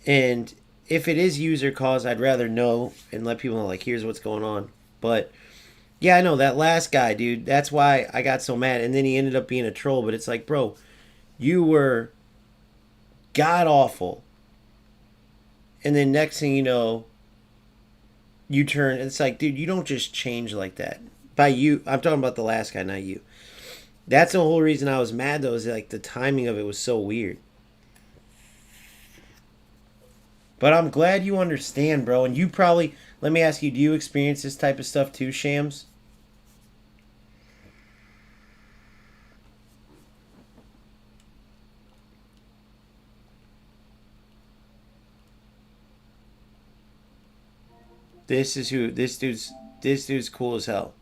S1: And if it is user caused, I'd rather know and let people know, like, here's what's going on. But yeah, I know that last guy, dude. That's why I got so mad. And then he ended up being a troll. But it's like, bro, you were god awful. And then next thing you know, you turn. It's like, dude, you don't just change like that. By you, I'm talking about the last guy, not you. That's the whole reason I was mad, though, is like the timing of it was so weird. But I'm glad you understand, bro. And you probably, let me ask you, do you experience this type of stuff too, Shams? This dude's cool as hell.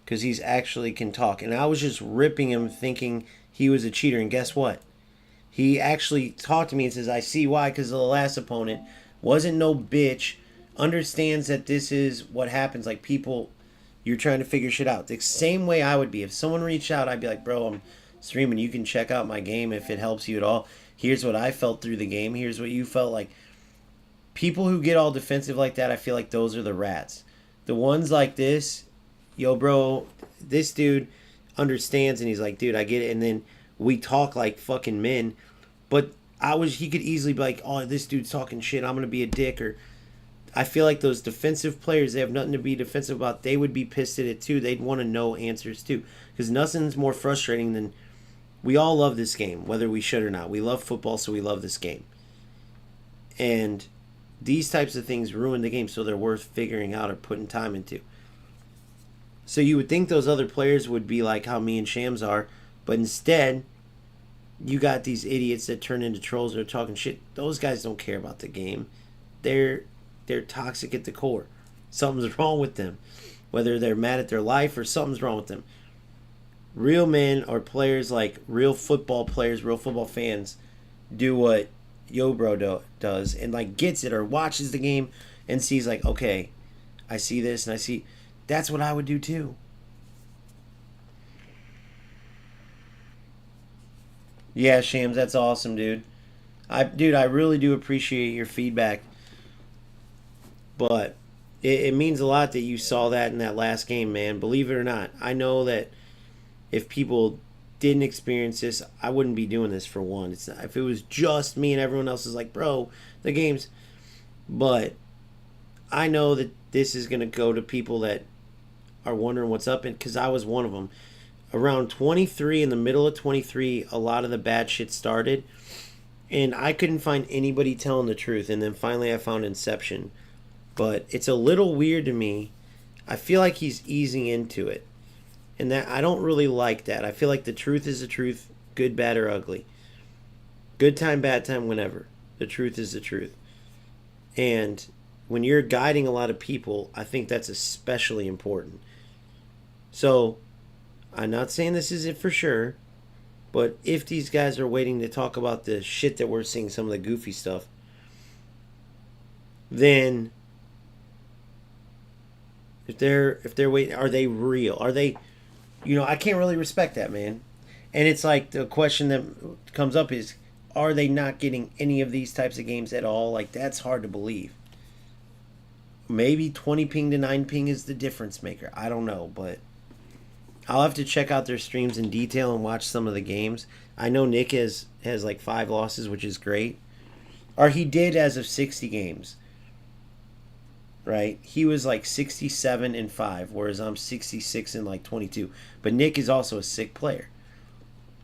S1: Because he's actually can talk. And I was just ripping him thinking he was a cheater. And guess what? He actually talked to me and says, I see why, because the last opponent wasn't no bitch, understands that this is what happens. Like, people, you're trying to figure shit out. The same way I would be. If someone reached out, I'd be like, bro, I'm streaming. You can check out my game if it helps you at all. Here's what I felt through the game. Here's what you felt like. People who get all defensive like that, I feel like those are the rats. The ones like this, yo, bro, this dude understands, and he's like, dude, I get it. And then we talk like fucking men. But he could easily be like, oh, this dude's talking shit, I'm gonna be a dick. Or I feel like those defensive players, they have nothing to be defensive about. They would be pissed at it too. They'd want to know answers too. Because nothing's more frustrating than, we all love this game, whether we should or not. We love football, so we love this game. And these types of things ruin the game, so they're worth figuring out or putting time into. So you would think those other players would be like how me and Shams are, but instead, you got these idiots that turn into trolls that are talking shit. Those guys don't care about the game. They're toxic at the core. Something's wrong with them. Whether they're mad at their life or something's wrong with them. Real men or players, like real football players, real football fans, do what Yo Bro does and like gets it or watches the game and sees like, okay, I see this and I see. That's what I would do too. Yeah, Shams, that's awesome, dude. I really do appreciate your feedback. But it means a lot that you saw that in that last game, man. Believe it or not. I know that if people didn't experience this, I wouldn't be doing this for one. It's not, if it was just me and everyone else is like, bro, the game's. But I know that this is going to go to people that are wondering what's up, and because I was one of them. Around 23, in the middle of 23, a lot of the bad shit started, and I couldn't find anybody telling the truth. And then finally I found Inception. But it's a little weird to me. I feel like he's easing into it. And that I don't really like that. I feel like the truth is the truth, good, bad, or ugly. Good time, bad time, whenever. The truth is the truth. And when you're guiding a lot of people, I think that's especially important. So, I'm not saying this isn't for sure, but if these guys are waiting to talk about the shit that we're seeing, some of the goofy stuff, then if they're waiting, are they real? Are they, I can't really respect that, man. And it's like the question that comes up is, are they not getting any of these types of games at all? Like, that's hard to believe. Maybe 20 ping to 9 ping is the difference maker. I don't know, but I'll have to check out their streams in detail and watch some of the games. I know Nick has like 5 losses, which is great. Or he did as of 60 games. Right? He was like 67-5, whereas I'm 66 and like 22. But Nick is also a sick player.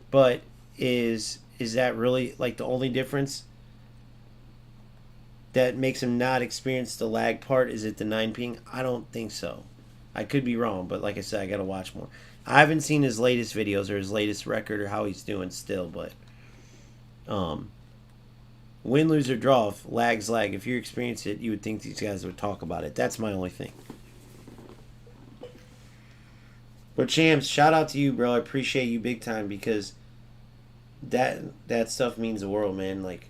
S1: But is that really like the only difference that makes him not experience the lag part? Is it the 9 ping? I don't think so. I could be wrong, but like I said, I gotta watch more. I haven't seen his latest videos or his latest record or how he's doing still, but win, lose, or draw, if lag's lag. If you experience it, you would think these guys would talk about it. That's my only thing. But Champs, shout out to you, bro. I appreciate you big time, because that stuff means the world, man. Like,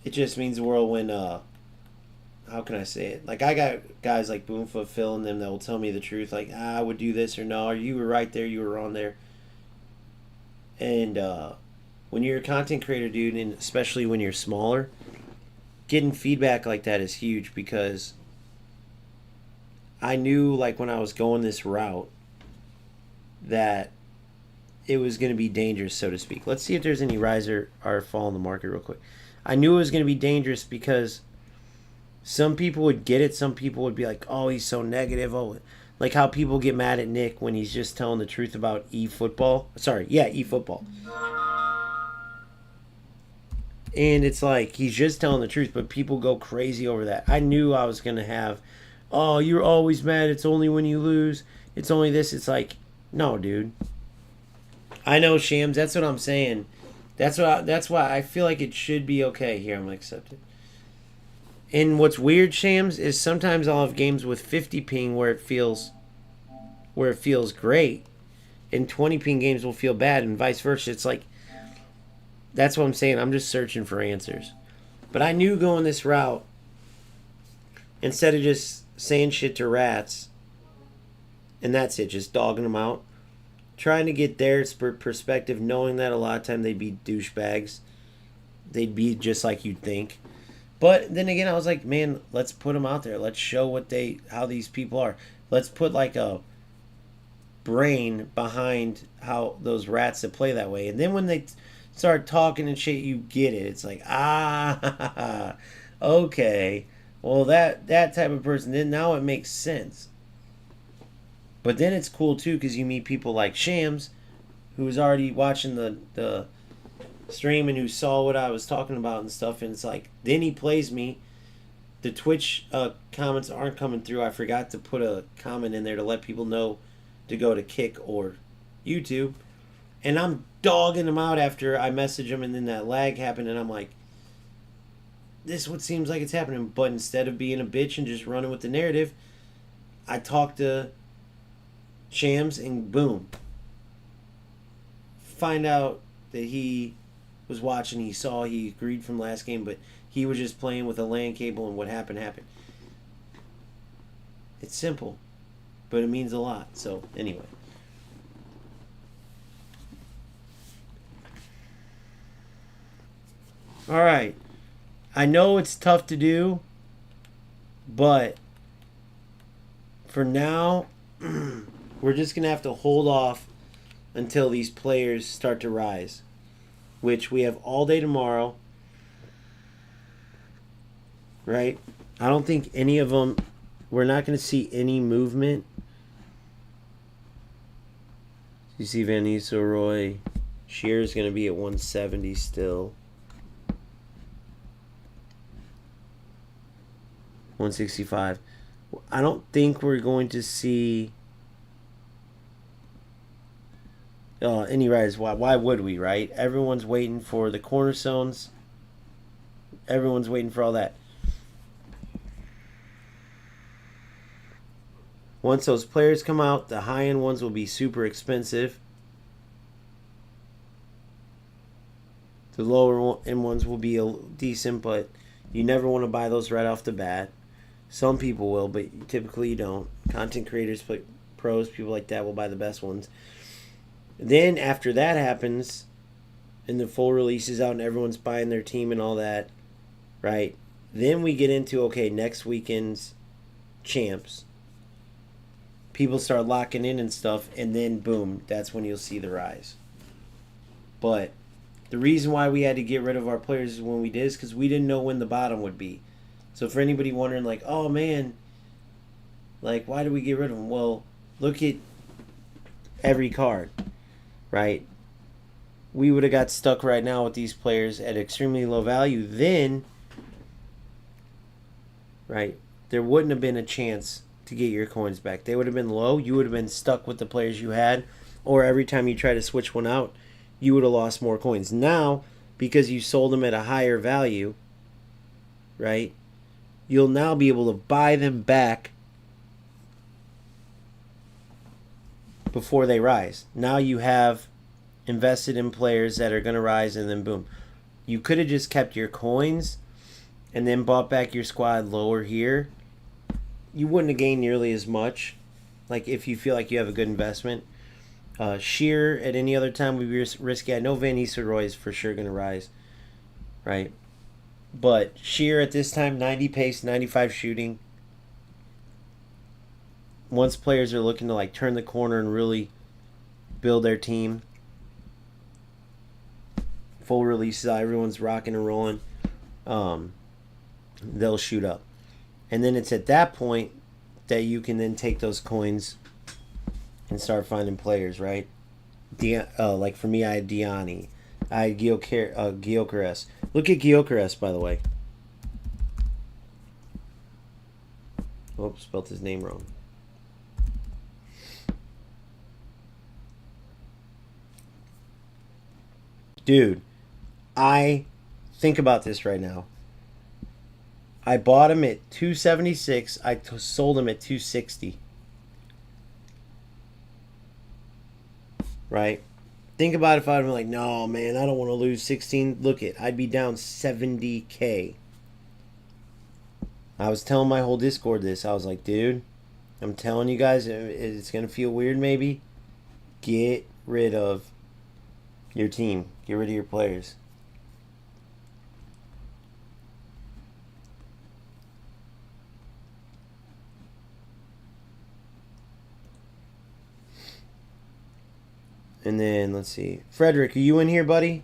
S1: it just means the world when how can I say it? Like I got guys like Boomfoot Phil and them that will tell me the truth. Like I would do this or no, or you were right there, you were wrong there. And when you're a content creator, dude, and especially when you're smaller, getting feedback like that is huge because I knew like when I was going this route that it was going to be dangerous, so to speak. Let's see if there's any rise or fall in the market real quick. I knew it was going to be dangerous because some people would get it. Some people would be like, oh, he's so negative. Oh, like how people get mad at Nick when he's just telling the truth about eFootball. Sorry, yeah, eFootball. And it's like he's just telling the truth, but people go crazy over that. I knew I was going to have, oh, you're always mad. It's only when you lose. It's only this. It's like, no, dude. I know, Shams. That's what I'm saying. That's why I feel like it should be okay. Here, I'm going to accept it. And what's weird, Shams, is sometimes I'll have games with 50 ping where it feels great, and 20 ping games will feel bad, and vice versa. It's like, that's what I'm saying. I'm just searching for answers. But I knew going this route, instead of just saying shit to rats, and that's it, just dogging them out, trying to get their perspective, knowing that a lot of time they'd be douchebags. They'd be just like you'd think. But then again, I was like, man, let's put them out there. Let's show how these people are. Let's put like a brain behind how those rats that play that way. And then when they start talking and shit, you get it. It's like, okay. Well, that type of person, then now it makes sense. But then it's cool too because you meet people like Shams, who was already watching the stream and who saw what I was talking about and stuff, and it's like, then he plays me. The Twitch comments aren't coming through. I forgot to put a comment in there to let people know to go to Kick or YouTube, and I'm dogging them out after I message them, and then that lag happened, and I'm like, this is what seems like it's happening. But instead of being a bitch and just running with the narrative, I talked to Shams, and boom, find out that he was watching, he saw, he agreed from last game, but he was just playing with a LAN cable, and what happened. It's simple, but it means a lot. So anyway, all right, I know it's tough to do, but for now we're just gonna have to hold off until these players start to rise, which we have all day tomorrow, right? I don't think any of them, we're not going to see any movement. You see Van Nistelrooy, Shear is going to be at 170 still. 165. I don't think we're going to see any rise. Why would we, right? Everyone's waiting for the cornerstones. Everyone's waiting for all that. Once those players come out, the high-end ones will be super expensive. The lower-end ones will be decent, but you never want to buy those right off the bat. Some people will, but typically you don't. Content creators, pros, people like that will buy the best ones. Then after that happens, and the full release is out and everyone's buying their team and all that, right? Then we get into, okay, next weekend's champs. People start locking in and stuff, and then boom, that's when you'll see the rise. But the reason why we had to get rid of our players when we did is because we didn't know when the bottom would be. So for anybody wondering, like, oh man, like, why did we get rid of them? Well, look at every card. Right, we would have got stuck right now with these players at extremely low value. Then, right, there wouldn't have been a chance to get your coins back. They would have been low. You would have been stuck with the players you had, or every time you try to switch one out, you would have lost more coins. Now, because you sold them at a higher value, right, you'll now be able to buy them back before they rise. Now you have invested in players that are going to rise, and then boom. You could have just kept your coins and then bought back your squad lower here, you wouldn't have gained nearly as much. Like if you feel like you have a good investment. Sheer at any other time would be risky. I know Van Nistelrooy is for sure going to rise, right? But Sheer at this time, 90 pace, 95 shooting. Once players are looking to like turn the corner and really build their team, full releases, everyone's rocking and rolling, they'll shoot up. And then it's at that point that you can then take those coins and start finding players, right? Like for me, I had Diani. I had Gyökeres. Look at Gyökeres, by the way. Oops, spelled his name wrong. Dude, I think about this right now. I bought him at 276. I sold him at 260. Right? Think about if I'd been like, no, man, I don't want to lose 16. Look it, I'd be down 70K. I was telling my whole Discord this. I was like, dude, I'm telling you guys, it's going to feel weird maybe. Get rid of your team. Get rid of your players. And then, let's see. Frederick, are you in here, buddy?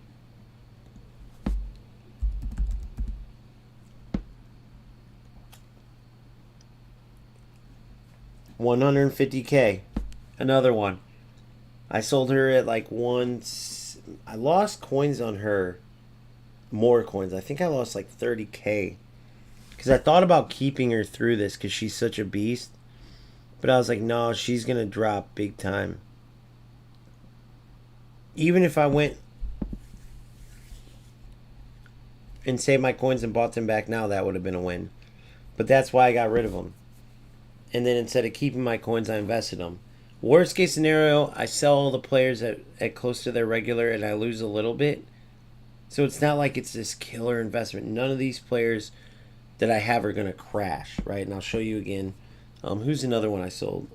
S1: $150K. Another one. I sold her at like I lost coins on her. More coins. I think I lost like 30K. Because I thought about keeping her through this because she's such a beast. But I was like, no, she's going to drop big time. Even if I went and saved my coins and bought them back now, that would have been a win. But that's why I got rid of them. And then instead of keeping my coins, I invested them. Worst case scenario, I sell all the players at close to their regular and I lose a little bit. So it's not like it's this killer investment. None of these players that I have are going to crash, right? And I'll show you again. Who's another one I sold?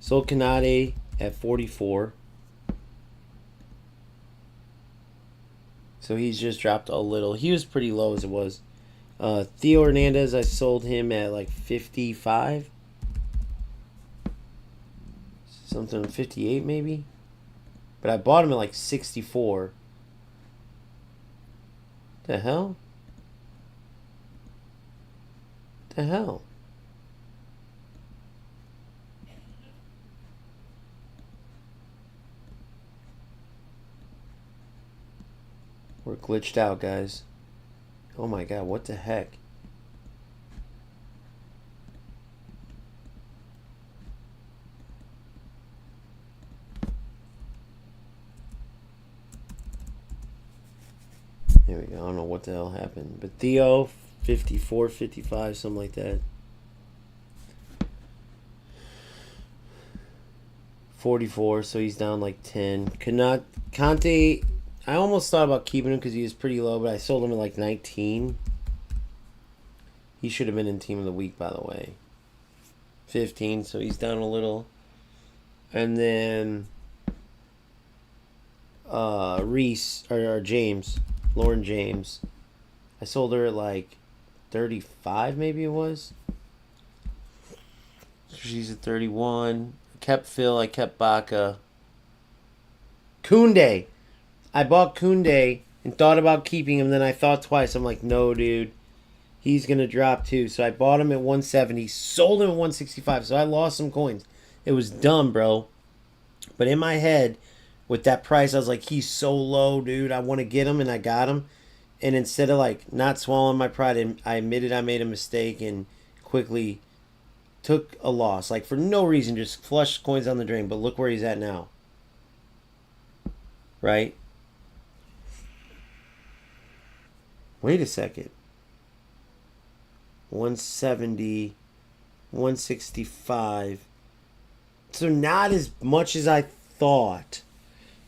S1: Sold Kanade at 44. So he's just dropped a little. He was pretty low as it was. Theo Hernandez, I sold him at like 55. Something 58 maybe. But I bought him at like 64. The hell? The hell? We're glitched out, guys. Oh my god, what the heck? There we go. I don't know what the hell happened. But Theo, 54, 55, something like that. 44, so he's down like 10. Conte, I almost thought about keeping him because he was pretty low, but I sold him at like 19. He should have been in Team of the Week, by the way. 15, so he's down a little. And then Reese, or James, Lauren James. I sold her at like 35, maybe it was. So she's at 31. I kept Phil, I kept Baca. Koundé. I bought Koundé and thought about keeping him. Then I thought twice. I'm like, no, dude. He's going to drop too. So I bought him at 170. Sold him at 165. So I lost some coins. It was dumb, bro. But in my head, with that price, I was like, he's so low, dude. I want to get him, and I got him. And instead of like not swallowing my pride, I admitted I made a mistake and quickly took a loss. Like for no reason, just flushed coins down the drain. But look where he's at now. Right? Wait a second. 170, 165. So not as much as I thought.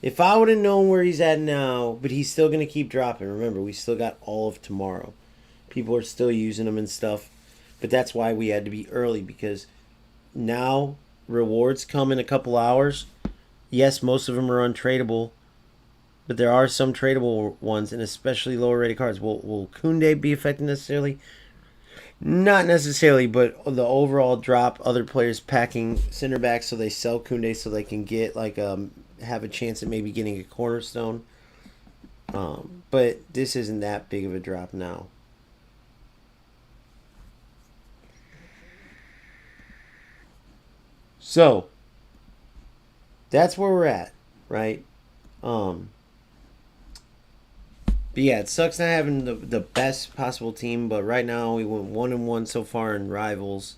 S1: If I would have known where he's at now, but he's still going to keep dropping. Remember, we still got all of tomorrow. People are still using them and stuff. But that's why we had to be early, because now rewards come in a couple hours. Yes, most of them are untradeable, but there are some tradable ones, and especially lower rated cards. Will Kunde be affected necessarily? Not necessarily, but the overall drop, other players packing center backs so they sell Kunde so they can get have a chance at maybe getting a cornerstone. But this isn't that big of a drop now. So that's where we're at, right? But yeah, it sucks not having the best possible team, but right now we went 1-1 so far in rivals.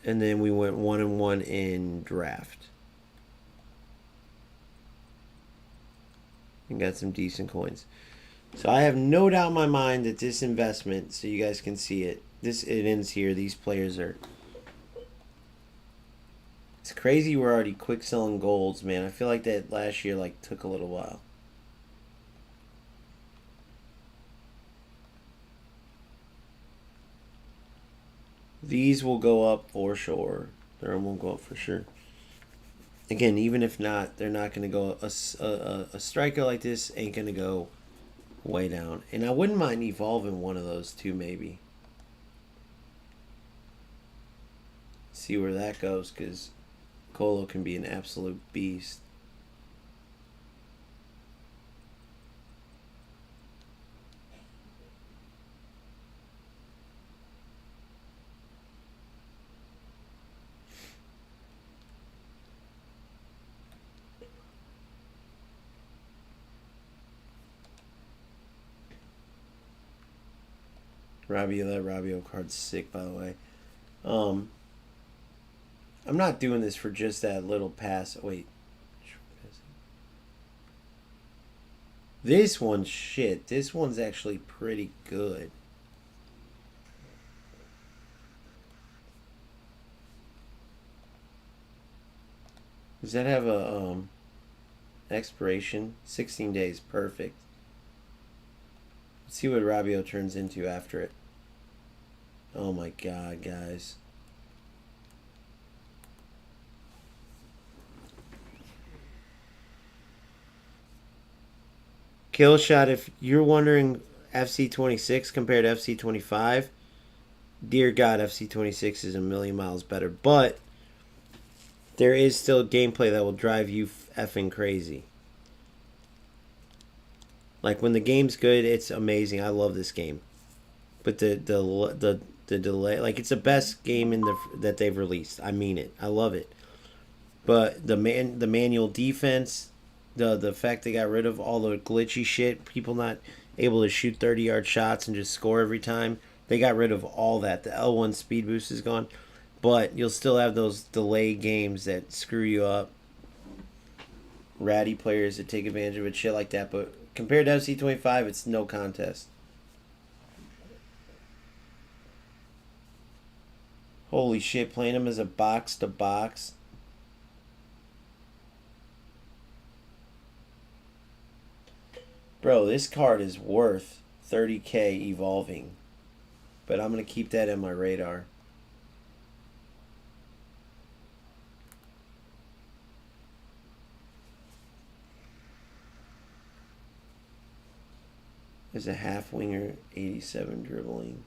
S1: And then we went 1-1 in draft. And got some decent coins. So I have no doubt in my mind that this investment, so you guys can see it, it ends here. These players are... It's crazy we're already quick selling golds, man. I feel like that last year took a little while. These will go up for sure. They won't go up for sure. Again, even if not, they're not going to go... A striker like this ain't going to go way down. And I wouldn't mind evolving one of those too, maybe. See where that goes, because Colo can be an absolute beast. That Rabiot card's sick, by the way. I'm not doing this for just that little pass. Wait. This one's shit. This one's actually pretty good. Does that have a expiration? 16 days. Perfect. Let's see what Rabiot turns into after it. Oh my god, guys. Kill shot, if you're wondering FC26 compared to FC25, dear God, FC26 is a million miles better. But there is still gameplay that will drive you effing crazy. Like, when the game's good, it's amazing. I love this game. But the delay, it's the best game that they've released. I mean it. I love it. But the manual defense, the fact they got rid of all the glitchy shit, people not able to shoot 30-yard shots and just score every time. They got rid of all that. The L1 speed boost is gone. But you'll still have those delay games that screw you up. Ratty players that take advantage of it, shit like that. But compared to FC25, it's no contest. Holy shit, playing him as a box-to-box. Bro, this card is worth 30k evolving. But I'm going to keep that in my radar. There's a half winger, 87 dribbling.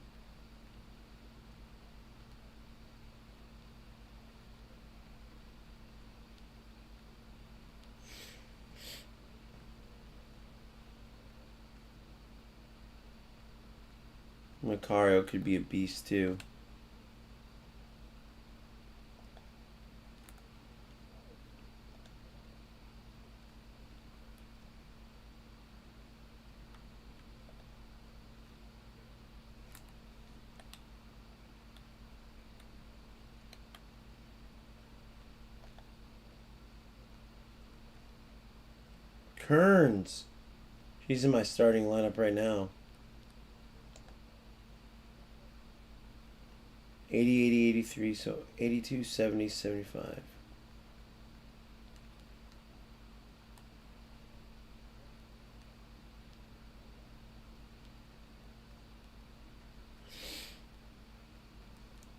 S1: Macario could be a beast too. Kearns. She's in my starting lineup right now. 80, 80, 83, so 82, 70, 75.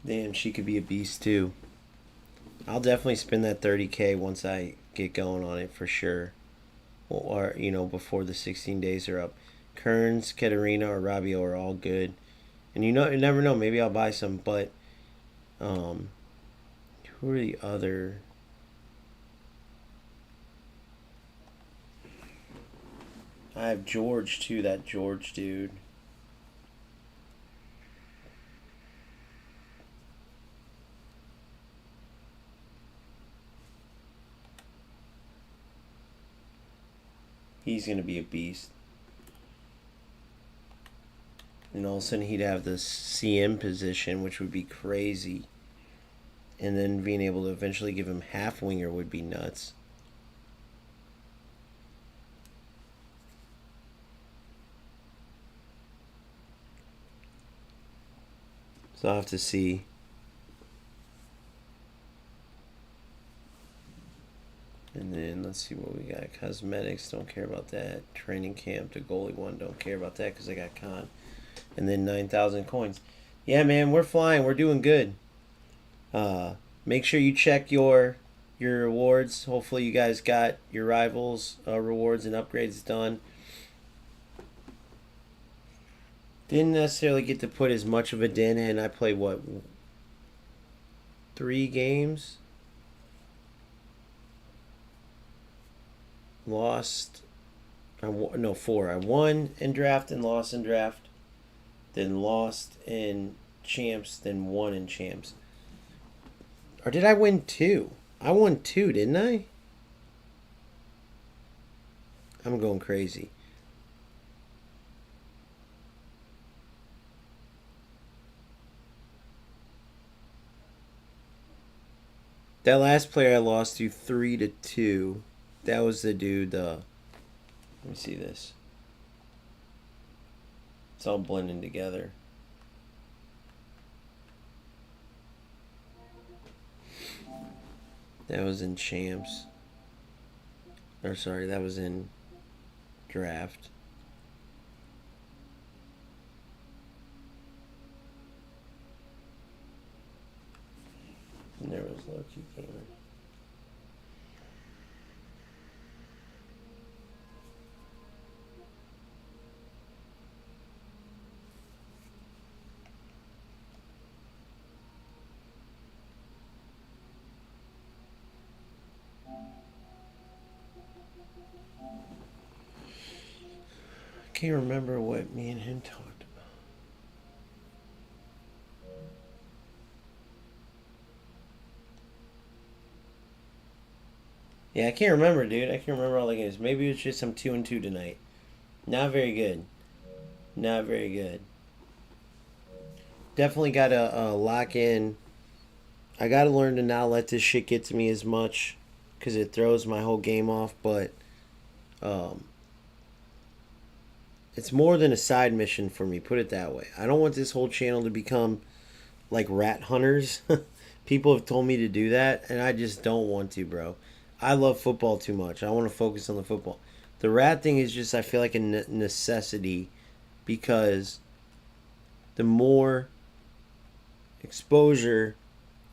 S1: Damn, she could be a beast too. I'll definitely spend that 30K once I get going on it for sure. Or, before the 16 days are up. Kearns, Katarina, or Rabio are all good. And you never know, maybe I'll buy some, but um who are the other? I have George too, that George dude. He's gonna be a beast. And all of a sudden he'd have the CM position, which would be crazy. And then being able to eventually give him half winger would be nuts. So I'll have to see. And then let's see what we got. Cosmetics, don't care about that. Training camp, the goalie one, don't care about that because I got con. And then 9,000 coins. Yeah, man, we're flying. We're doing good. Make sure you check your rewards. Hopefully you guys got your rivals rewards and upgrades done. Didn't necessarily get to put as much of a dent in. I played, what, 3 games? Lost. No, 4. I won in draft and lost in draft. Then lost in champs, then won in champs. Or did I win 2? I won 2, didn't I? I'm going crazy. That last player I lost to 3-2. That was the dude. Let me see this. It's all blending together. That was in champs. Or sorry, that was in draft. And there was Loki Gamer. I can't remember what me and him talked about. Yeah, I can't remember, dude. I can't remember all the games. Maybe it was just some 2-2 tonight. Not very good. Not very good. Definitely got to lock in. I got to learn to not let this shit get to me as much because it throws my whole game off. But it's more than a side mission for me, put it that way. I don't want this whole channel to become like rat hunters. People have told me to do that, and I just don't want to, bro. I love football too much. I want to focus on the football. The rat thing is just, I feel like a necessity because the more exposure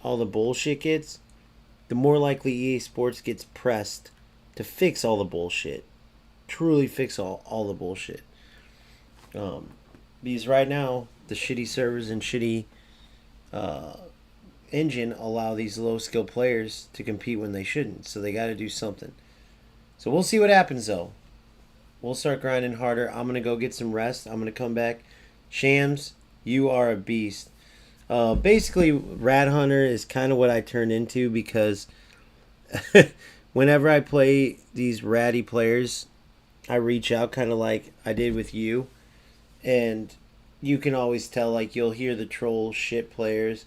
S1: all the bullshit gets, the more likely EA Sports gets pressed to fix all the bullshit. Truly fix all the bullshit. Because right now, the shitty servers and shitty engine allow these low skill players to compete when they shouldn't. So they got to do something. So we'll see what happens though. We'll start grinding harder. I'm gonna go get some rest. I'm gonna come back. Shams, you are a beast. Basically, Rat Hunter is kind of what I turned into because whenever I play these ratty players, I reach out kind of like I did with you, and you can always tell, like, you'll hear the troll shit players,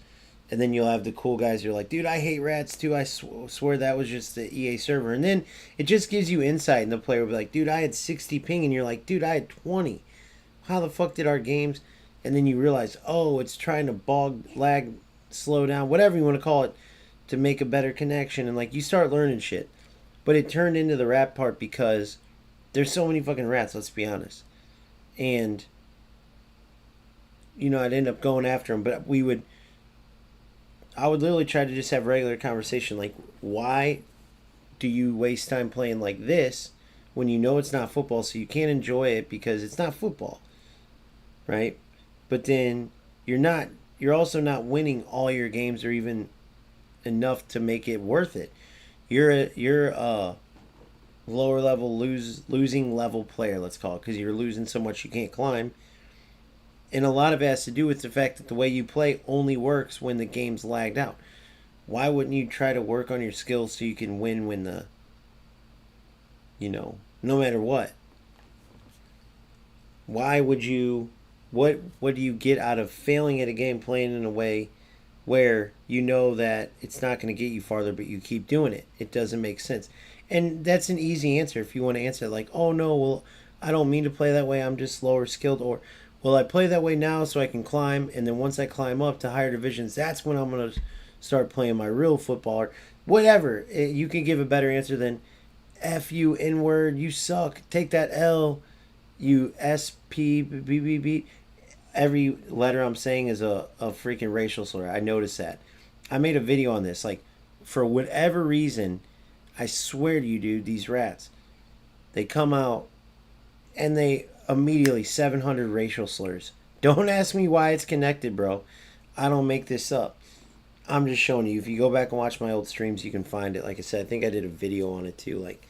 S1: and then you'll have the cool guys who are like, dude, I hate rats too. I swear that was just the EA server. And then it just gives you insight, and the player will be like, dude, I had 60 ping, and you're like, dude, I had 20. How the fuck did our games? And then you realize, oh, it's trying to lag, slow down, whatever you want to call it, to make a better connection. And, like, you start learning shit. But it turned into the rat part because there's so many fucking rats, let's be honest. And, I'd end up going after them. But we would I would literally try to just have regular conversation. Like, why do you waste time playing like this when you know it's not football? So you can't enjoy it because it's not football, right? But then you're also not winning all your games or even enough to make it worth it. You're a lower level losing level player, let's call it, because you're losing so much you can't climb. And a lot of it has to do with the fact that the way you play only works when the game's lagged out. Why wouldn't you try to work on your skills so you can win when no matter what? Why would you, what do you get out of failing at a game playing in a way where you know that it's not going to get you farther, but you keep doing it? It doesn't make sense. And that's an easy answer if you want to answer like, oh no, well, I don't mean to play that way, I'm just lower skilled. Or, well, I play that way now so I can climb, and then once I climb up to higher divisions, that's when I'm going to start playing my real football. Or whatever. You can give a better answer than F you, N-word, you suck, take that L, you S-P-B-B-B. Every letter I'm saying is a freaking racial slur. I noticed that. I made a video on this. Like, for whatever reason, I swear to you, dude, these rats, they come out and they immediately 700 racial slurs. Don't ask me why it's connected, bro. I don't make this up. I'm just showing you. If you go back and watch my old streams, you can find it. Like I said, I think I did a video on it too. Like,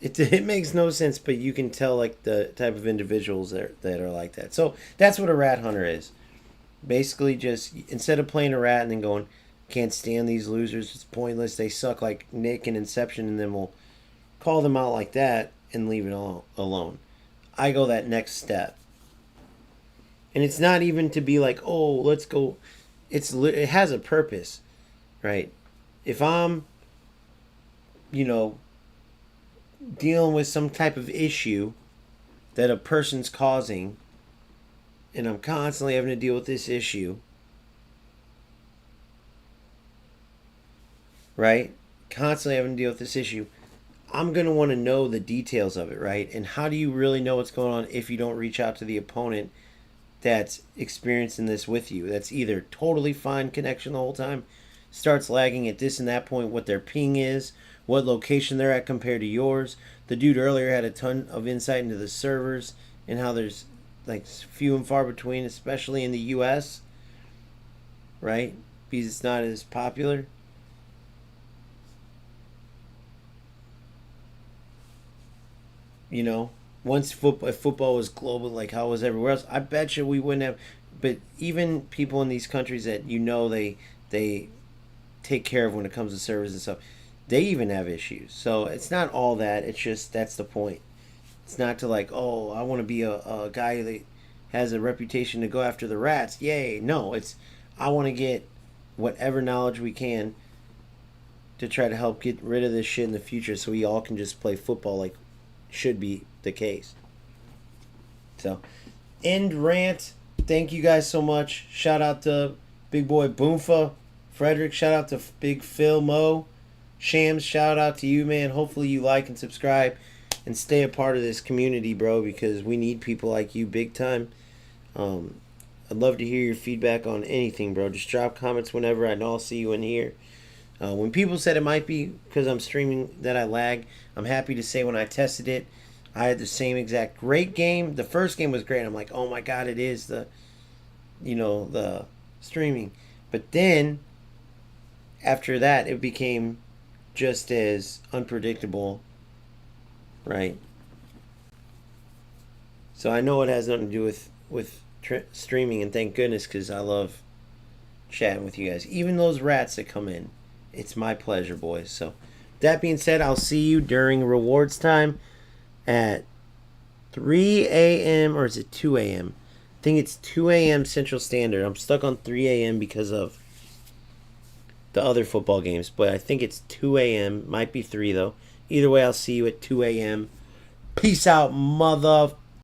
S1: it makes no sense, but you can tell like the type of individuals that are like that. So that's what a rat hunter is. Basically, just instead of playing a rat and then going, can't stand these losers, it's pointless, they suck, like Nick and Inception, and then we'll call them out like that and leave it all alone. I go that next step. And it's not even to be like, oh, let's go. It has a purpose, right? If I'm, dealing with some type of issue that a person's causing, and I'm constantly having to deal with this issue, right? Constantly having to deal with this issue, I'm going to want to know the details of it, right? And how do you really know what's going on if you don't reach out to the opponent that's experiencing this with you? That's either totally fine connection the whole time, starts lagging at this and that point, what their ping is, what location they're at compared to yours. The dude earlier had a ton of insight into the servers and how there's like few and far between, especially in the US, right? Because it's not as popular. Once if football was global like how it was everywhere else, I bet you we wouldn't have. But even people in these countries that they take care of when it comes to servers and stuff, they even have issues. So it's not all that. It's just that's the point. It's not to like, oh, I want to be a guy that has a reputation to go after the rats. Yay. No, it's I want to get whatever knowledge we can to try to help get rid of this shit in the future so we all can just play football like should be the case. So, end rant. Thank you guys so much. Shout out to Big Boy Boomfa. Frederick, shout out to Big Phil Mo. Shams, shout out to you, man. Hopefully you like and subscribe and stay a part of this community, bro, because we need people like you big time. I'd love to hear your feedback on anything, bro. Just drop comments whenever. I know I'll see you in here. When people said it might be because I'm streaming that I lag, I'm happy to say when I tested it, I had the same exact great game. The first game was great. I'm like, oh my God, it is the streaming. But then, after that, it became just as unpredictable, right? So I know it has nothing to do with streaming, and thank goodness, because I love chatting with you guys. Even those rats that come in, it's my pleasure, boys. So that being said, I'll see you during rewards time at 3 a.m. or is it 2 a.m.? I think it's 2 a.m. Central Standard. I'm stuck on 3 a.m. because of the other football games, but I think it's 2 a.m. Might be 3 though. Either way, I'll see you at 2 a.m. Peace out, mother